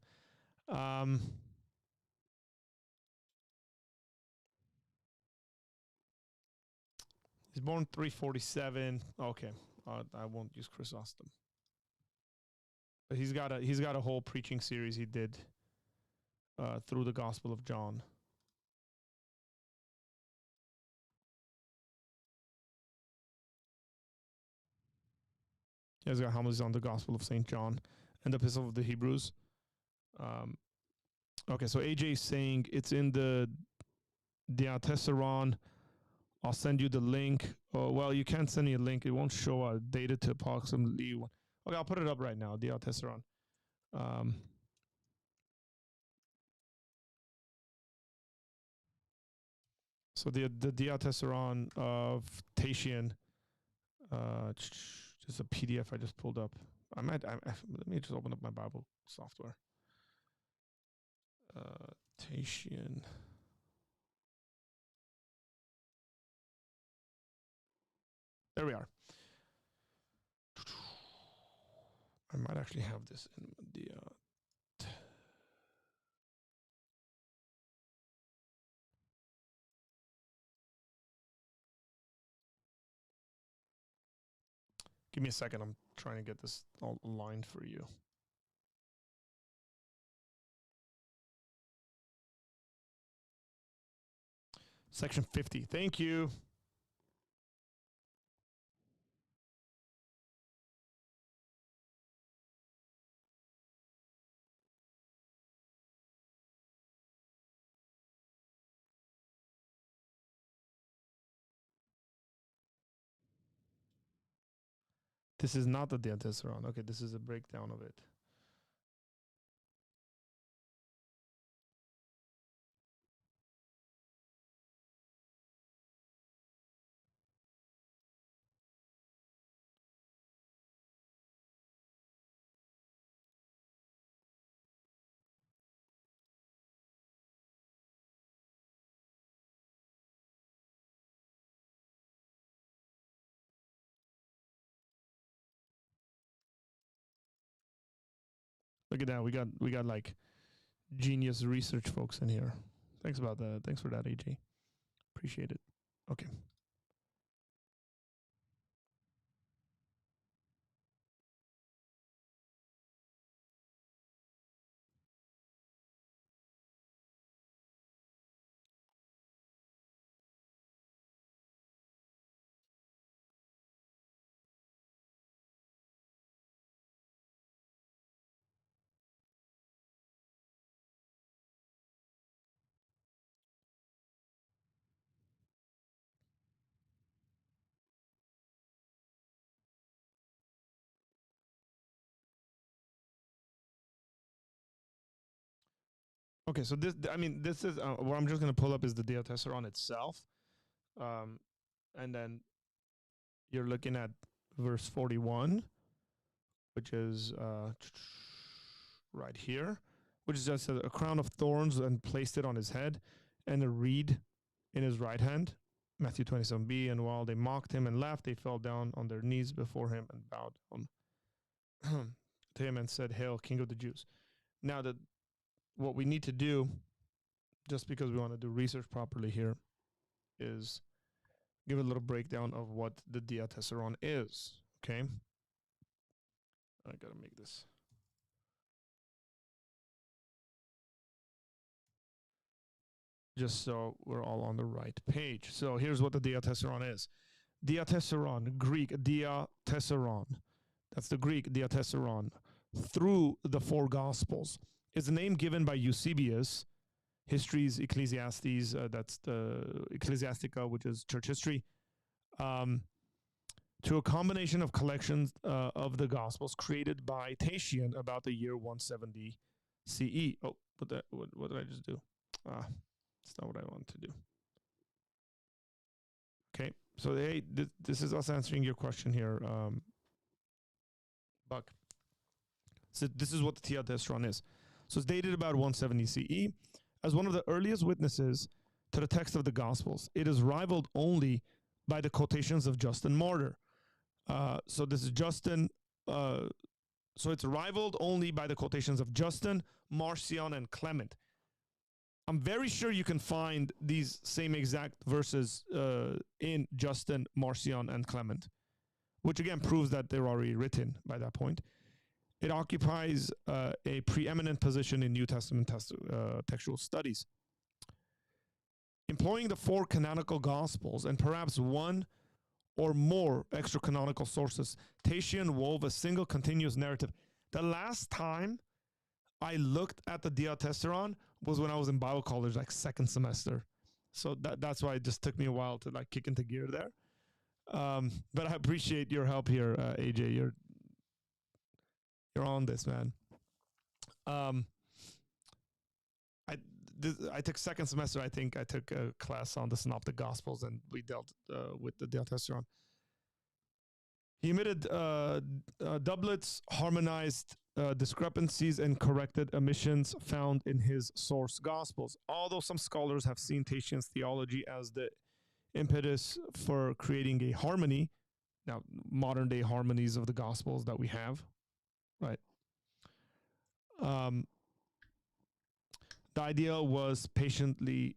He's born 347. Okay. I won't use Chrysostom. But he's got a whole preaching series he did through the Gospel of John. He has got homilies on the Gospel of St. John and the Epistle of the Hebrews. Okay, so AJ is saying it's in the Diatessaron. I'll send you the link. Well, you can't send me a link. It won't show a data to approximately. Okay, I'll put it up right now. Diatessaron. So the Diatessaron of Tatian. Just a PDF I just pulled up. Let me just open up my Bible software. Tatian. There we are. I might actually have this in the. Give me a second. I'm trying to get this all aligned for you. Section 50. Thank you. This is not the Diatessaron. Okay, this is a breakdown of it. Look at that. We got like genius research folks in here. Thanks for that, AJ. Appreciate it. Okay. Okay, so this is what I'm just going to pull up is the Diatessaron itself. And then you're looking at verse 41, which is right here, which is just a crown of thorns and placed it on his head and a reed in his right hand. Matthew 27b, and while they mocked him and laughed, they fell down on their knees before him and bowed on to him and said, "Hail, King of the Jews." Now, what we need to do, just because we want to do research properly here, is give a little breakdown of what the diatessaron is, okay? I gotta make this. Just so we're all on the right page. So here's what the diatessaron is. Diatessaron, Greek, diatessaron. That's the Greek diatessaron. Through the four Gospels. Is a name given by Eusebius, Histories Ecclesiastes, that's the Ecclesiastica, which is church history, to a combination of collections of the Gospels created by Tatian about the year 170 CE. Oh, what did I just do? That's not what I wanted to do. Okay, so hey, this is us answering your question here, Buck. So this is what the diatessaron is. So it's dated about 170 CE. As one of the earliest witnesses to the text of the Gospels, it is rivaled only by the quotations of Justin Martyr. So this is Justin. So it's rivaled only by the quotations of Justin, Marcion, and Clement. I'm very sure you can find these same exact verses in Justin, Marcion, and Clement, which again proves that they're already written by that point. It occupies a preeminent position in New Testament textual studies. Employing the four canonical Gospels and perhaps one or more extra-canonical sources, Tatian wove a single continuous narrative. The last time I looked at the diatessaron was when I was in Bible college, like second semester. So that's why it just took me a while to like kick into gear there. But I appreciate your help here, AJ. You're on this, man. I took second semester. I think I took a class on the Synoptic Gospels, and we dealt with the diatessaron. He omitted doublets, harmonized discrepancies, and corrected omissions found in his source Gospels. Although some scholars have seen Tatian's theology as the impetus for creating a harmony, now modern day harmonies of the Gospels that we have, right? The idea was patently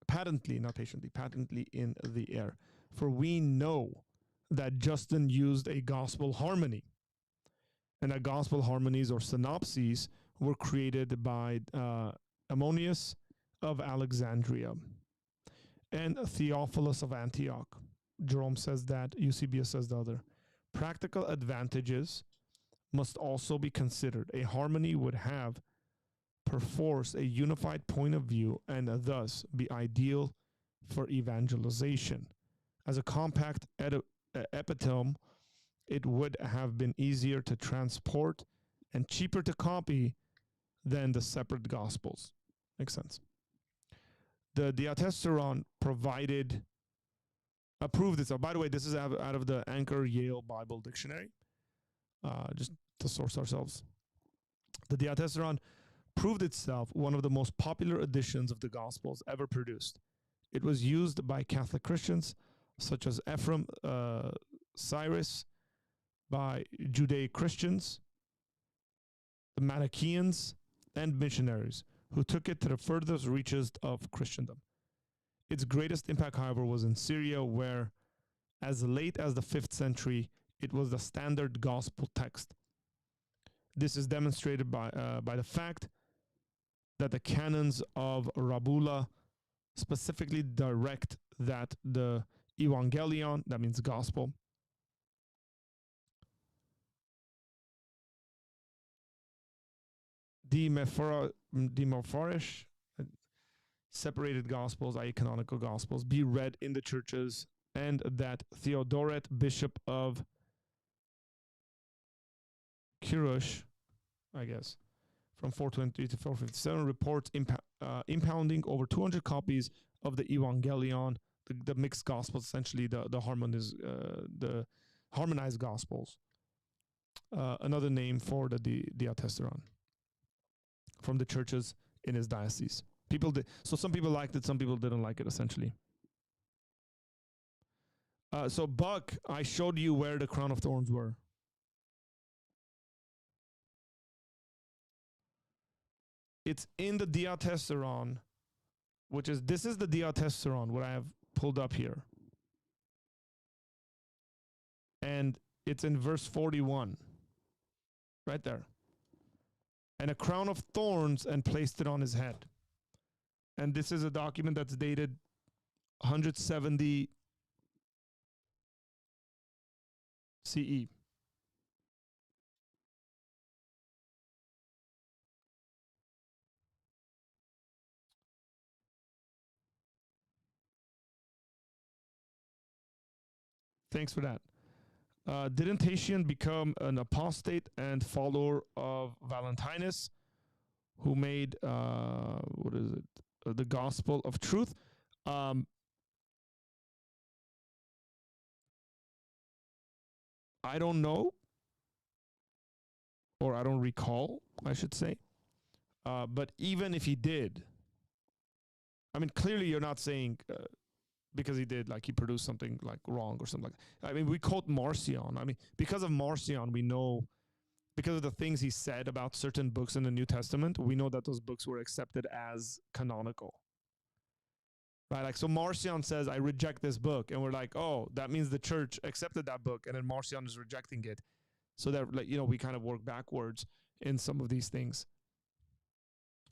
in the air. For we know that Justin used a gospel harmony, and that gospel harmonies or synopses were created by Ammonius of Alexandria and Theophilus of Antioch. Jerome says that, Eusebius says the other. Practical advantages must also be considered. A harmony would have perforce a unified point of view and thus be ideal for evangelization. As a compact epitome, it would have been easier to transport and cheaper to copy than the separate Gospels. Makes sense. The diatessaron approved this. By the way, this is out of the Anchor Yale Bible Dictionary, just to source ourselves. The diatessaron proved itself one of the most popular editions of the Gospels ever produced. It was used by Catholic Christians such as Ephraim, Cyrus, by Judaic Christians, the Manichaeans, and missionaries who took it to the furthest reaches of Christendom. Its greatest impact, however, was in Syria, where as late as the 5th century, it was the standard gospel text. This is demonstrated by the fact that the canons of Rabula specifically direct that the Evangelion, that means gospel, Demophorish, separated gospels, i.e. canonical gospels, be read in the churches, and that Theodoret, bishop of Kirush, I guess, from 423 to 457, reports impounding over 200 copies of the Evangelion, the mixed gospels, essentially the harmonized gospels. Another name for the diatessaron from the churches in his diocese. So some people liked it, some people didn't like it, essentially. So Buck, I showed you where the crown of thorns were. It's in the diatessaron, this is the diatessaron, what I have pulled up here. And it's in verse 41, right there. And a crown of thorns, and placed it on his head. And this is a document that's dated 170 CE. Thanks for that. Didn't Tatian become an apostate and follower of Valentinus, who made the gospel of truth? I don't know, or I don't recall, I should say. But even if he did, I mean, clearly you're not saying because he did, like he produced something like wrong or something like that. I mean, we quote Marcion. I mean, because of Marcion, we know, because of the things he said about certain books in the New Testament, we know that those books were accepted as canonical. Right? Like, so Marcion says, I reject this book. And we're like, oh, that means the church accepted that book. And then Marcion is rejecting it. So that, like, you know, we kind of work backwards in some of these things.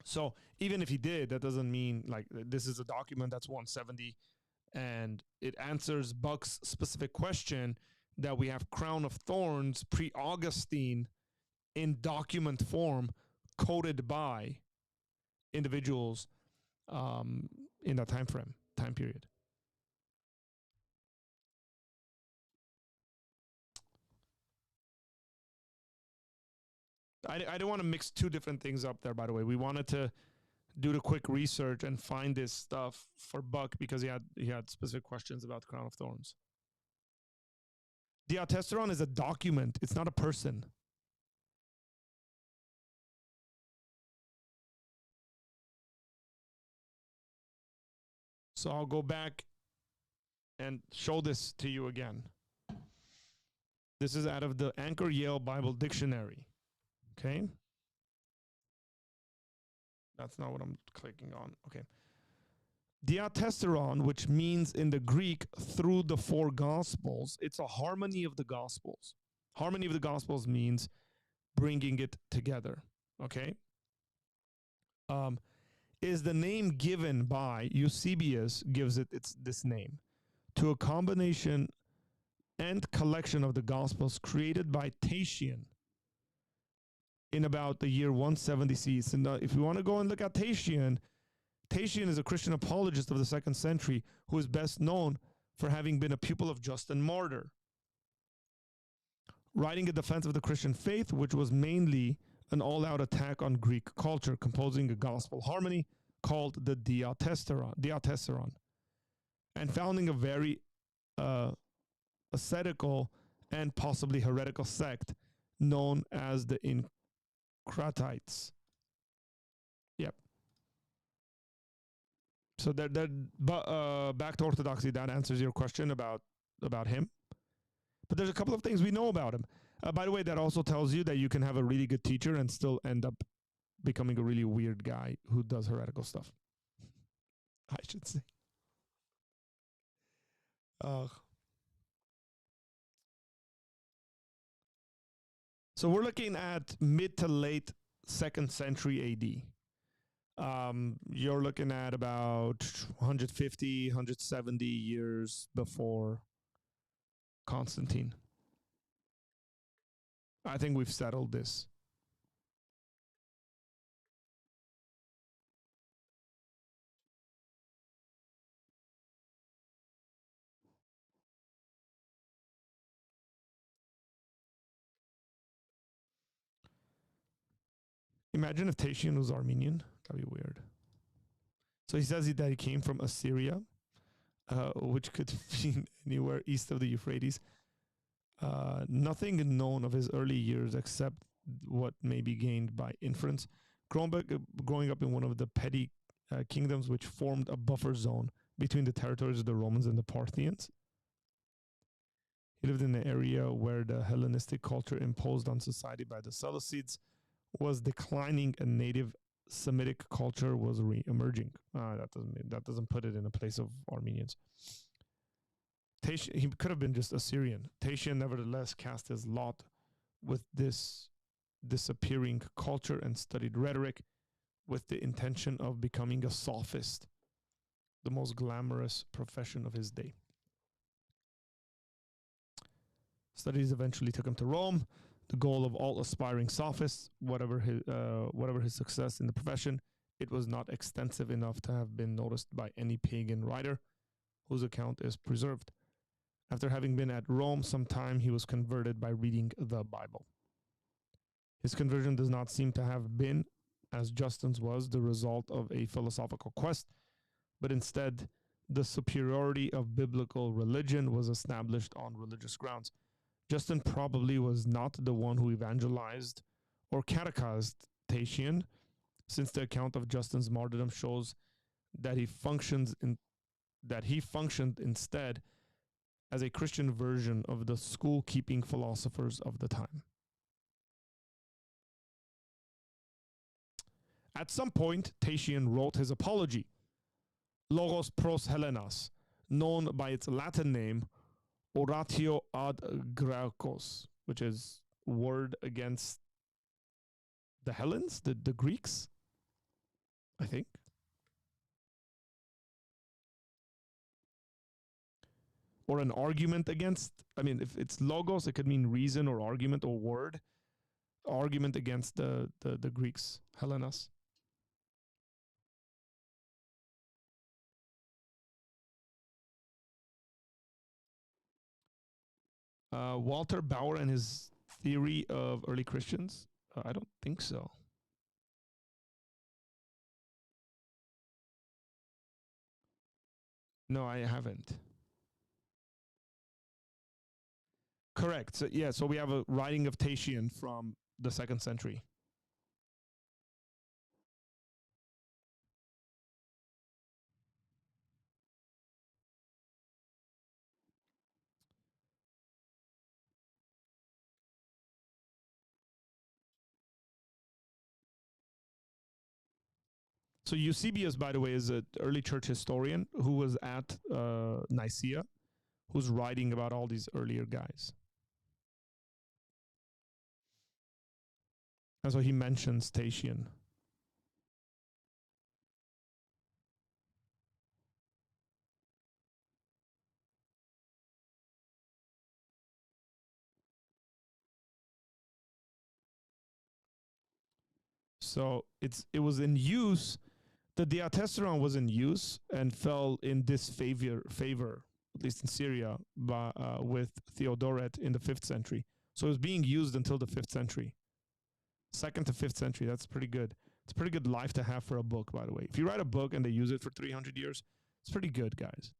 So even if he did, that doesn't mean, like, this is a document that's 170 and it answers Buck's specific question that we have crown of thorns pre-Augustine in document form coded by individuals in that time period. I don't want to mix two different things up there, by the way. We wanted to do the quick research and find this stuff for Buck because he had specific questions about the crown of thorns. Diatessaron is a document. It's not a person. So I'll go back and show this to you again. This is out of the Anchor Yale Bible Dictionary. Okay. That's not what I'm clicking on. Okay. Diatessaron, which means in the Greek, through the four Gospels, it's a harmony of the Gospels. Harmony of the Gospels means bringing it together. Okay. Is the name given by Eusebius, gives it this name, to a combination and collection of the Gospels created by Tatian in about the year 170 CE. So now, if you want to go and look at Tatian is a Christian apologist of the 2nd century who is best known for having been a pupil of Justin Martyr, writing a defense of the Christian faith, which was mainly an all-out attack on Greek culture, composing a gospel harmony called the Diatessaron, and founding a very ascetical and possibly heretical sect known as the Incratites. Yep. So back to orthodoxy, that answers your question about him. But there's a couple of things we know about him. By the way, that also tells you that you can have a really good teacher and still end up becoming a really weird guy who does heretical stuff. I should say. So we're looking at mid to late 2nd century AD. You're looking at about 150, 170 years before Constantine. I think we've settled this. Imagine if Tatian was Armenian. That'd be weird. So he says that he came from Assyria, which could be anywhere east of the Euphrates. Nothing known of his early years except what may be gained by inference. Growing up in one of the petty kingdoms which formed a buffer zone between the territories of the Romans and the Parthians. He lived in an area where the Hellenistic culture imposed on society by the Seleucids was declining and native Semitic culture was re-emerging. That doesn't put it in a place of Armenians. He could have been just Assyrian. Tatian nevertheless cast his lot with this disappearing culture and studied rhetoric with the intention of becoming a sophist, the most glamorous profession of his day. Studies eventually took him to Rome. The goal of all aspiring sophists, whatever his success in the profession, it was not extensive enough to have been noticed by any pagan writer whose account is preserved. After having been at Rome some time, he was converted by reading the Bible. His conversion does not seem to have been, as Justin's was, the result of a philosophical quest, but instead the superiority of biblical religion was established on religious grounds. Justin probably was not the one who evangelized or catechized Tatian, since the account of Justin's martyrdom shows that he functioned instead as a Christian version of the school-keeping philosophers of the time. At some point, Tatian wrote his apology, Logos pros Hellenas, known by its Latin name, Oratio ad Graecos, which is word against the Hellenes, the Greeks, I think. Or an argument against, if it's logos, it could mean reason or argument or word. Argument against the Greeks, Hellenas. Walter Bauer and his theory of early Christians? I don't think so. No, I haven't. Correct. So we have a writing of Tatian from the 2nd century. So Eusebius, by the way, is an early church historian who was at Nicaea, who's writing about all these earlier guys. And so he mentions Tatian. So it was in use. The diatessaron was in use and fell in disfavor, at least in Syria, with Theodoret in the 5th century. So it was being used until the 5th century. 2nd to 5th century, that's pretty good. It's a pretty good life to have for a book, by the way. If you write a book and they use it for 300 years, it's pretty good, guys.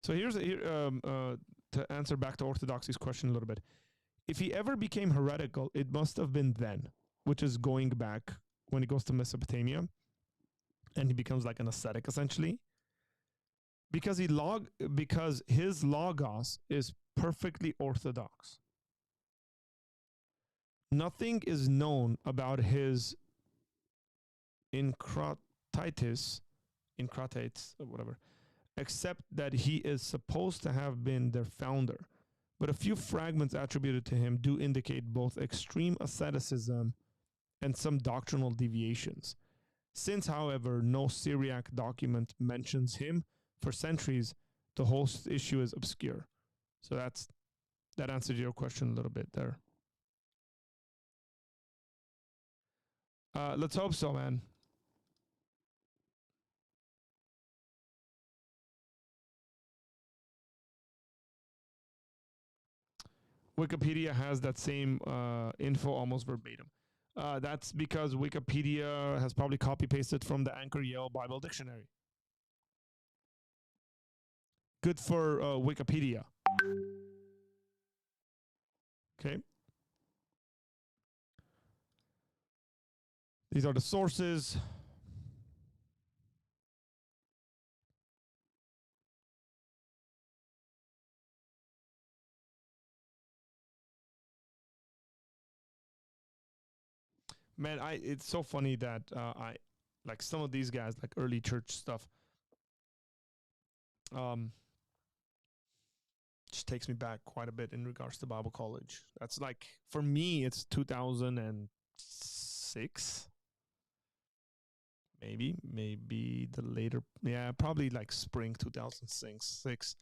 So to answer back to Orthodoxy's question a little bit. If he ever became heretical, it must have been then, which is going back when he goes to Mesopotamia and he becomes like an ascetic essentially. Because his logos is perfectly orthodox. Nothing is known about his incratites, or whatever, except that he is supposed to have been their founder. But a few fragments attributed to him do indicate both extreme asceticism and some doctrinal deviations. Since, however, no Syriac document mentions him for centuries, the whole issue is obscure. So that answers your question a little bit there. Let's hope so, man. Wikipedia has that same info almost verbatim. That's because Wikipedia has probably copy pasted from the Anchor Yale Bible Dictionary. Good for Wikipedia. Okay. These are the sources. Man, it's so funny that I like some of these guys, like early church stuff. Just takes me back quite a bit in regards to Bible college. That's like, for me, it's 2006. Maybe the later, yeah, probably like spring 2006.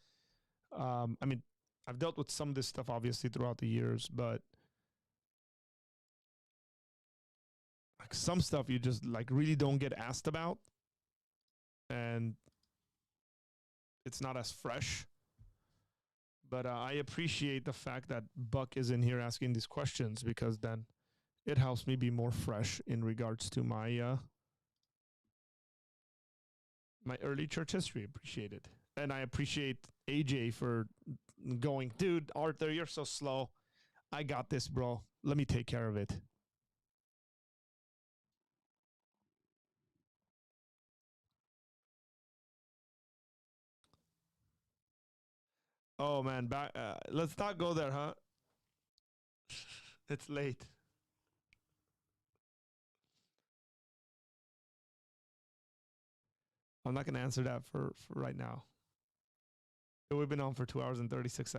I mean, I've dealt with some of this stuff obviously throughout the years, but like some stuff you just like really don't get asked about, and it's not as fresh. But I appreciate the fact that Buck is in here asking these questions, because then it helps me be more fresh in regards to my my early church history. Appreciate it. And I appreciate AJ for going, dude, Arthur, you're so slow. I got this, bro. Let me take care of it. Oh man, back. Let's not go there, huh? It's late. I'm not gonna answer that for right now. We've been on for 2 hours and 36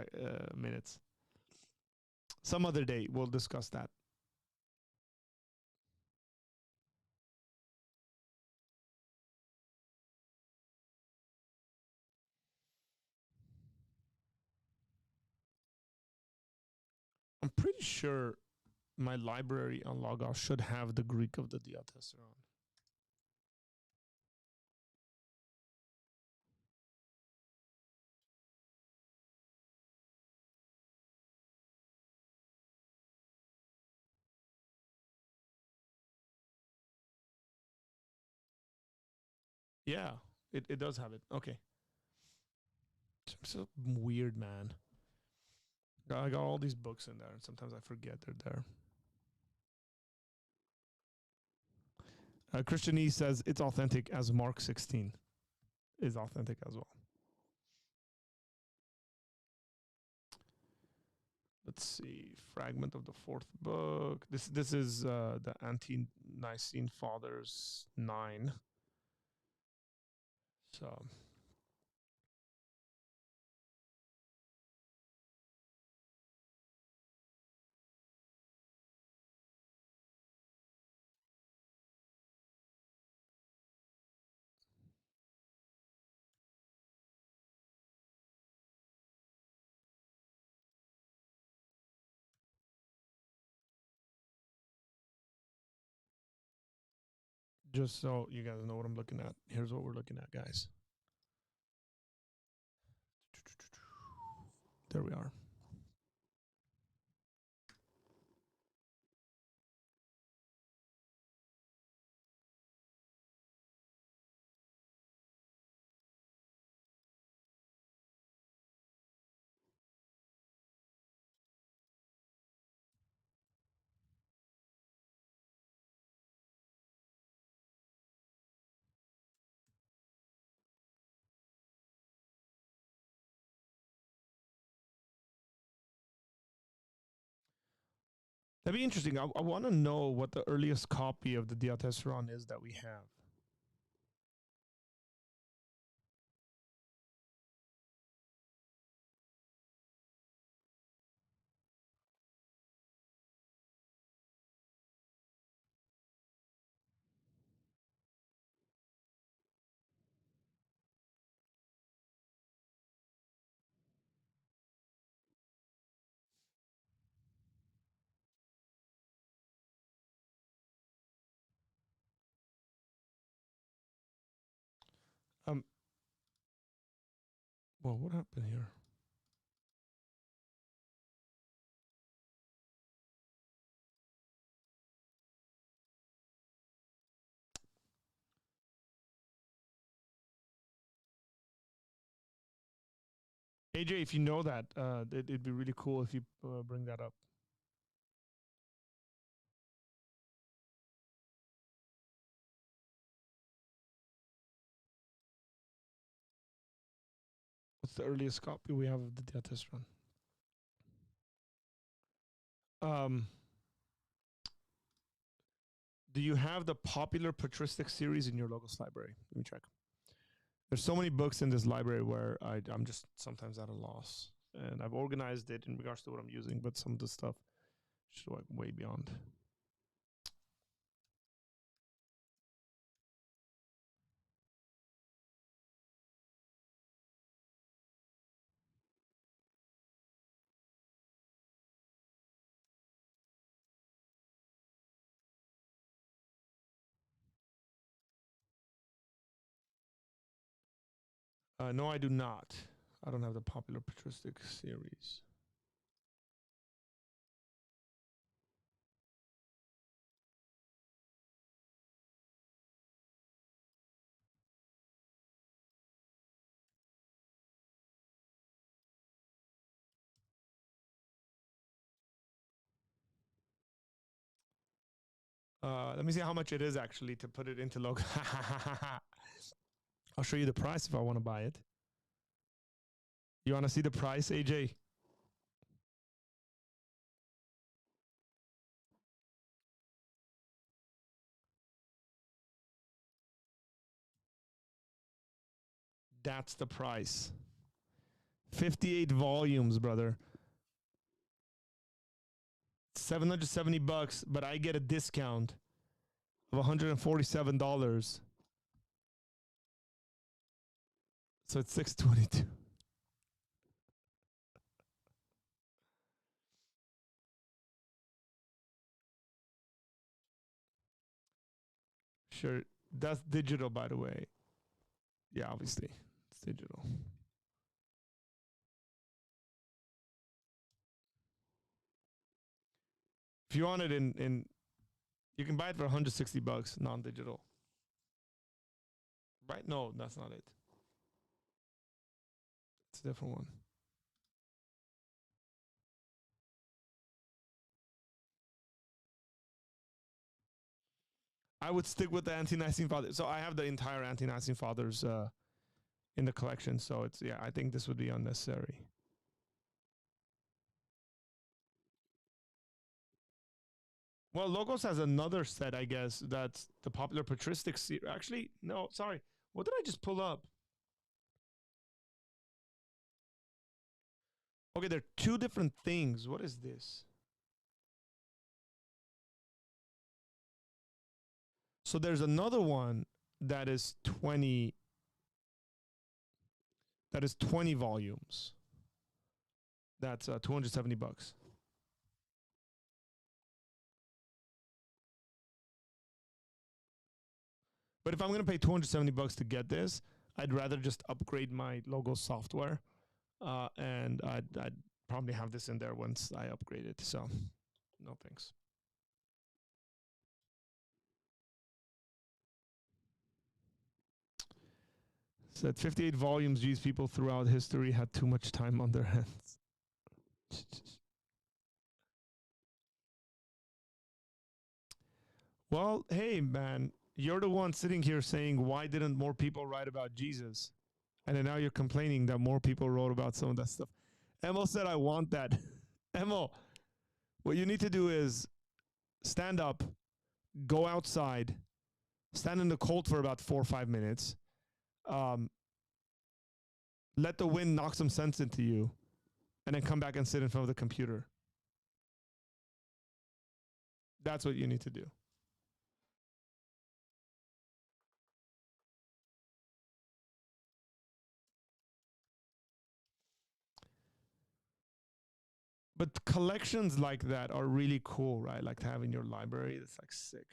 minutes. Some other day we'll discuss that. I'm pretty sure my library on Logos should have the Greek of the Diatessaron. Yeah, it does have it. Okay. It's so weird, man. I got all these books in there, and sometimes I forget they're there. Christian E says it's authentic, as Mark 16 is authentic as well. Let's see. Fragment of the fourth book. This is the Ante-Nicene Fathers 9. So just so you guys know what I'm looking at, here's what we're looking at, guys. There we are. That'd be interesting. I want to know what the earliest copy of the Diatessaron is that we have. Well, what happened here? AJ, if you know that, it'd be really cool if you bring that up. What's the earliest copy we have of the Death Test Run? Do you have the popular patristic series in your Logos library? Let me check. There's so many books in this library where I'm just sometimes at a loss. And I've organized it in regards to what I'm using, but some of the stuff is like way beyond. No, I do not. I don't have the popular patristic series. Let me see how much it is actually to put it into Logos. I'll show you the price if I want to buy it. You want to see the price, AJ? That's the price. 58 volumes, brother. $770, but I get a discount of $147. So it's $622. Sure. That's digital, by the way. Yeah, obviously. It's digital. If you want it in you can buy it for $160, non-digital. Right? No, that's not it. It's a different one. I would stick with the Ante-Nicene Fathers. So I have the entire Ante-Nicene Fathers in the collection. So it's, yeah, I think this would be unnecessary. Well, Logos has another set, I guess, that's the popular patristic series. Actually, no, sorry. What did I just pull up? Okay, they're two different things. What is this? So there's another one that is 20 volumes. That's $270. But if I'm going to pay $270 to get this, I'd rather just upgrade my Logos software. And I'd probably have this in there once I upgrade it. So no thanks. Said 58 volumes, Jews people throughout history had too much time on their hands. Well, hey, man, you're the one sitting here saying, why didn't more people write about Jesus? And then now you're complaining that more people wrote about some of that stuff. Emil said, I want that. Emil, what you need to do is stand up, go outside, stand in the cold for about 4 or 5 minutes, let the wind knock some sense into you, and then come back and sit in front of the computer. That's what you need to do. But collections like that are really cool, right? Like to have in your library. It's like sick.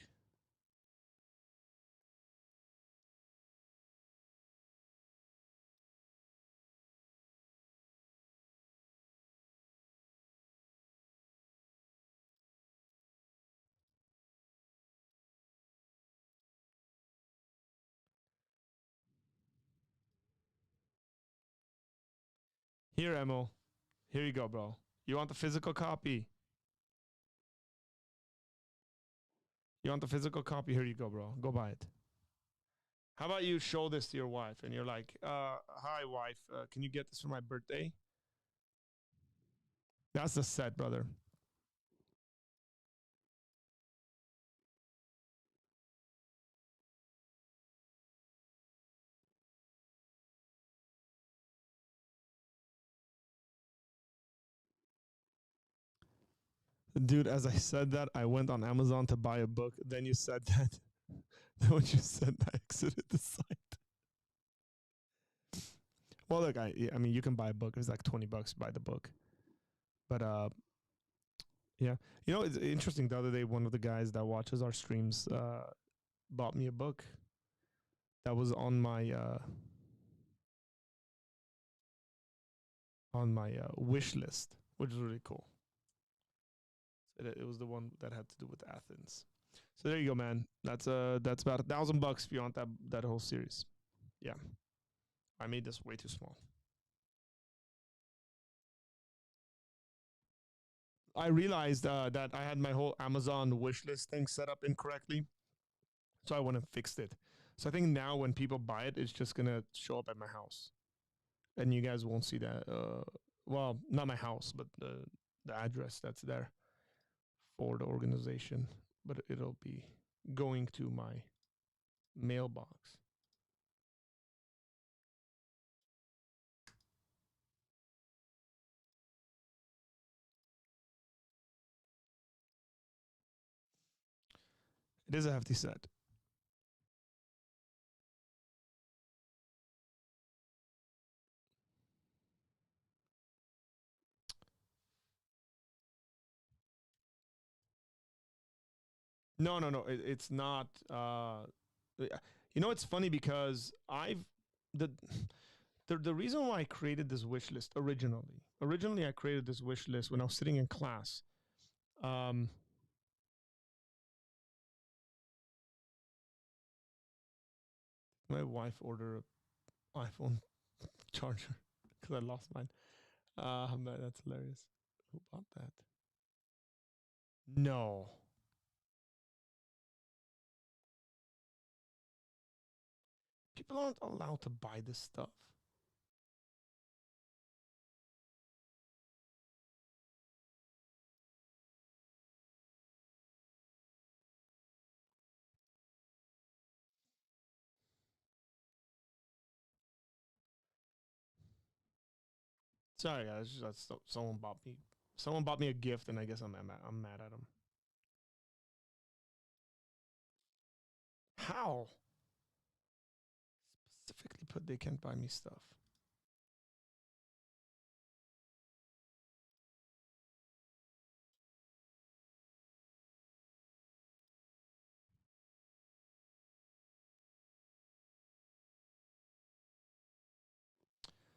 Here, Emil. Here you go, bro. You want the physical copy? You want the physical copy? Here you go, bro. Go buy it. How about you show this to your wife and you're like, hi, wife, can you get this for my birthday? That's the set, brother. Dude, as I said that, I went on Amazon to buy a book. Then you said that. Then when you said that, I exited the site. Well, look, I mean, you can buy a book. It's like $20 to buy the book. But yeah, you know, it's interesting. The other day, one of the guys that watches our streams bought me a book that was on my wish list, which is really cool. It was the one that had to do with Athens. So there you go, man. That's about $1,000 if you want that whole series. Yeah, I made this way too small. I realized that I had my whole Amazon wish list thing set up incorrectly, so I went and fixed it. So I think now when people buy it, it's just gonna show up at my house, and you guys won't see that. Well, not my house, but the address that's there for the organization, but it'll be going to my mailbox. It is a hefty set. No, no, no. It's not. You know, it's funny because the the reason why I created this wish list originally I created this wish list when I was sitting in class. Um, my wife ordered an iPhone charger because I lost mine. Man, that's hilarious. Who bought that? No. People aren't allowed to buy this stuff. Sorry, guys. Someone bought me. Someone bought me a gift, and I guess I'm mad at them. How? Specifically put they can't buy me stuff.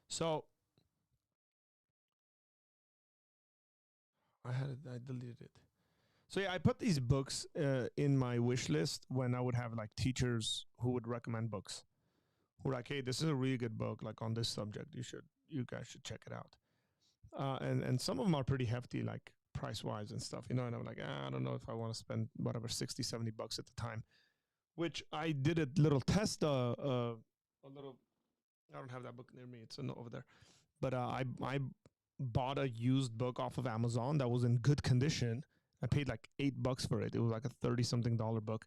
So I deleted it. So yeah, I put these books in my wish list when I would have like teachers who would recommend books. Who were like, hey, this is a really good book, like on this subject. You guys should check it out. And some of them are pretty hefty, like price wise and stuff, you know. And I'm like, I don't know if I want to spend whatever $60-70 at the time. Which I did a little test, a little. I don't have that book near me. It's over there. But I bought a used book off of Amazon that was in good condition. I paid like $8 for it. It was like a 30-something dollar book,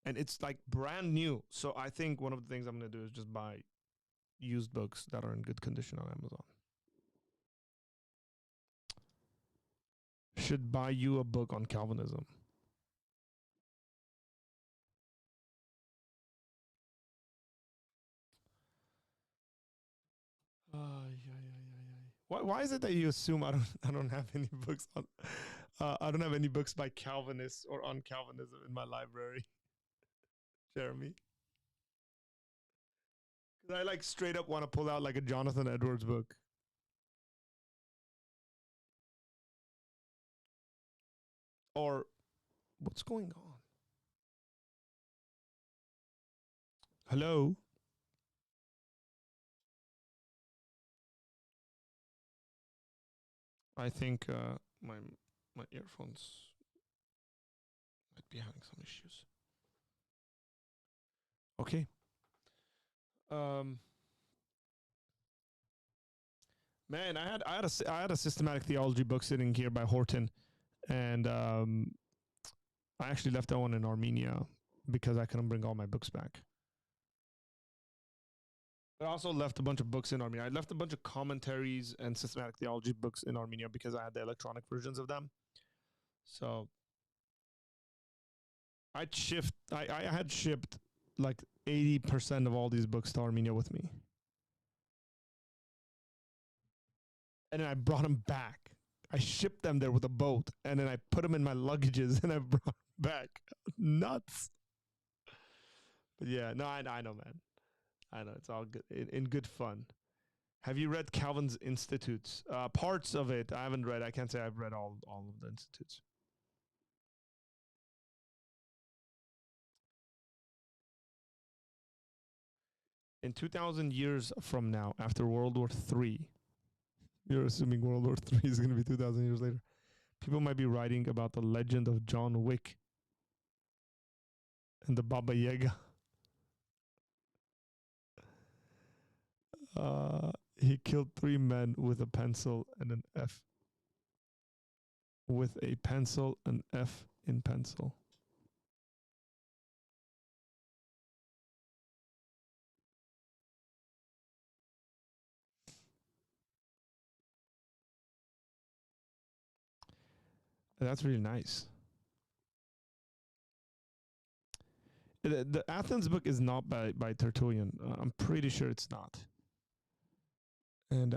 and it's like brand new. So I think one of the things I'm gonna do is just buy used books that are in good condition on Amazon. Should buy you a book on Calvinism. Why is it that you assume I don't have any books on I don't have any books by Calvinists or on Calvinism in my library, Jeremy? Because I like straight up want to pull out like a Jonathan Edwards book. Or what's going on? Hello? I think my earphones might be having some issues. Okay. Man, I had a systematic theology book sitting here by Horton, and I actually left that one in Armenia because I couldn't bring all my books back. I also left a bunch of books in Armenia. I left a bunch of commentaries and systematic theology books in Armenia because I had the electronic versions of them. So I had shipped like 80% of all these books to Armenia with me. And then I brought them back. I shipped them there with a boat, and then I put them in my luggages, and I brought them back. Nuts. But yeah, no, I know, man. I know, it's all good in good fun. Have you read Calvin's Institutes? Parts of it I haven't read. I can't say I've read all of the Institutes. In 2,000 years from now, after World War III, you're assuming World War III is going to be 2,000 years later, people might be writing about the legend of John Wick and the Baba Yaga. He killed 3 men with a pencil and an F. With a pencil, an F in pencil. That's really nice. The Athens book is not by Tertullian. I'm pretty sure it's not. And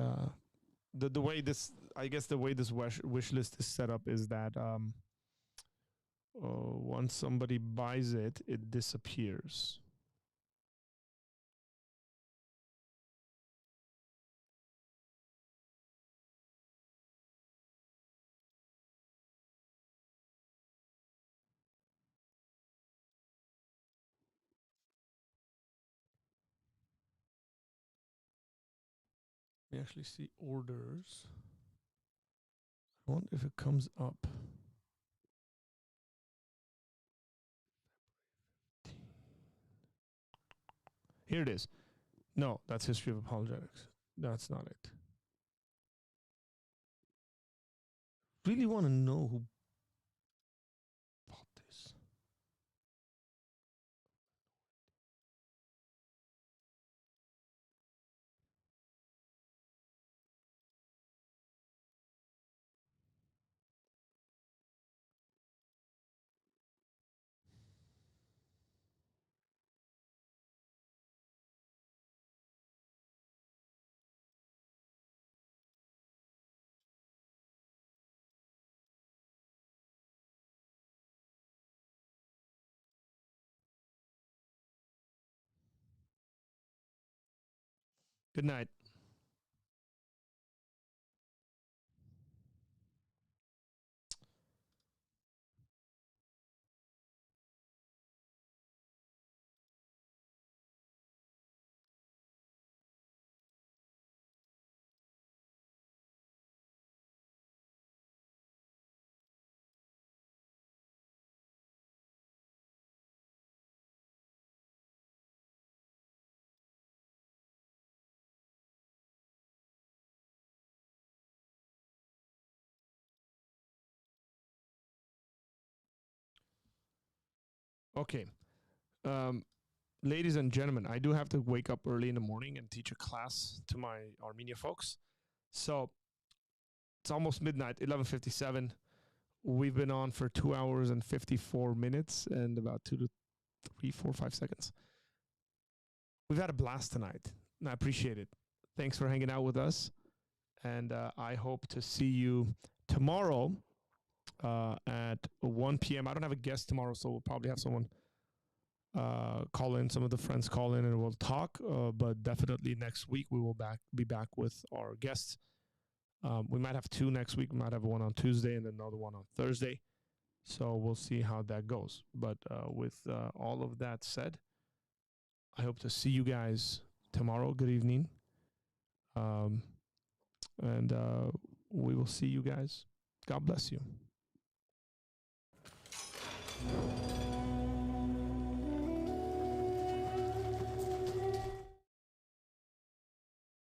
the way this, I guess the way this wish list is set up is that once somebody buys it, it disappears. We actually see orders. I wonder if it comes up. Here it is. No, that's History of Apologetics. That's not it. Really want to know who bought this. Good night. Okay. Ladies and gentlemen, I do have to wake up early in the morning and teach a class to my Armenia folks. So it's almost midnight, 11:57. We've been on for 2 hours and 54 minutes and about 2 to 3, 4, 5 seconds. We've had a blast tonight, and I appreciate it. Thanks for hanging out with us, and I hope to see you tomorrow at 1 p.m. I don't have a guest tomorrow, so we'll probably have someone call in. Some of the friends call in, and we'll talk. But definitely next week we will be back with our guests. We might have 2 next week. We might have one on Tuesday and another one on Thursday. So we'll see how that goes. But with all of that said, I hope to see you guys tomorrow. Good evening. And We will see you guys. God bless you.